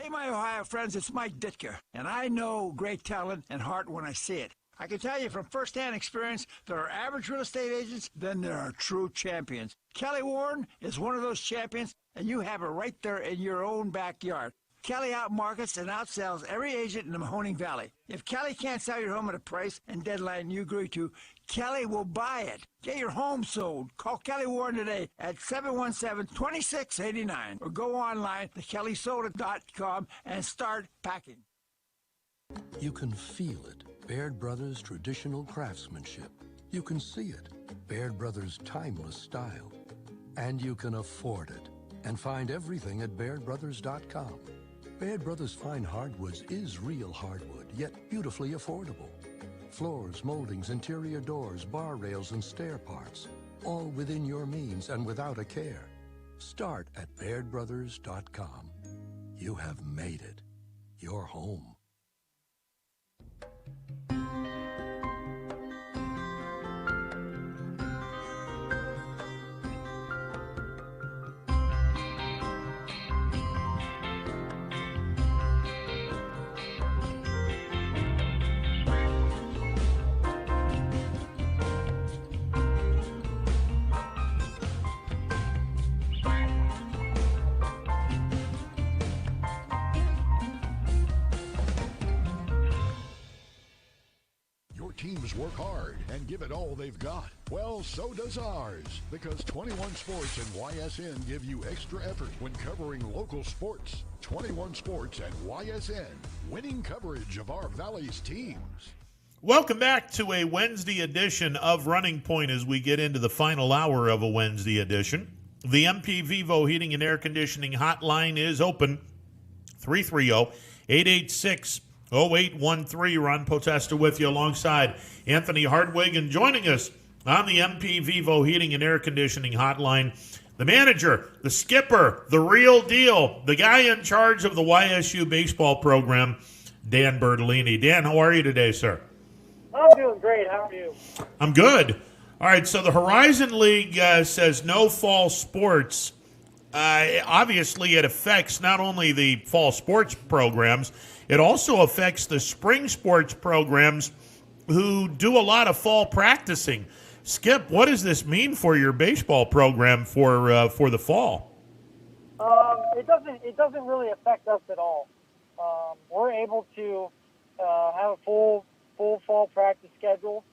Hey, my Ohio friends, it's Mike Ditka, and I know great talent and heart when I see it. I can tell you from firsthand experience, there are average real estate agents, then there are true champions. Kelly Warren is one of those champions, and you have her right there in your own backyard. Kelly outmarkets and outsells every agent in the Mahoning Valley. If Kelly can't sell your home at a price and deadline you agree to, Kelly will buy it. Get your home sold. Call Kelly Warren today at 717-2689 or go online to kellysoda.com and start packing. You can feel it. Baird Brothers' traditional craftsmanship. You can see it. Baird Brothers' timeless style. And you can afford it. And find everything at BairdBrothers.com. Baird Brothers Fine Hardwoods is real hardwood, yet beautifully affordable. Floors, moldings, interior doors, bar rails, and stair parts. All within your means and without a care. Start at BairdBrothers.com. You have made it. Your home. Teams work hard and give it all they've got. Well, so does ours, because 21 Sports and YSN give you extra effort when covering local sports. 21 Sports and YSN, winning coverage of our Valley's teams. Welcome back to a Wednesday edition of Running Point as we get into the final hour of a Wednesday edition. The MP Vivo Heating and Air Conditioning hotline is open, 330-886-0813. Ron Potesta with you alongside Anthony Hardwig, and joining us on the MP Vivo Heating and Air Conditioning hotline, the manager, the skipper, the real deal, the guy in charge of the YSU baseball program, Dan Bertolini. Dan, how are you today, sir? I'm doing great. How are you? I'm good. All right, so the Horizon League says no fall sports. Obviously, it affects not only the fall sports programs, it also affects the spring sports programs who do a lot of fall practicing. Skip, what does this mean for your baseball program for the fall? It doesn't really affect us at all. We're able to have a full fall practice schedule,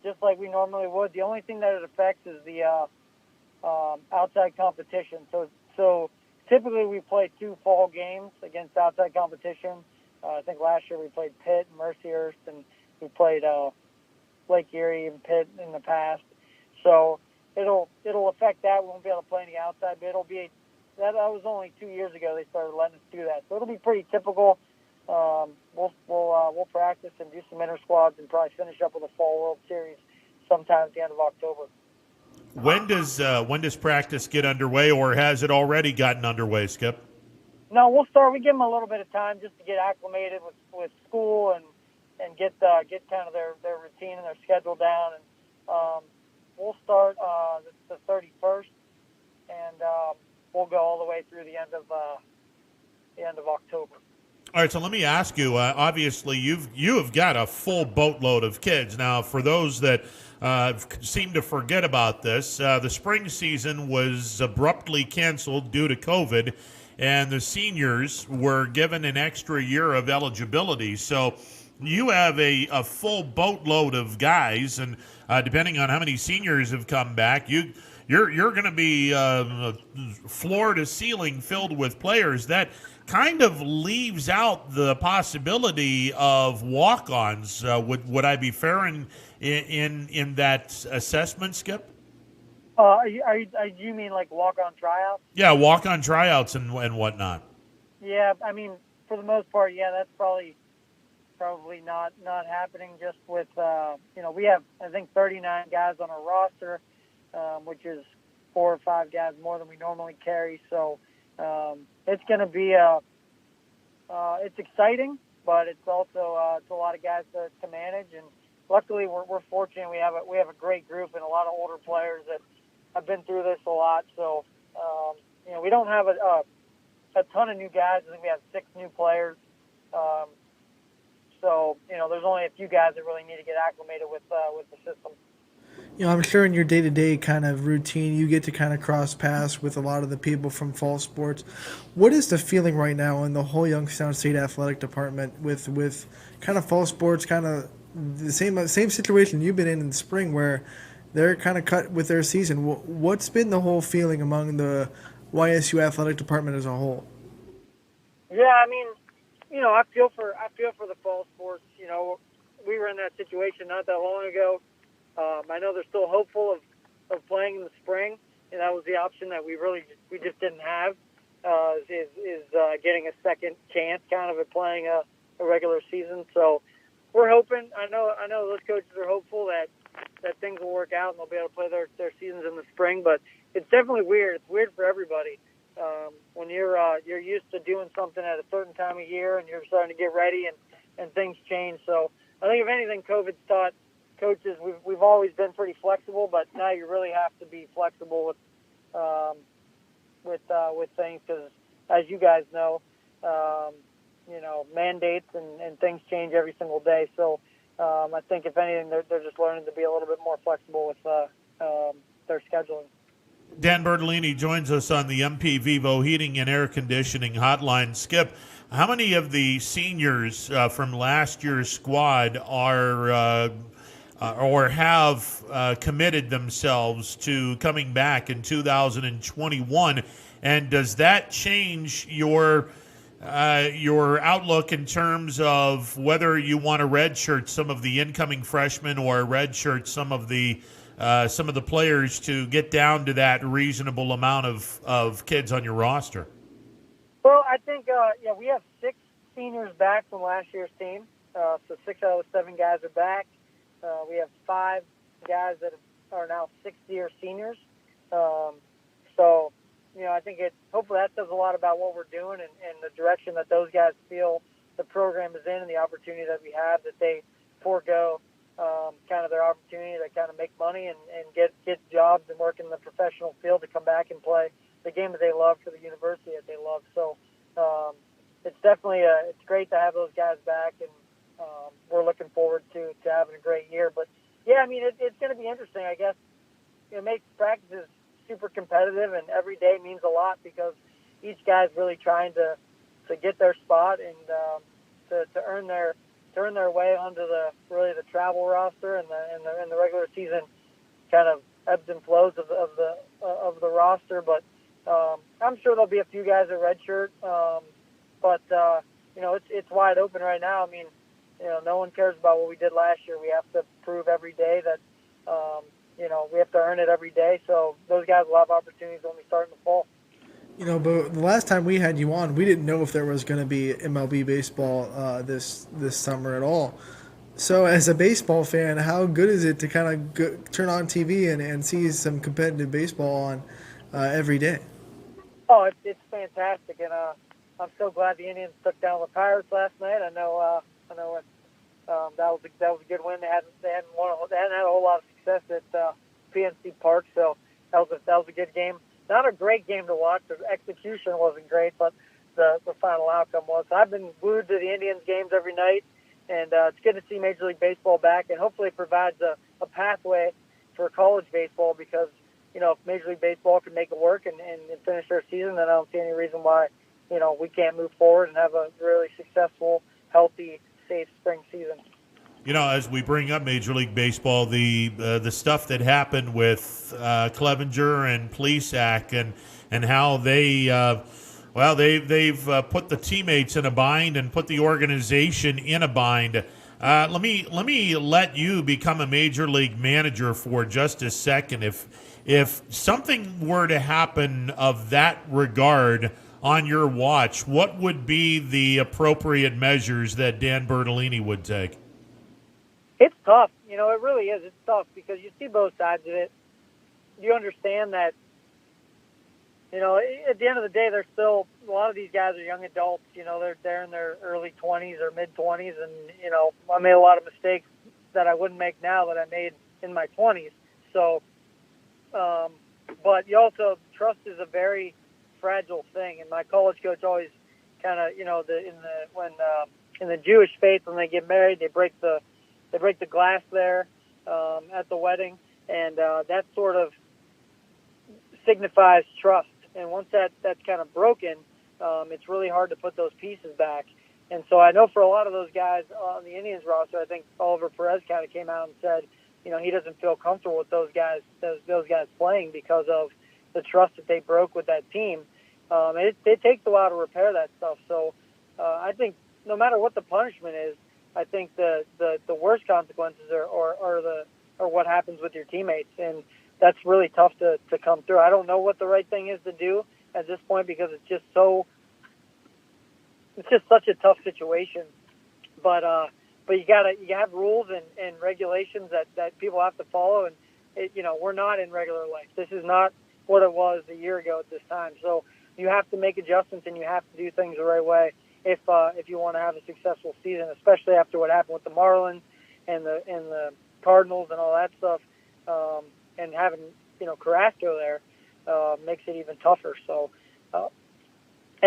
just like we normally would. The only thing that it affects is the outside competition. So typically we play 2 fall games against outside competition. I think last year we played Pitt and Mercyhurst, and we played Lake Erie and Pitt in the past. So it'll affect that. We won't be able to play any outside, but it'll be that was only 2 years ago they started letting us do that. So it'll be pretty typical. We'll practice and do some inter squads and probably finish up with a fall World Series sometime at the end of October. When does practice get underway, or has it already gotten underway, Skip? No, we'll start. We give them a little bit of time just to get acclimated with school and get kind of their routine and their schedule down. And we'll start the 31st, and we'll go all the way through the end of October. All right, so let me ask you. Obviously, you have got a full boatload of kids now. For those that seem to forget about this, the spring season was abruptly canceled due to COVID, and the seniors were given an extra year of eligibility. So you have a full boatload of guys, and depending on how many seniors have come back, you're going to be floor to ceiling filled with players. That kind of leaves out the possibility of walk-ons. Would I be fair in that assessment, Skip? You mean like walk-on tryouts? Yeah, walk-on tryouts and whatnot. Yeah, I mean, for the most part, yeah, that's probably not happening. Just with we have, I think, 39 guys on our roster, which is 4 or 5 guys more than we normally carry. So it's going to be it's exciting, but it's also it's a lot of guys to manage. And luckily, we're fortunate. We have a great group and a lot of older players that have been through this a lot. So we don't have a ton of new guys. I think we have 6 new players. So there's only a few guys that really need to get acclimated with the system. I'm sure in your day-to-day kind of routine, you get to kind of cross paths with a lot of the people from fall sports. What is the feeling right now in the whole Youngstown State Athletic Department with kind of fall sports, kind of the same situation you've been in the spring where they're kind of cut with their season? What's been the whole feeling among the YSU Athletic Department as a whole? Yeah, I mean, I feel for the fall sports. We were in that situation not that long ago. I know they're still hopeful of playing in the spring, and that was the option that we just didn't have. Is getting a second chance, kind of at playing a regular season. So we're hoping. I know those coaches are hopeful that things will work out and they'll be able to play their seasons in the spring. But it's definitely weird. It's weird for everybody. When you're used to doing something at a certain time of year and you're starting to get ready and things change. So I think if anything, COVID's taught coaches we've always been pretty flexible, but now you really have to be flexible with things because, as you guys know, mandates and things change every single day. So I think if anything, they're just learning to be a little bit more flexible with their scheduling. Dan Bertolini joins us on the MP Vivo Heating and Air Conditioning Hotline. Skip, how many of the seniors from last year's squad are or have committed themselves to coming back in 2021? And does that change your outlook in terms of whether you want to redshirt some of the incoming freshmen or redshirt some of the players to get down to that reasonable amount of kids on your roster? Well, I think we have 6 seniors back from last year's team. So 6 out of the 7 guys are back. We have 5 guys that are now 6th-year seniors. So I think hopefully that says a lot about what we're doing and the direction that those guys feel the program is in and the opportunity that we have, that they forego kind of their opportunity to kind of make money and get jobs and work in the professional field to come back and play the game that they love for the university that they love. So it's definitely it's great to have those guys back, and we're looking forward to having a great year. But yeah, I mean, it's going to be interesting. I guess it makes practices super competitive, and every day means a lot because each guy's really trying to get their spot and to earn their way onto the travel roster and the regular season kind of ebbs and flows of the roster. But I'm sure there'll be a few guys at redshirt. But it's wide open right now. I mean, no one cares about what we did last year. We have to prove every day that we have to earn it every day. So those guys will have opportunities when we start in the fall. But the last time we had you on, we didn't know if there was going to be MLB baseball this summer at all. So as a baseball fan, how good is it to kind of turn on TV and see some competitive baseball on every day? Oh, it's fantastic, and I'm so glad the Indians took down the Pirates last night. I know that was a good win. They hadn't had a whole lot of success at PNC Park, so that was a good game. Not a great game to watch. The execution wasn't great, but the final outcome was. I've been glued to the Indians games every night, and it's good to see Major League Baseball back, and hopefully it provides a pathway for college baseball because, if Major League Baseball can make it work and finish their season, then I don't see any reason why, we can't move forward and have a really successful, healthy, safe spring season. As we bring up Major League Baseball, the stuff that happened with Clevenger and Plesac and how they've put the teammates in a bind and put the organization in a bind. Let me let you become a Major League manager for just a second. If something were to happen of that regard on your watch, what would be the appropriate measures that Dan Bertolini would take? It's tough. It really is. It's tough because you see both sides of it. You understand that, at the end of the day, they're still, a lot of these guys are young adults. They're in their early 20s or mid-20s, and, I made a lot of mistakes that I wouldn't make now that I made in my 20s. So, but you also, trust is a very fragile thing. And my college coach always kind of, in the Jewish faith, when they get married, they break the glass there at the wedding, and that sort of signifies trust. And once that's kind of broken, it's really hard to put those pieces back. And so I know for a lot of those guys on the Indians roster, I think Oliver Perez kind of came out and said, he doesn't feel comfortable with those guys playing because of the trust that they broke with that team. It takes a while to repair that stuff. So I think no matter what the punishment is, I think the worst consequences are what happens with your teammates, and that's really tough to come through. I don't know what the right thing is to do at this point because it's just such a tough situation. But you have rules and regulations that people have to follow, and we're not in regular life. This is not what it was a year ago at this time. So you have to make adjustments and you have to do things the right way if you want to have a successful season, especially after what happened with the Marlins and the Cardinals and all that stuff, and having Carrasco there makes it even tougher. So I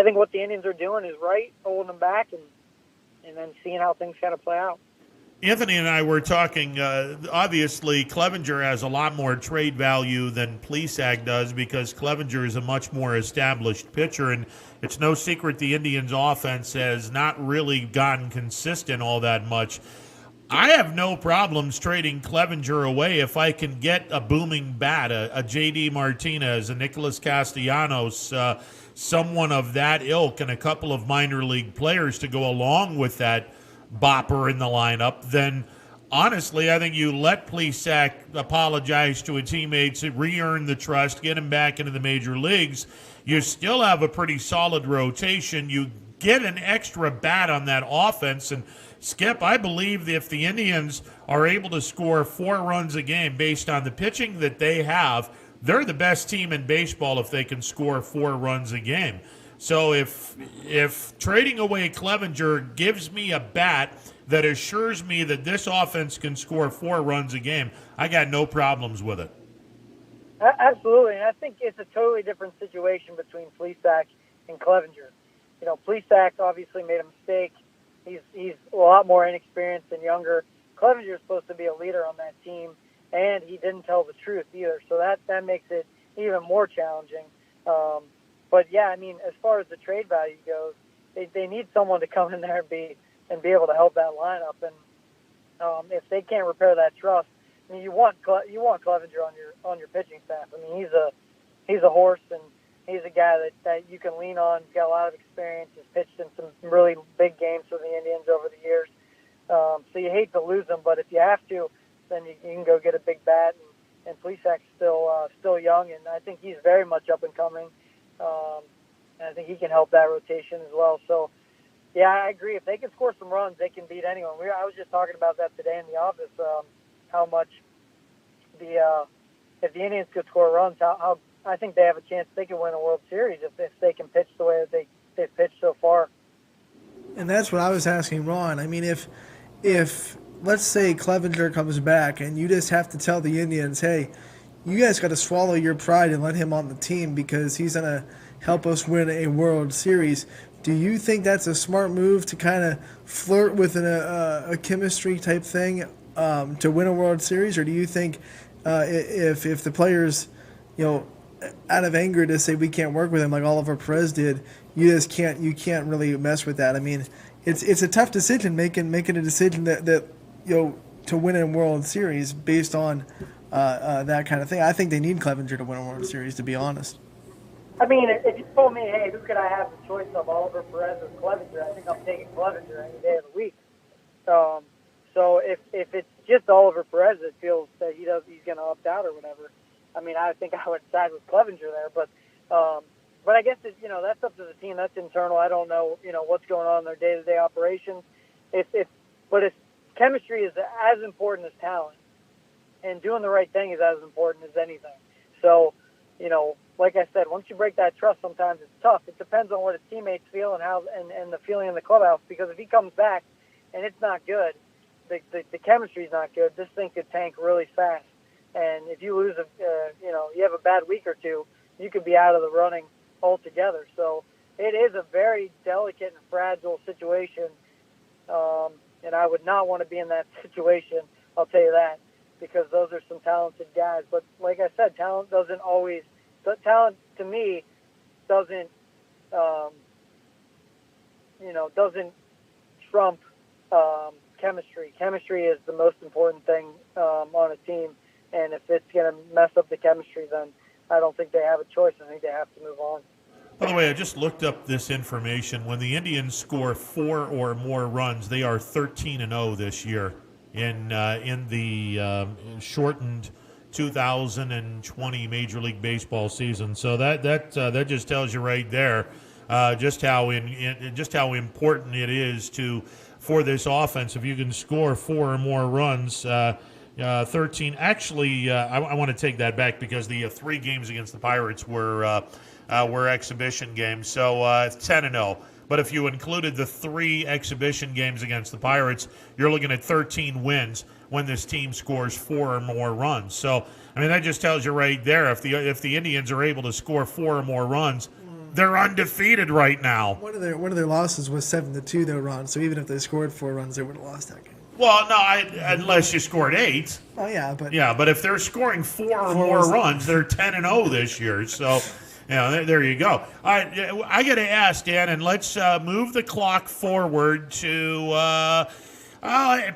think what the Indians are doing is right, holding them back and then seeing how things kind of play out. Anthony and I were talking, obviously Clevenger has a lot more trade value than Plesac does because Clevenger is a much more established pitcher, and it's no secret the Indians' offense has not really gotten consistent all that much. I have no problems trading Clevenger away if I can get a booming bat, a J.D. Martinez, a Nicholas Castellanos, someone of that ilk, and a couple of minor league players to go along with that bopper in the lineup. Then honestly, I think you let Plesac apologize to his teammates, re-earn the trust, get him back into the major leagues. You still have a pretty solid rotation. You get an extra bat on that offense. And Skip, I believe that if the Indians are able to score 4 runs a game based on the pitching that they have, they're the best team in baseball if they can score 4 runs a game. So if trading away Clevenger gives me a bat that assures me that this offense can score 4 runs a game, I got no problems with it. Absolutely, and I think it's a totally different situation between Plesac and Clevenger. Plesac obviously made a mistake he's a lot more inexperienced and younger. Clevenger is supposed to be a leader on that team, and he didn't tell the truth either. So that makes it even more challenging. But yeah, I mean, as far as the trade value goes, they need someone to come in there and be able to help that lineup. And if they can't repair that trust, I mean, you want Clevenger on your pitching staff. I mean, he's a horse, and he's a guy that you can lean on. He's got a lot of experience. He's pitched in some really big games for the Indians over the years. So you hate to lose him, but if you have to, then you can go get a big bat. And Plesac's still young, and I think he's very much up and coming. And I think he can help that rotation as well. So, yeah, I agree. If they can score some runs, they can beat anyone. I was just talking about that today in the office, how much if the Indians could score runs, how I think they have a chance they can win a World Series if they can pitch the way that they've pitched so far. And that's what I was asking Ron. I mean, if let's say Clevenger comes back and you just have to tell the Indians, hey, you guys got to swallow your pride and let him on the team because he's going to help us win a World Series. Do you think that's a smart move to kind of flirt with a chemistry type thing to win a World Series? Or do you think if the players, out of anger to say we can't work with him like Oliver Perez did, you can't really mess with that? I mean, it's a tough decision making a decision that to win a World Series based on that kind of thing. I think they need Clevenger to win a World Series, to be honest. I mean, if you told me, hey, who could I have the choice of, Oliver Perez or Clevenger, I think I'm taking Clevenger any day of the week. So if it's just Oliver Perez that feels that he's going to opt out or whatever, I mean, I think I would side with Clevenger there. But I guess that's up to the team. That's internal. I don't know what's going on in their day-to-day operations. But if chemistry is as important as talent, and doing the right thing is as important as anything. So, like I said, once you break that trust, sometimes it's tough. It depends on what his teammates feel and the feeling in the clubhouse. Because if he comes back and it's not good, the chemistry's not good, this thing could tank really fast. And if you lose you have a bad week or two, you could be out of the running altogether. So it is a very delicate and fragile situation. And I would not want to be in that situation, I'll tell you that, because those are some talented guys. But like I said, talent to me doesn't trump chemistry. Chemistry is the most important thing on a team, and if it's going to mess up the chemistry, then I don't think they have a choice. I think they have to move on. By the way, I just looked up this information. When the Indians score 4 or more runs, they are 13-0 this year in the shortened 2020 Major League Baseball season. So that just tells you right there just how important it is for this offense. If you can score 4 or more runs, 13. Actually, I want to take that back because the 3 games against the Pirates were exhibition games. So 10-0. But if you included the 3 exhibition games against the Pirates, you're looking at 13 wins when this team scores 4 or more runs. So, I mean, that just tells you right there, if the Indians are able to score 4 or more runs, they're undefeated right now. One of their losses was 7-2, though, Ron. So even if they scored 4 runs, they would have lost that game. Well, no, unless you scored 8. Oh yeah, but but if they're scoring 4 or more runs, they're 10-0 this year. So. There you go. All right, I got to ask, Dan, and let's move the clock forward to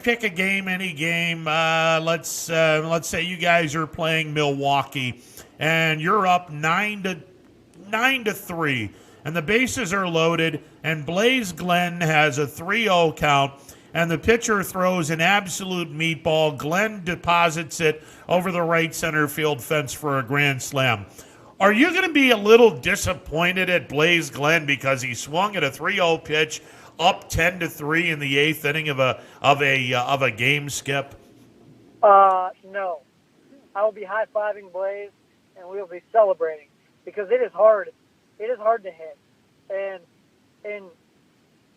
pick a game, any game. Let's say you guys are playing Milwaukee, and you're up 9-3, and the bases are loaded, and Blaze Glenn has a 3-0 count, and the pitcher throws an absolute meatball. Glenn deposits it over the right center field fence for a grand slam. Are you going to be a little disappointed at Blaze Glenn because he swung at a 3-0 pitch up 10-3 in the 8th inning of a game skip? No. I will be high-fiving Blaze, and we will be celebrating because it is hard. It is hard to hit. And in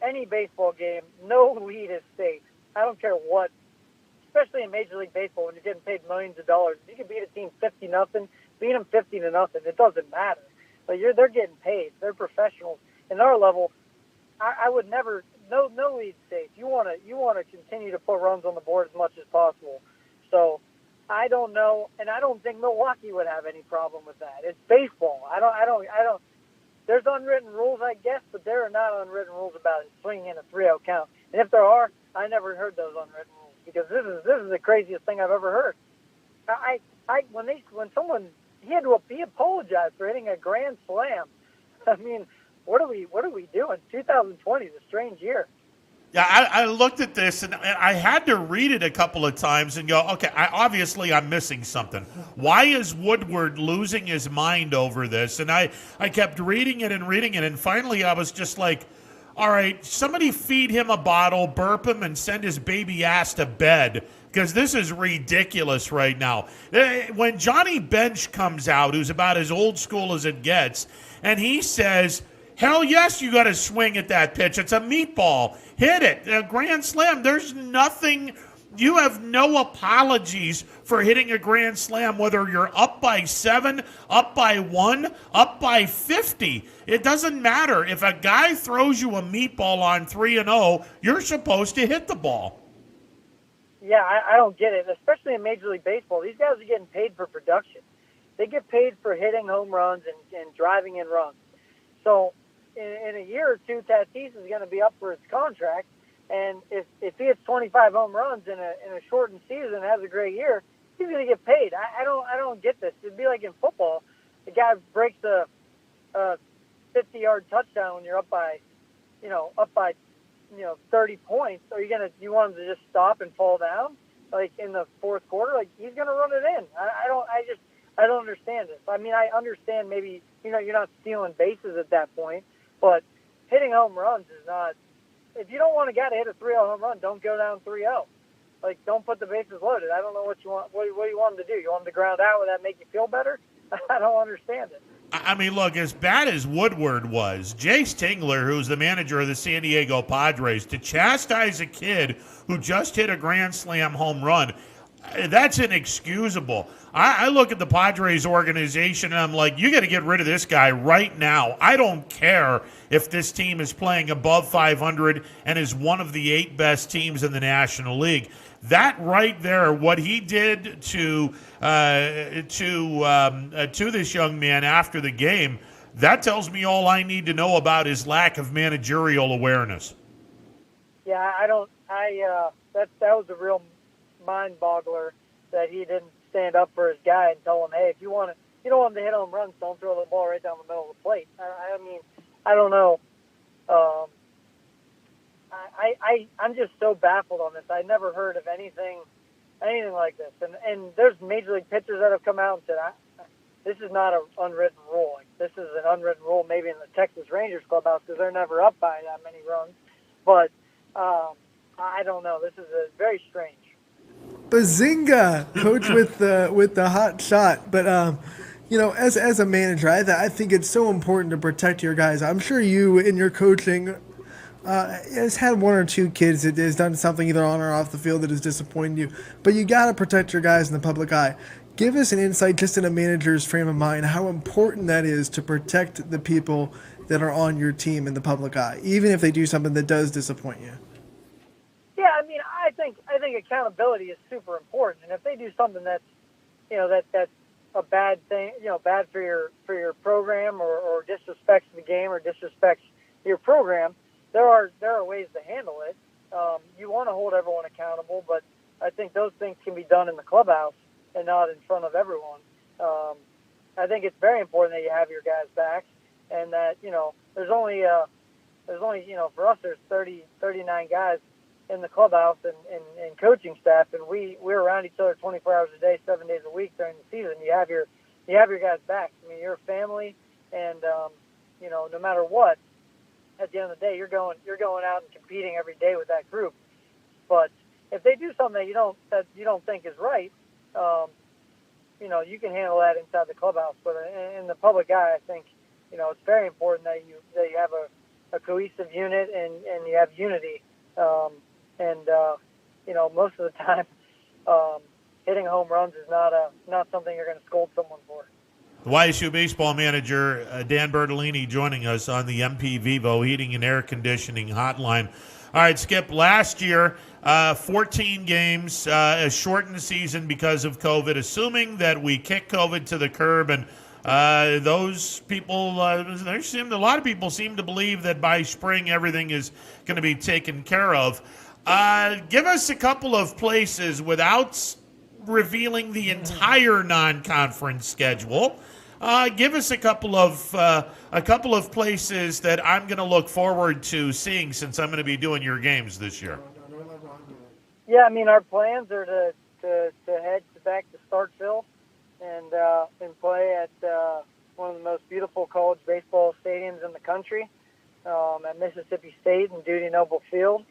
any baseball game, no lead is safe. I don't care what, especially in Major League Baseball when you're getting paid millions of dollars. You can beat a team 50-0. Beat them 50-0. It doesn't matter. But they're getting paid. They're professionals. And our level, I would never no lead states. You want to continue to put runs on the board as much as possible. So I don't know, and I don't think Milwaukee would have any problem with that. It's baseball. I don't. There's unwritten rules, I guess, but there are not unwritten rules about it swinging in a 3-0 count. And if there are, I never heard those unwritten rules, because this is the craziest thing I've ever heard. He apologized for hitting a grand slam. I mean, what are we doing? 2020 is a strange year. Yeah, I looked at this, and I had to read it a couple of times and go, okay, obviously I'm missing something. Why is Woodward losing his mind over this? And I kept reading it, and finally I was just like, all right, somebody feed him a bottle, burp him, and send his baby ass to bed, because this is ridiculous right now. When Johnny Bench comes out, who's about as old school as it gets, and he says, hell yes, you got to swing at that pitch. It's a meatball. Hit it. A grand slam. There's nothing. You have no apologies for hitting a grand slam, whether you're up by 7, up by 1, up by 50. It doesn't matter. If a guy throws you a meatball on 3-0, you're supposed to hit the ball. Yeah, I don't get it, especially in Major League Baseball. These guys are getting paid for production. They get paid for hitting home runs and driving in runs. So in a year or two, Tatis is going to be up for his contract, and if he hits 25 home runs in a shortened season and has a great year, he's going to get paid. I don't get this. It'd be like in football, the guy breaks a 50-yard touchdown when you're up by 30 points. Are you want him to just stop and fall down like in the fourth quarter? Like, he's going to run it in. I don't understand this. I mean, I understand maybe you're not stealing bases at that point. But hitting home runs is not. If you don't want a guy to hit a 3-0 home run, don't go down 3-0. Like, don't put the bases loaded. I don't know what you want. What do you want him to do? You want him to ground out? Would that make you feel better? I don't understand it. I mean, look, as bad as Woodward was, Jace Tingler, who's the manager of the San Diego Padres, to chastise a kid who just hit a grand slam home run, that's inexcusable. I look at the Padres organization and I'm like, you got to get rid of this guy right now. I don't care if this team is playing above 500 and is one of the 8 best teams in the National League. That right there, what he did to this young man after the game, that tells me all I need to know about his lack of managerial awareness. Yeah, that was a real mind boggler that he didn't stand up for his guy and tell him, hey, if you don't want him to hit home runs, don't throw the ball right down the middle of the plate. I mean, I don't know. I'm just so baffled on this. I never heard of anything like this. And there's major league pitchers that have come out and said, this is not an unwritten rule. Like, this is an unwritten rule maybe in the Texas Rangers clubhouse because they're never up by that many runs. But I don't know. This is very strange. Bazinga, coach with the hot shot. But as a manager, I think it's so important to protect your guys. I'm sure you in your coaching has had 1 or 2 kids that has done something either on or off the field that has disappointed you. But you got to protect your guys in the public eye. Give us an insight, just in a manager's frame of mind, how important that is to protect the people that are on your team in the public eye, even if they do something that does disappoint you. Yeah, I mean, I think accountability is super important, and if they do something that's a bad thing, bad for your program or disrespects the game or disrespects your program, there are ways to handle it. You want to hold everyone accountable, but I think those things can be done in the clubhouse and not in front of everyone. I think it's very important that you have your guys' backs, and that there's only for us there's 39 guys in the clubhouse and coaching staff, and we're around each other 24 hours a day, 7 days a week during the season. You have your guys' backs. I mean, you're a family, and no matter what, at the end of the day, you're going out and competing every day with that group. But if they do something that you don't think is right, you can handle that inside the clubhouse. But in the public eye, I think it's very important that you have a cohesive unit and you have unity. Most of the time, hitting home runs is not something you're going to scold someone for. The YSU baseball manager, Dan Bertolini, joining us on the MP Vivo Heating and Air Conditioning Hotline. All right, Skip, last year, 14 games, a shortened season because of COVID, assuming that we kick COVID to the curb, and those people, a lot of people seem to believe that by spring everything is going to be taken care of. Give us a couple of places without revealing the entire non-conference schedule. Give us a couple of places that I'm going to look forward to seeing since I'm going to be doing your games this year. Yeah, I mean, our plans are to head back to Starkville and play at one of the most beautiful college baseball stadiums in the country, at Mississippi State and Dudy Noble Field.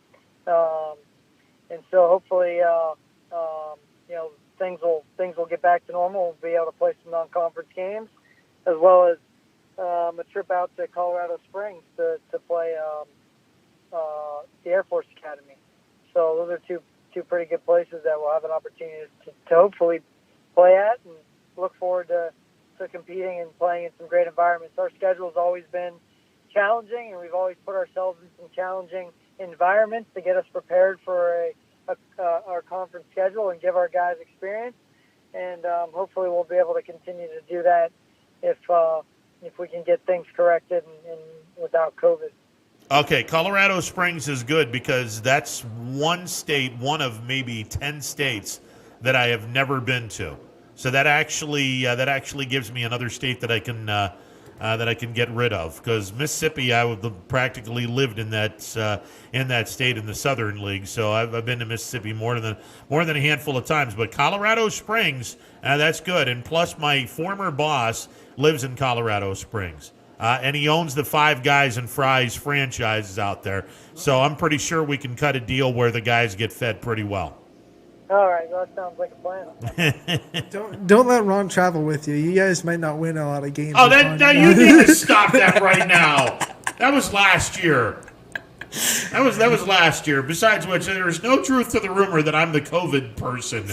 And so hopefully, things will get back to normal. We'll be able to play some non-conference games, as well as a trip out to Colorado Springs to play the Air Force Academy. So those are two pretty good places that we'll have an opportunity to hopefully play at, and look forward to competing and playing in some great environments. Our schedule has always been challenging, and we've always put ourselves in some challenging environments to get us prepared for our conference schedule and give our guys experience. And hopefully we'll be able to continue to do that if we can get things corrected and without COVID. Okay, Colorado Springs is good because that's one state, one of maybe 10 states that I have never been to. So that actually gives me another state that I can get rid of, because Mississippi, I would practically lived in that state in the Southern League. So I've been to Mississippi more than a handful of times. But Colorado Springs, that's good. And plus, my former boss lives in Colorado Springs, and he owns the Five Guys and Fries franchises out there. So I'm pretty sure we can cut a deal where the guys get fed pretty well. All right, well, that sounds like a plan. Don't let Ron travel with you. You guys might not win a lot of games. Oh, you need to stop that right now. That was last year. That was last year. Besides which, there's no truth to the rumor that I'm the COVID person.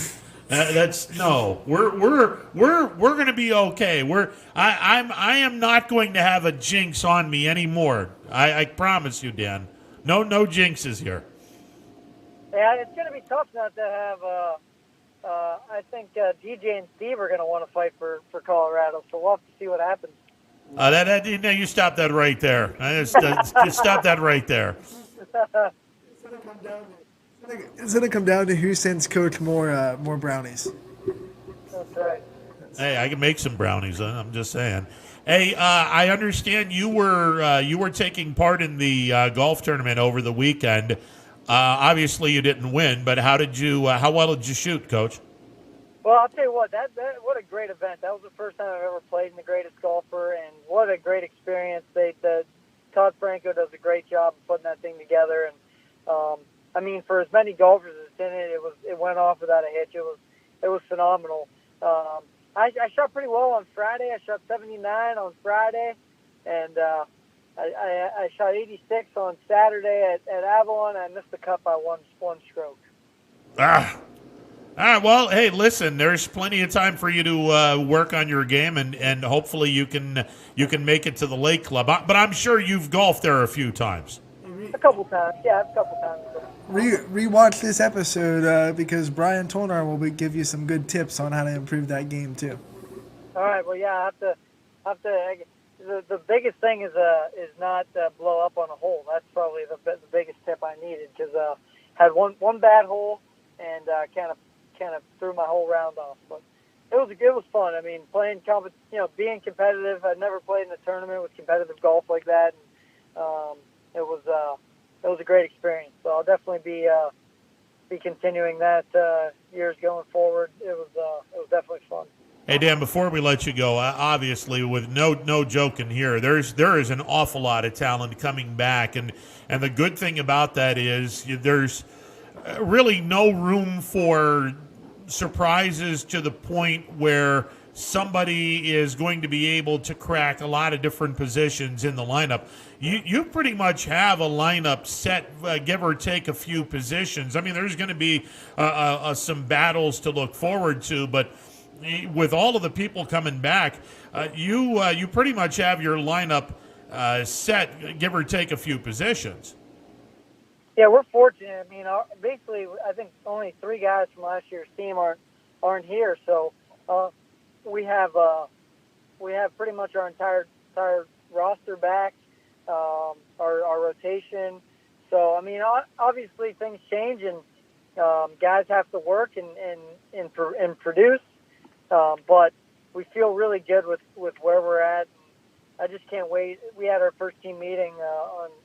We're going to be okay. I am not going to have a jinx on me anymore. I promise you, Dan. No jinxes here. Yeah, it's going to be tough not to have. I think DJ and Steve are going to want to fight for Colorado, so we'll have to see what happens. You stop that right there. Just stop that right there. It's going to come down to who sends Coach more brownies. That's right. Hey, I can make some brownies. I'm just saying. Hey, I understand you were taking part in the golf tournament over the weekend. Obviously, you didn't win, but how well did you shoot, Coach? Well, I'll tell you what, what a great event. That was the first time I've ever played in the Greatest Golfer, and what a great experience. Todd Franco does a great job of putting that thing together, and I mean, for as many golfers as in it, it went off without a hitch. It was phenomenal. I shot pretty well on Friday. I shot 79 on Friday, and I shot 86 on Saturday at Avalon. I missed the cut by one stroke. Well, hey, listen, there's plenty of time for you to work on your game, and hopefully you can make it to the Lake Club. But I'm sure you've golfed there a few times. A couple times, yeah, a couple times. Rewatch this episode because Brian Tolnar will give you some good tips on how to improve that game too. All right, well, yeah, I have to. The biggest thing is not blow up on a hole. That's probably the biggest tip I needed, because had one bad hole and kind of threw my whole round off. But it was fun. I mean, being competitive. I'd never played in a tournament with competitive golf like that. And, it was a great experience. So I'll definitely be continuing that years going forward. It was definitely fun. Hey, Dan, before we let you go, obviously, with no joking here, there is an awful lot of talent coming back, and the good thing about that is there's really no room for surprises to the point where somebody is going to be able to crack a lot of different positions in the lineup. You pretty much have a lineup set, give or take a few positions. I mean, there's going to be some battles to look forward to, but with all of the people coming back, you pretty much have your lineup set, give or take a few positions. Yeah, we're fortunate. I mean, basically, I think only 3 guys from last year's team aren't here, so we have pretty much our entire roster back, our rotation. So I mean, obviously things change and guys have to work and produce, but we feel really good with where we're at. I just can't wait. We had our first team meeting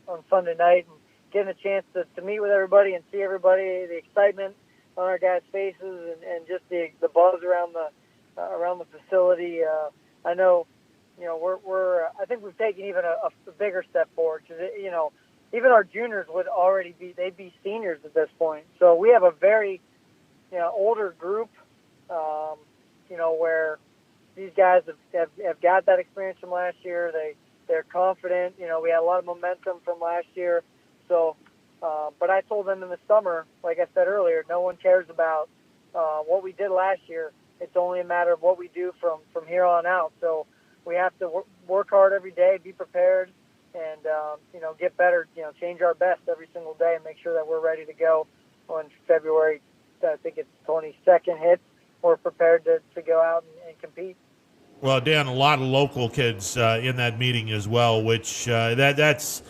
on Sunday night, and getting a chance to meet with everybody and see everybody, the excitement on our guys' faces, and just the buzz around the facility. I know, I think we've taken even a bigger step forward, because even our juniors would already they'd be seniors at this point. So we have a very older group, where these guys have got that experience from last year. They're confident. We had a lot of momentum from last year. So, but I told them in the summer, like I said earlier, no one cares about what we did last year. It's only a matter of what we do from here on out. So we have to work hard every day, be prepared, and get better. Change our best every single day, and make sure that we're ready to go on February. I think it's 22nd hits. We're prepared to go out and compete. Well, Dan, a lot of local kids in that meeting as well, which that's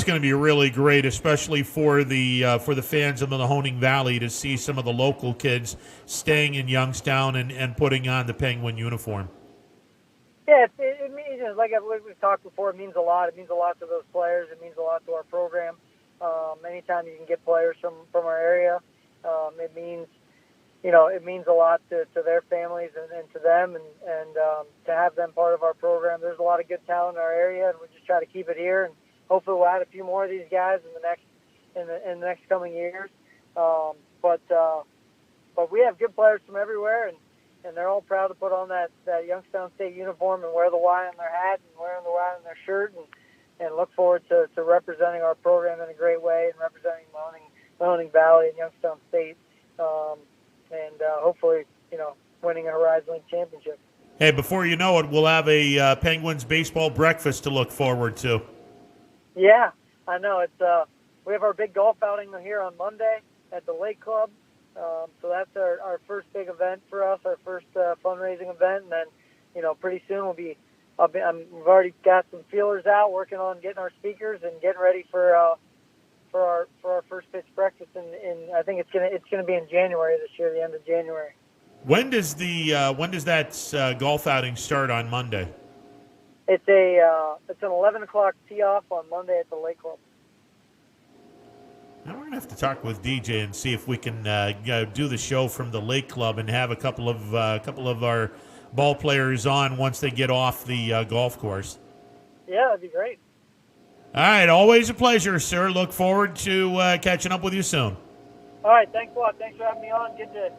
going to be really great, especially for the fans of the Mahoning Valley, to see some of the local kids staying in Youngstown and putting on the Penguin uniform. Yeah, it means, like we've talked before, it means a lot. It means a lot to those players. It means a lot to our program. Anytime you can get players from our area, it means a lot to their families and to them, and to have them part of our program. There's a lot of good talent in our area, and we just try to keep it here, and hopefully we'll add a few more of these guys in the next coming years. But we have good players from everywhere, and they're all proud to put on that Youngstown State uniform and wear the Y on their hat and wearing the Y on their shirt, and look forward to representing our program in a great way and representing Mahoning Valley and Youngstown State, and hopefully winning a Horizon League championship. Hey, before you know it, we'll have a Penguins baseball breakfast to look forward to. Yeah, I know. It's we have our big golf outing here on Monday at the Lake Club. So that's our first big event for us, our first fundraising event. And then, pretty soon we've already got some feelers out, working on getting our speakers and getting ready for our first pitch breakfast. In I think it's gonna be in January this year, the end of January. When does that golf outing start on Monday? It's an 11 o'clock tee off on Monday at the Lake Club. Now we're going to have to talk with DJ and see if we can do the show from the Lake Club and have a couple of our ball players on once they get off the golf course. Yeah, that'd be great. All right, always a pleasure, sir. Look forward to catching up with you soon. All right, thanks a lot. Thanks for having me on. Good to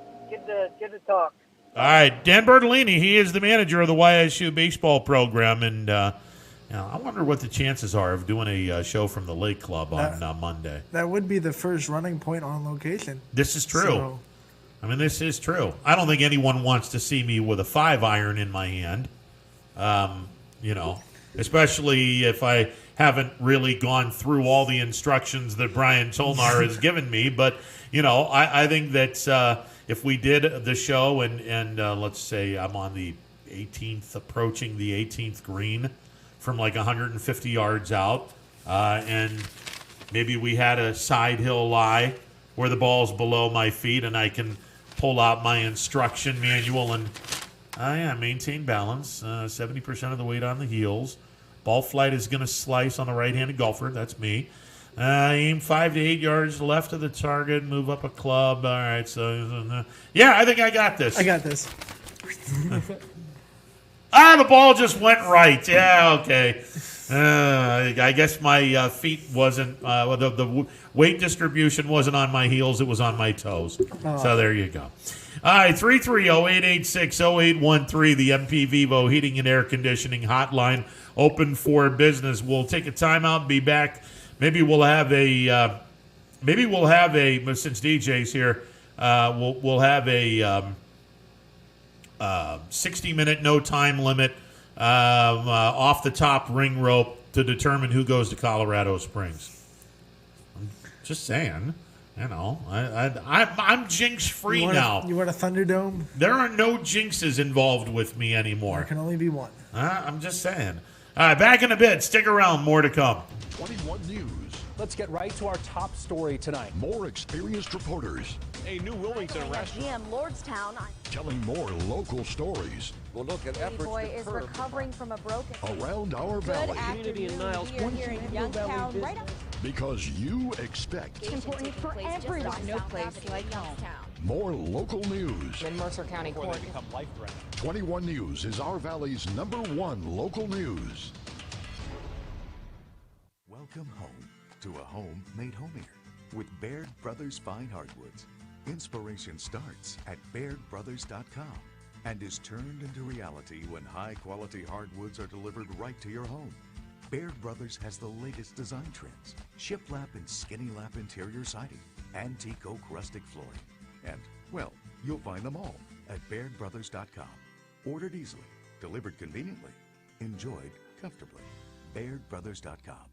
talk. All right, Dan Bertolini, he is the manager of the YSU baseball program, and I wonder what the chances are of doing a show from the Lake Club on Monday. That would be the first running point on location. This is true. So, this is true. I don't think anyone wants to see me with a 5-iron in my hand, especially if I haven't really gone through all the instructions that Brian Tolnar has given me. But, I think that if we did the show and let's say I'm on the 18th, approaching the 18th green from like 150 yards out, and maybe we had a side hill lie where the ball's below my feet and I can pull out my instruction manual and maintain balance, 70% of the weight on the heels. Ball flight is going to slice on the right-handed golfer. That's me. Aim 5 to 8 yards left of the target, move up a club. All right, so I think I got this. I got this. The ball just went right. Yeah, okay. I guess my feet wasn't, the weight distribution wasn't on my heels. It was on my toes. Oh. So there you go. All right, 330-886-0813, the MP Vivo Heating and Air Conditioning Hotline, open for business. We'll take a timeout and be back. Maybe we'll have a, since DJ's here, we'll have a 60-minute no time limit off the top ring rope to determine who goes to Colorado Springs. I'm just saying, I'm jinx-free now. You want a Thunderdome? There are no jinxes involved with me anymore. There can only be one. I'm just saying. All right, back in a bit. Stick around. More to come. 21 News. Let's get right to our top story tonight. More experienced reporters. A new Wilmington restaurant. GM Lordstown. Telling more local stories. We'll look at Baby boy is recovering from a broken. Around our valley. Community in Niles. We are here in Youngstown, right up. Because you expect. It's important for everyone. No place like home. More local news. In Mercer County Court. 21 News is our valley's #1 local news. Welcome home to a home made homier with Baird Brothers Fine Hardwoods. Inspiration starts at BairdBrothers.com and is turned into reality when high-quality hardwoods are delivered right to your home. Baird Brothers has the latest design trends, shiplap and skinny lap interior siding, antique oak rustic flooring, and, well, you'll find them all at BairdBrothers.com. Ordered easily, delivered conveniently, enjoyed comfortably. BairdBrothers.com.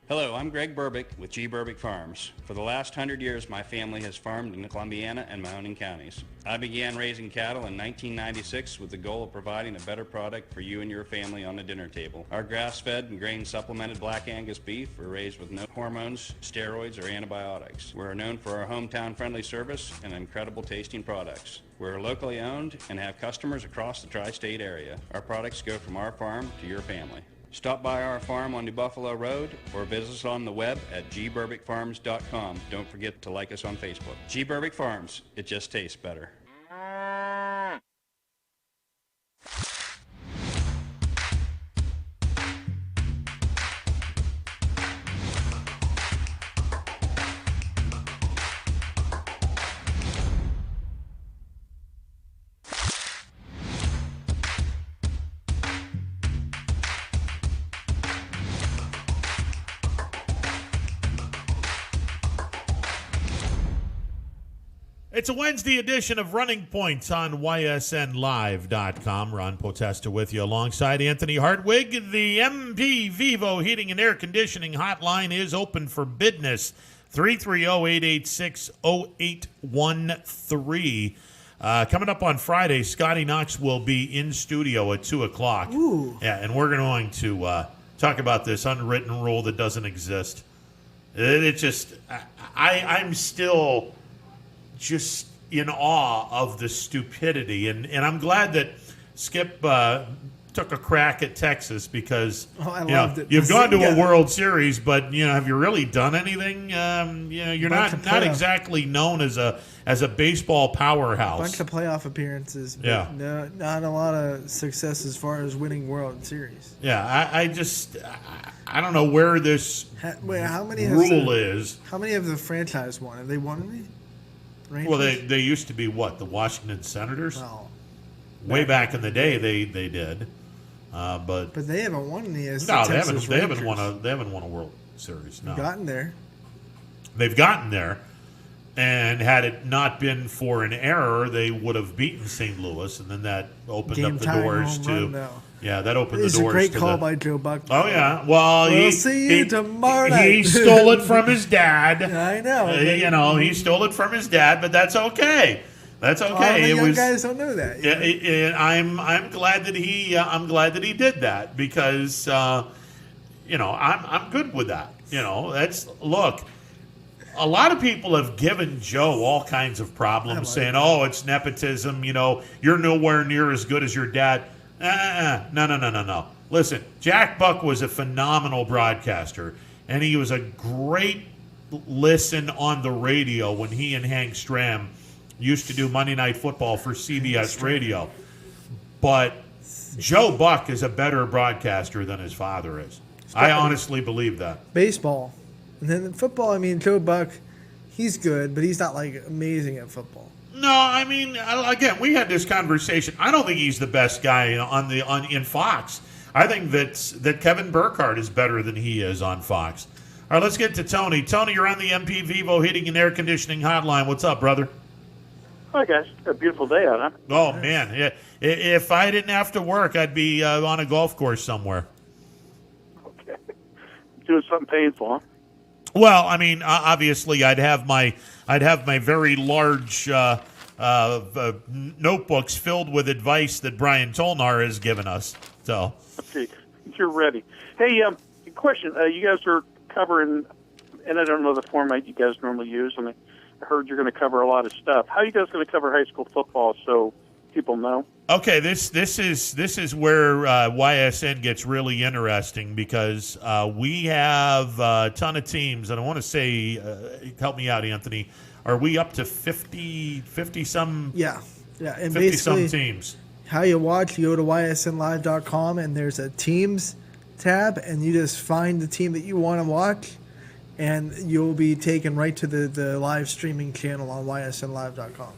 Hello, I'm Greg Burbick with G. Burbick Farms. For the last 100 years, my family has farmed in Columbiana and Mahoning counties. I began raising cattle in 1996 with the goal of providing a better product for you and your family on the dinner table. Our grass-fed and grain-supplemented Black Angus beef are raised with no hormones, steroids, or antibiotics. We're known for our hometown-friendly service and incredible tasting products. We're locally owned and have customers across the tri-state area. Our products go from our farm to your family. Stop by our farm on New Buffalo Road or visit us on the web at gburbickfarms.com. Don't forget to like us on Facebook. G. Burbick Farms, it just tastes better. It's a Wednesday edition of Running Points on ysnlive.com. Ron Potesta with you alongside Anthony Hartwig. The MP Vivo Heating and Air Conditioning hotline is open for business. 330-886-0813. Coming up on Friday, Scotty Knox will be in studio at 2 o'clock. Ooh. Yeah, and we're going to talk about this unwritten rule that doesn't exist. It just, I'm still just in awe of the stupidity. And I'm glad that Skip took a crack at Texas because you've gone to a World Series, but have you really done anything? You're not exactly known as a baseball powerhouse. A bunch of playoff appearances, but yeah, not a lot of success as far as winning World Series. Yeah, I don't know where this rule is. How many have the franchise won? Have they won any? Rangers? Well, they used to be the Washington Senators. Well, way back in the day, they did, but they haven't won any. No, they haven't won a World Series. No, they've gotten there, and had it not been for an error, they would have beaten St. Louis, and then that opened up the doors to. Yeah, that opened the doors. It's a great call by Joe Buck. Oh yeah, well we'll see you tomorrow night. He stole it from his dad. I know. He stole it from his dad, but that's okay. That's okay. A lot of young guys don't know that. I'm glad that he did that because I'm good with that. Look. A lot of people have given Joe all kinds of problems, saying, "Oh, it's nepotism. You're nowhere near as good as your dad." No. Listen, Jack Buck was a phenomenal broadcaster, and he was a great listen on the radio when he and Hank Stram used to do Monday Night Football for CBS Radio. But Joe Buck is a better broadcaster than his father is. I honestly believe that. Baseball. And then in football, Joe Buck, he's good, but he's not amazing at football. No, again, we had this conversation. I don't think he's the best guy in Fox. I think that Kevin Burkhardt is better than he is on Fox. All right, let's get to Tony. Tony, you're on the MP Vivo Heating and Air Conditioning hotline. What's up, brother? Hi, guys. A beautiful day out, huh? Oh, man. Yeah. If I didn't have to work, I'd be on a golf course somewhere. Okay. Doing something painful, huh? Well, I mean, obviously, I'd have my very large notebooks filled with advice that Brian Tolnar has given us. So, okay, you're ready. Hey, question: you guys are covering, and I don't know the format you guys normally use, and I heard you're going to cover a lot of stuff. How are you guys going to cover high school football so people know? Okay, this is where YSN gets really interesting because we have a ton of teams, and I want to say, help me out, Anthony. Are we up to 50 some? Yeah, and 50 basically, some teams. How you watch? You go to ysnlive.com, and there's a teams tab, and you just find the team that you want to watch, and you'll be taken right to the live streaming channel on ysnlive.com.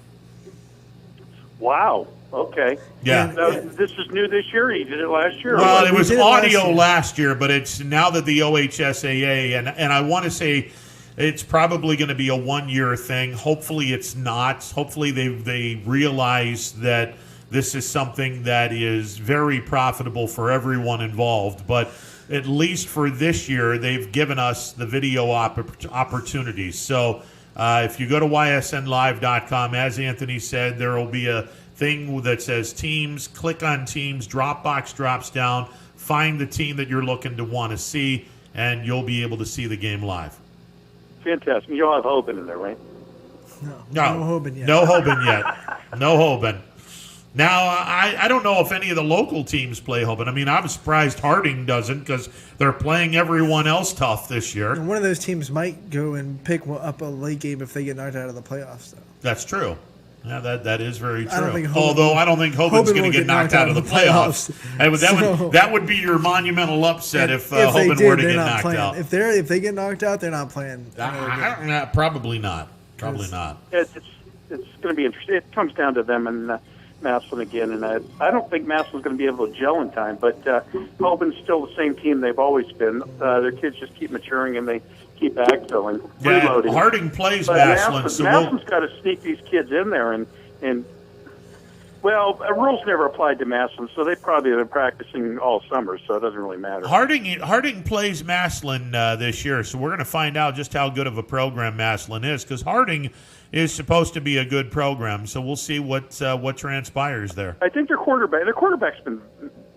Wow. Okay. Yeah. This is new this year. You did it last year. Well, it was audio last year, but it's now that the OHSAA, and I want to say it's probably going to be a 1-year thing. Hopefully it's not. Hopefully they realize that this is something that is very profitable for everyone involved. But at least for this year, they've given us the video opportunities. So if you go to ysnlive.com, as Anthony said, there will be a thing that says teams. Click on teams. Dropbox drops down. Find the team that you're looking to want to see, and you'll be able to see the game live. Fantastic. You'll have Hoban in there, right? No Hoban yet. No Hoban yet. No Hoban. Now, I don't know if any of the local teams play Hoban. I mean, I'm surprised Harding doesn't because they're playing everyone else tough this year. And one of those teams might go and pick up a late game if they get knocked out of the playoffs, though. That's true. Yeah, that is very true. I don't think Although I don't think Hoban's going to get knocked out of the playoffs. That would be your monumental upset if Hoban were to get knocked out. If they get knocked out, they're not playing. Probably not. Probably not. It's going to be interesting. It comes down to them and Massillon again, and I don't think Massillon's going to be able to gel in time. But Hoban's still the same team they've always been. Their kids just keep maturing and they keep backfilling, reloading. Harding plays but Massillon, so Massillon's got to sneak these kids in there, and well, rules never applied to Massillon, so they probably have been practicing all summer, so it doesn't really matter. Harding plays Massillon this year, so we're going to find out just how good of a program Massillon is, because Harding is supposed to be a good program, so we'll see what transpires there. I think their quarterback's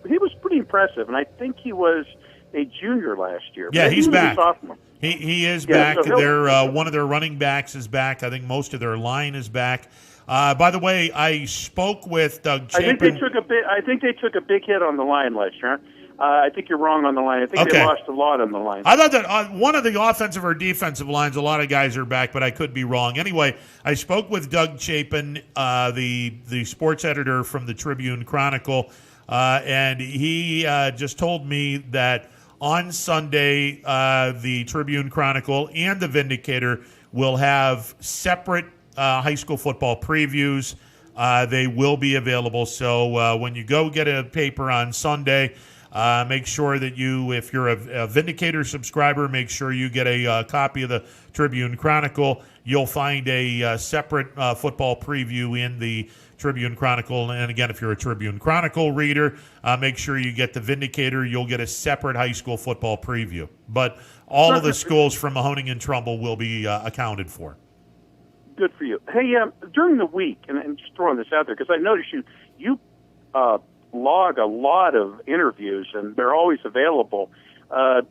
he was pretty impressive, and I think he was a junior last year. Yeah, he's back. A sophomore. He is back. So one of their running backs is back. I think most of their line is back. By the way, I spoke with Doug Chapin. I think they took a big hit on the line last year. I think you're wrong on the line. I think they lost a lot on the line. I thought that one of the offensive or defensive lines, a lot of guys are back, but I could be wrong. Anyway, I spoke with Doug Chapin, the sports editor from the Tribune Chronicle, and he just told me that on Sunday, the Tribune Chronicle and the Vindicator will have separate high school football previews. They will be available. So when you go get a paper on Sunday, make sure that if you're a Vindicator subscriber, make sure you get a copy of the Tribune Chronicle. You'll find a separate football preview in the Tribune Chronicle. And again, if you're a Tribune Chronicle reader, make sure you get the Vindicator. You'll get a separate high school football preview. But all of the schools from Mahoning and Trumbull will be accounted for. Good for you. Hey, during the week, and just throwing this out there, because I noticed you log a lot of interviews, and they're always available. You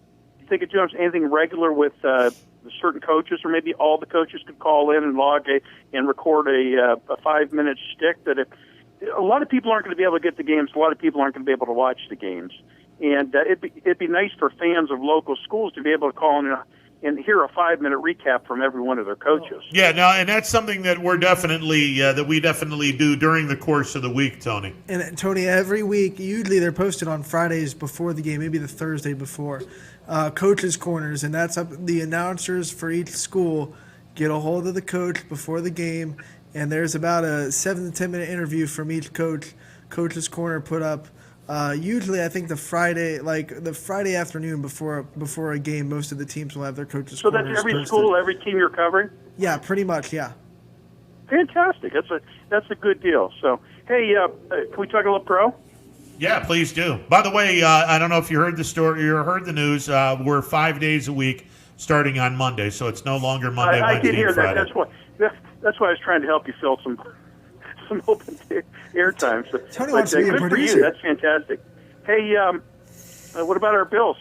think of doing anything regular with certain coaches, or maybe all the coaches could call in and and record a 5-minute shtick that a lot of people aren't going to be able to get the games, a lot of people aren't going to be able to watch the games. And it'd be nice for fans of local schools to be able to call in and hear a 5-minute recap from every one of their coaches. Yeah, no, and that's something that we definitely do during the course of the week, Tony. And Tony, every week, usually they're posted on Fridays before the game, maybe the Thursday before. Coaches' corners, and that's up. The announcers for each school get a hold of the coach before the game, and there's about a 7 to 10 minute interview from each coach. Coaches' corner put up. Usually, I think the Friday afternoon before a game, most of the teams will have their coaches' corners. So that's every posted. school, every team you're covering? Yeah, pretty much, yeah. Fantastic. That's a good deal. So, hey, can we talk a little pro? Yeah, please do. By the way, I don't know if you heard the story or heard the news. We're 5 days a week starting on Monday, so it's no longer Monday, I Wednesday, did hear and Friday. that. That's why I was trying to help you fill some open airtime. So, Tony wants to be a good for producer. you. That's fantastic. Hey, what about our Bills?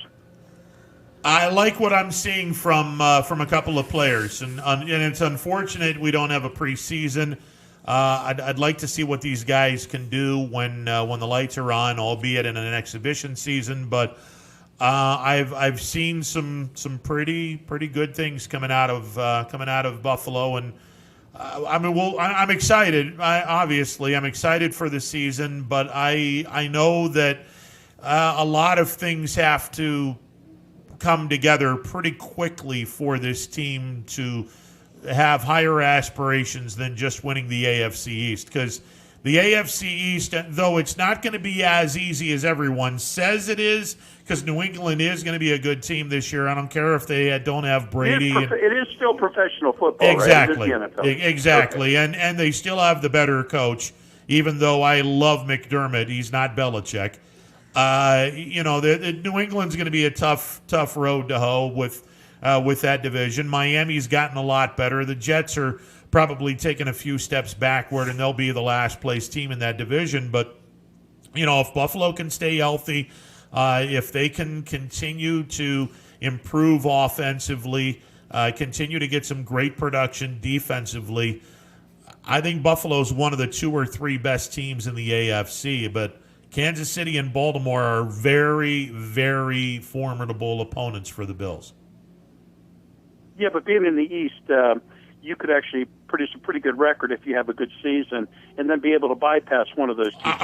I like what I'm seeing from a couple of players, and it's unfortunate we don't have a preseason. I'd like to see what these guys can do when the lights are on, albeit in an exhibition season. But I've seen some pretty good things coming out of Buffalo, and I'm excited. Obviously, I'm excited for the season, but I know that a lot of things have to come together pretty quickly for this team to have higher aspirations than just winning the AFC East, because the AFC East, though it's not going to be as easy as everyone says it is, because New England is going to be a good team this year. I don't care if they don't have Brady. It is still professional football, exactly, right? It is the NFL. Exactly, okay. and they still have the better coach, even though I love McDermott. He's not Belichick. The New England's going to be a tough road to hoe with that division. Miami's gotten a lot better. The Jets are probably taking a few steps backward, and they'll be the last place team in that division. But, if Buffalo can stay healthy, if they can continue to improve offensively, continue to get some great production defensively, I think Buffalo's one of the 2 or 3 best teams in the AFC. But Kansas City and Baltimore are very, very formidable opponents for the Bills. Yeah, but being in the East, you could actually produce a pretty good record if you have a good season and then be able to bypass one of those two teams.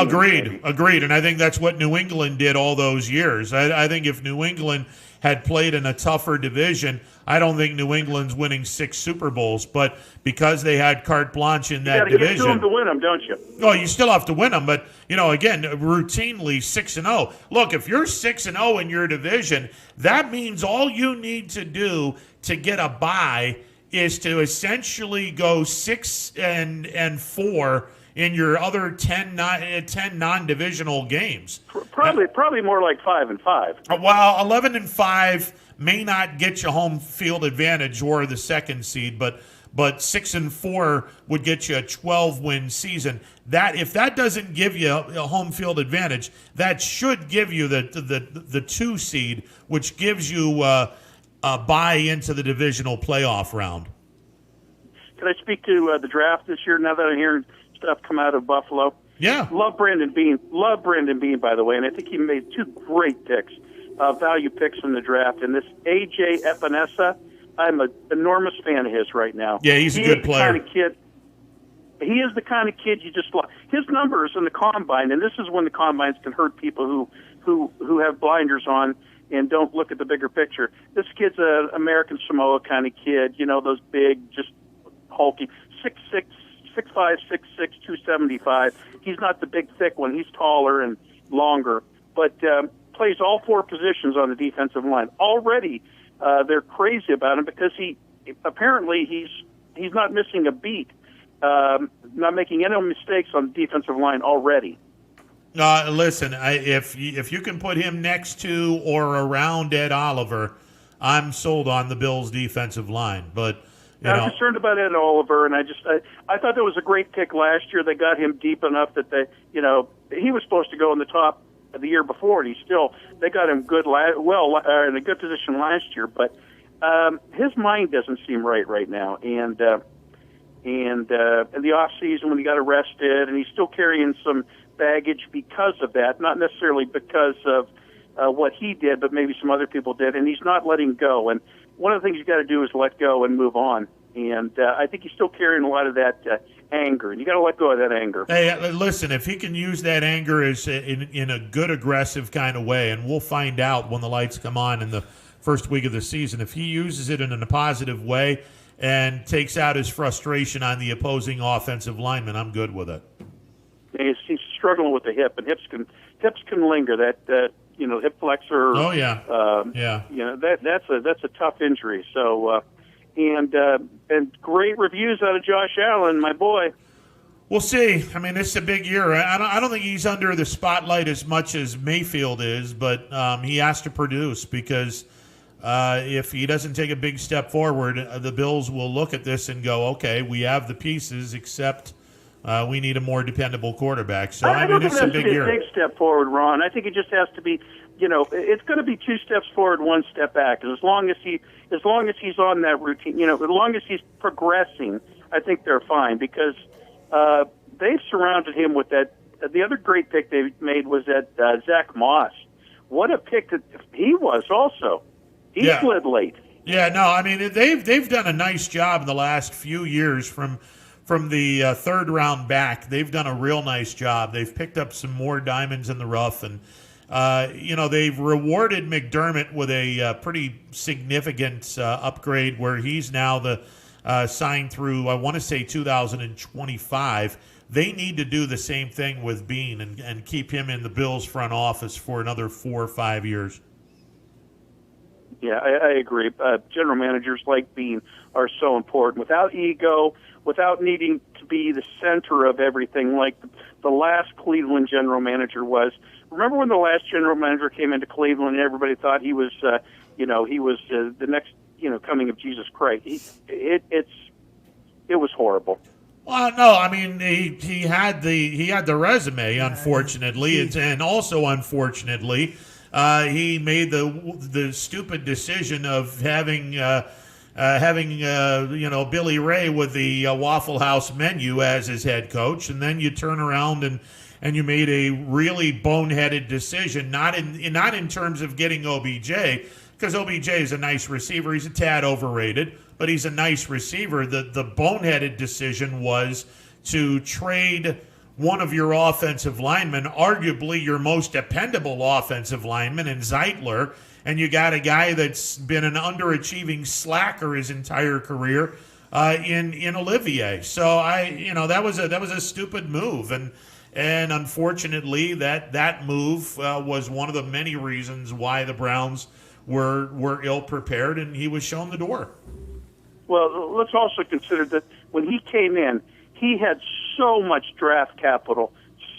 Agreed. And I think that's what New England did all those years. I think if New England had played in a tougher division, I don't think New England's winning 6 Super Bowls. But because they had carte blanche in that division, you got to get to them to win them, don't you? Oh, you still have to win them, but again, routinely 6-0. Look, if you're 6-0 in your division, that means all you need to do to get a bye is to essentially go 6-4 in your other 10 non-divisional games. Probably more like 5-5. Well, 11-5 may not get you home field advantage or the second seed, but 6-4 would get you a 12-win season. That if that doesn't give you a home field advantage, that should give you the 2 seed, which gives you a bye into the divisional playoff round. Can I speak to the draft this year now that I'm hearing stuff come out of Buffalo? Yeah. Love Brandon Beane, by the way, and I think he made 2 great picks, value picks in the draft. And this A.J. Epinesa, I'm an enormous fan of his right now. Yeah, he's a good player. He is the kind of kid you just love. His numbers in the combine, and this is when the combines can hurt people who have blinders on and don't look at the bigger picture. This kid's an American Samoa kind of kid, those big, just hulky, 6'6", 6'5", 6'6", 275. He's not the big, thick one. He's taller and longer, but plays all 4 positions on the defensive line. Already, they're crazy about him because he's not missing a beat, not making any mistakes on the defensive line already. Listen, if you can put him next to or around Ed Oliver, I'm sold on the Bills' defensive line. But I'm concerned about Ed Oliver, and I thought that was a great pick last year. They got him deep enough that he was supposed to go in the top of the year before, and they got him good, in a good position last year. But his mind doesn't seem right now, and in the off season when he got arrested, and he's still carrying some baggage because of that, not necessarily because of what he did, but maybe some other people did, and he's not letting go. And one of the things you got to do is let go and move on. And I think he's still carrying a lot of that anger, and you got to let go of that anger. Hey, listen, if he can use that anger as in a good, aggressive kind of way, and we'll find out when the lights come on in the first week of the season, if he uses it in a positive way and takes out his frustration on the opposing offensive lineman, I'm good with it. He's struggling with the hip, and hips can linger. That hip flexor. Oh yeah. That's a tough injury. So and great reviews out of Josh Allen, my boy. We'll see. I mean, it's a big year. I don't think he's under the spotlight as much as Mayfield is, but he has to produce because if he doesn't take a big step forward, the Bills will look at this and go, okay, we have the pieces, except we need a more dependable quarterback. So, I mean, it's a big year. I don't think it has to be a big step forward, Ron. I think it just has to be, it's going to be 2 steps forward, 1 step back. As long as he's on that routine, as long as he's progressing, I think they're fine because they've surrounded him with that. The other great pick they made was that Zach Moss. What a pick that he was also. He slid late. Yeah, no, I mean, they've done a nice job in the last few years from the third round back. They've done a real nice job. They've picked up some more diamonds in the rough, and they've rewarded McDermott with a pretty significant upgrade where he's now the signed through, I want to say 2025. They need to do the same thing with Bean and keep him in the Bills front office for another 4 or 5 years. Yeah, I agree. General managers like Bean are so important. Without ego, without needing to be the center of everything like the last Cleveland general manager was. Remember when the last general manager came into Cleveland and everybody thought he was, he was the next, coming of Jesus Christ. It was horrible. Well, no, I mean he had the resume, unfortunately, and also unfortunately, he made the stupid decision of having Billy Ray with the Waffle House menu as his head coach, and then you turn around and you made a really boneheaded decision, not in terms of getting OBJ, because OBJ is a nice receiver. He's a tad overrated, but he's a nice receiver. The boneheaded decision was to trade one of your offensive linemen, arguably your most dependable offensive lineman in Zeitler, and you got a guy that's been an underachieving slacker his entire career in Olivier. So that was a stupid move, and unfortunately that move was one of the many reasons why the Browns were ill prepared, and he was shown the door. Well, let's also consider that when he came in, he had so much draft capital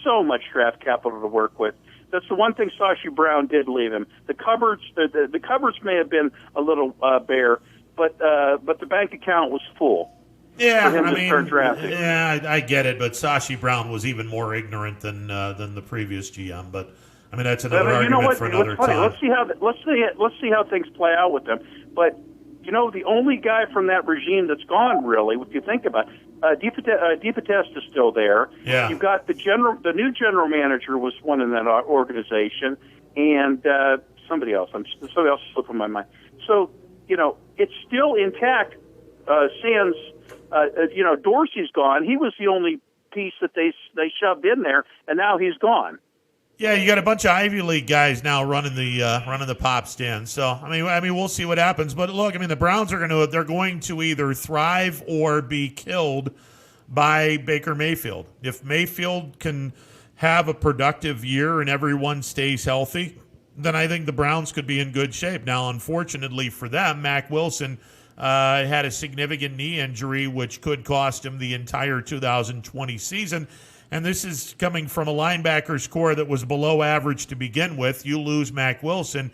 to work with. That's the one thing Sashi Brown did leave him. The cupboards may have been a little bare, but the bank account was full. Yeah, for him to start drafting. Yeah, I get it, but Sashi Brown was even more ignorant than the previous GM. But I mean, that's another argument for another time. Let's see how things play out with them. But the only guy from that regime that's gone, really, if you think about it, DePodesta is still there. Yeah. You've got the new general manager was one in that organization, and somebody else slipped from my mind. So it's still intact. Sans Dorsey's gone. He was the only piece that they shoved in there, and now he's gone. Yeah, you got a bunch of Ivy League guys now running the pop stand. So I mean, we'll see what happens. But look, I mean, the Browns are going to either thrive or be killed by Baker Mayfield. If Mayfield can have a productive year and everyone stays healthy, then I think the Browns could be in good shape. Now, unfortunately for them, Mack Wilson had a significant knee injury, which could cost him the entire 2020 season. And this is coming from a linebackers core that was below average to begin with. You lose Mack Wilson,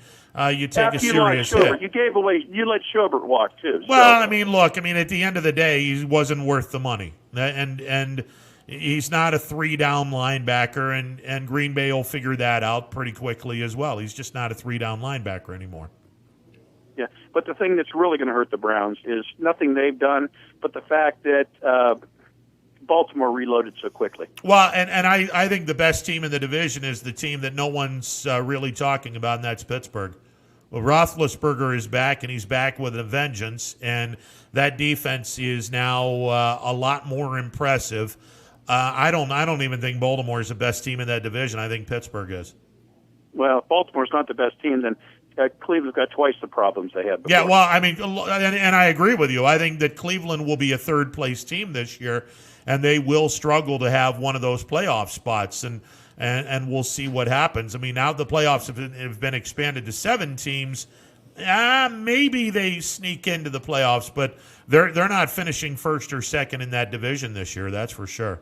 you take a serious hit. You let Schobert walk too. Well, I mean, look, at the end of the day, he wasn't worth the money, and he's not a 3-down linebacker, and Green Bay will figure that out pretty quickly as well. He's just not a 3-down linebacker anymore. Yeah, but the thing that's really going to hurt the Browns is nothing they've done, but the fact that Baltimore reloaded so quickly. Well, and I think the best team in the division is the team that no one's really talking about, and that's Pittsburgh. Well, Roethlisberger is back, and he's back with a vengeance, and that defense is now a lot more impressive. I don't even think Baltimore is the best team in that division. I think Pittsburgh is. Well, if Baltimore's not the best team, then Cleveland's got twice the problems they had before. Yeah, well, I mean, and I agree with you. I think that Cleveland will be a third-place team this year, and they will struggle to have one of those playoff spots, and we'll see what happens. I mean, now the playoffs have been expanded to 7 teams. Maybe they sneak into the playoffs, but they're not finishing first or second in that division this year. That's for sure.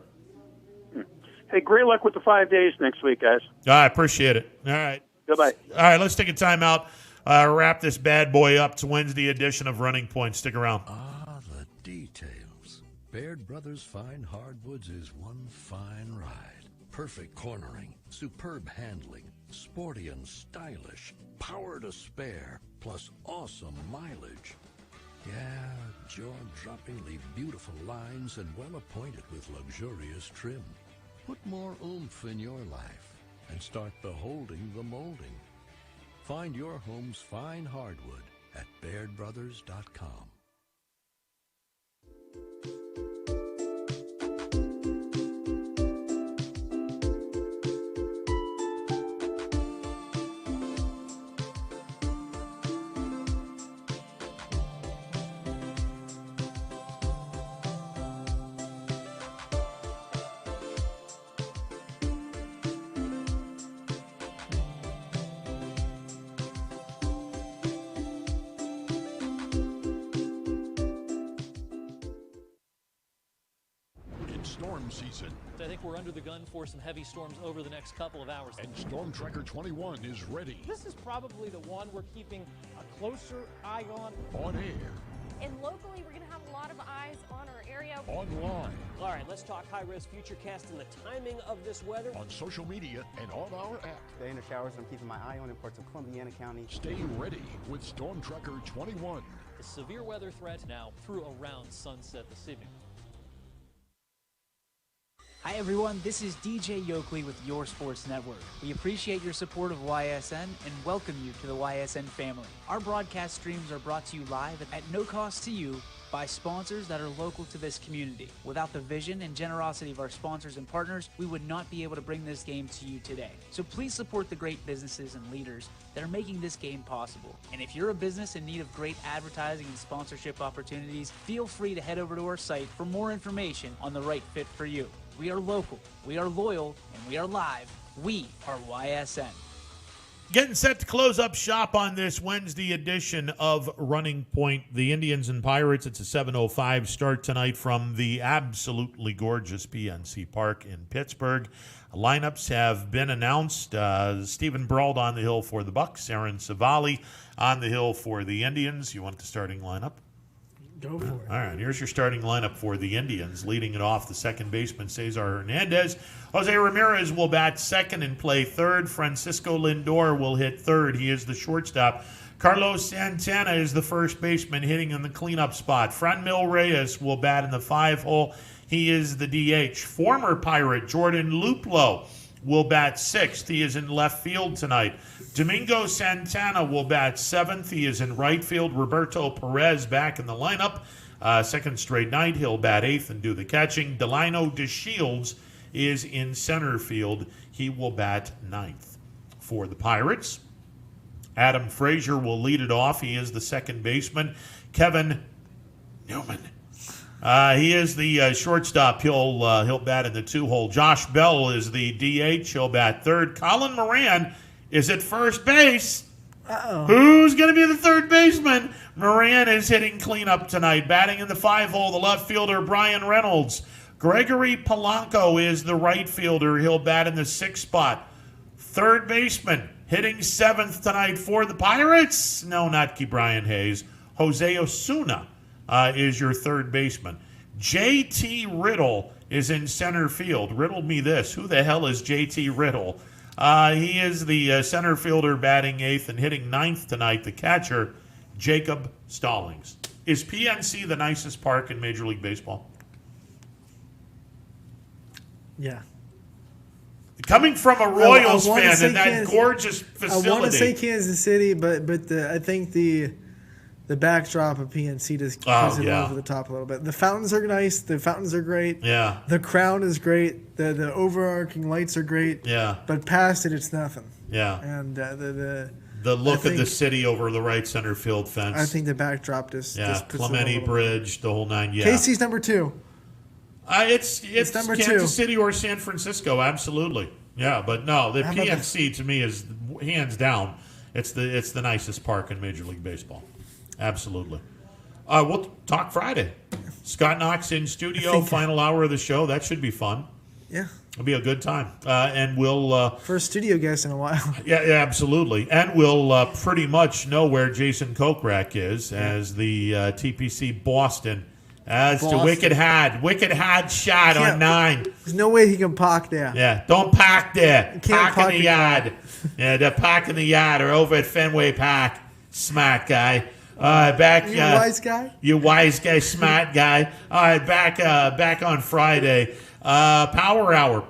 Hey, great luck with the 5 days next week, guys. I appreciate it. All right. Goodbye. All right, let's take a timeout. Wrap this bad boy up. It's Wednesday edition of Running Point. Stick around. The details. Baird Brothers Fine Hardwoods is one fine ride. Perfect cornering, superb handling, sporty and stylish, power to spare, plus awesome mileage. Yeah, jaw-droppingly beautiful lines and well-appointed with luxurious trim. Put more oomph in your life and start beholding the molding. Find your home's fine hardwood at BairdBrothers.com. Storm season. I think we're under the gun for some heavy storms over the next couple of hours. And Storm Tracker 21 is ready. This is probably the one we're keeping a closer eye on. On air. And locally, we're going to have a lot of eyes on our area. Online. All right, let's talk high-risk futurecast and the timing of this weather. On social media and on our app. The inner showers I'm keeping my eye on in parts of Columbiana County. Stay ready with Storm Tracker 21. The severe weather threat now through around sunset this evening. Hi everyone, this is DJ Yoakley with Your Sports Network. We appreciate your support of YSN and welcome you to the YSN family. Our broadcast streams are brought to you live at no cost to you by sponsors that are local to this community. Without the vision and generosity of our sponsors and partners, we would not be able to bring this game to you today. So please support the great businesses and leaders that are making this game possible. And if you're a business in need of great advertising and sponsorship opportunities, feel free to head over to our site for more information on the right fit for you. We are local, we are loyal, and we are live. We are YSN. Getting set to close up shop on this Wednesday edition of Running Point. The Indians and Pirates, it's a 7:05 start tonight from the absolutely gorgeous PNC Park in Pittsburgh. Lineups have been announced. Stephen Brault on the hill for the Bucks. Aaron Savali on the hill for the Indians. You want the starting lineup? Go for it. All right, here's your starting lineup for the Indians. Leading it off, the second baseman, Cesar Hernandez. Jose Ramirez will bat second and play third. Francisco Lindor will hit third. He is the shortstop. Carlos Santana is the first baseman, hitting in the cleanup spot. Franmil Reyes will bat in the 5-hole. He is the DH. Former Pirate Jordan Luplow will bat sixth. He is in left field tonight. Domingo Santana will bat seventh. He is in right field. Roberto Perez back in the lineup. Second straight night, he'll bat eighth and do the catching. Delino DeShields is in center field. He will bat ninth. For the Pirates, Adam Frazier will lead it off. He is the second baseman. Kevin Newman. He is the shortstop. He'll bat in the 2-hole. Josh Bell is the DH. He'll bat third. Colin Moran is at first base. Uh-oh. Who's going to be the third baseman? Moran is hitting cleanup tonight. Batting in the 5-hole, the left fielder, Brian Reynolds. Gregory Polanco is the right fielder. He'll bat in the 6th spot. Third baseman, hitting seventh tonight for the Pirates. No, not Brian Hayes. Jose Osuna is your third baseman. J.T. Riddle is in center field. Riddle me this. Who the hell is J.T. Riddle? He is the center fielder batting eighth and hitting ninth tonight. The catcher, Jacob Stallings. Is PNC the nicest park in Major League Baseball? Yeah. Coming from a Royals fan in that gorgeous facility. I want to say Kansas City, but I think the backdrop of PNC just puts it over the top a little bit. The fountains are nice. The fountains are great. Yeah. The crown is great. The overarching lights are great. Yeah. But past it, it's nothing. Yeah. And the look of the city over the right center field fence. I think the backdrop just puts Clementi Bridge, the whole nine. Yeah. Casey's number 2. It's number Kansas 2. City or San Francisco, absolutely. Yeah, but no, the PNC to me is hands down It's the nicest park in Major League Baseball. Absolutely. We'll talk Friday. Scott Knox in studio, final hour of the show. That should be fun. Yeah. It'll be a good time. And we'll... First studio guest in a while. Yeah, absolutely. And we'll pretty much know where Jason Kokrak is as the TPC Boston to Wicked Had shot on 9. There's no way he can park there. Yeah, don't park there. Can't Park in the yard. Yeah, they're parking the yard or over at Fenway Park. Smart guy. All right, back. You wise guy? You wise guy, smart guy. All right, back on Friday. Power Hour.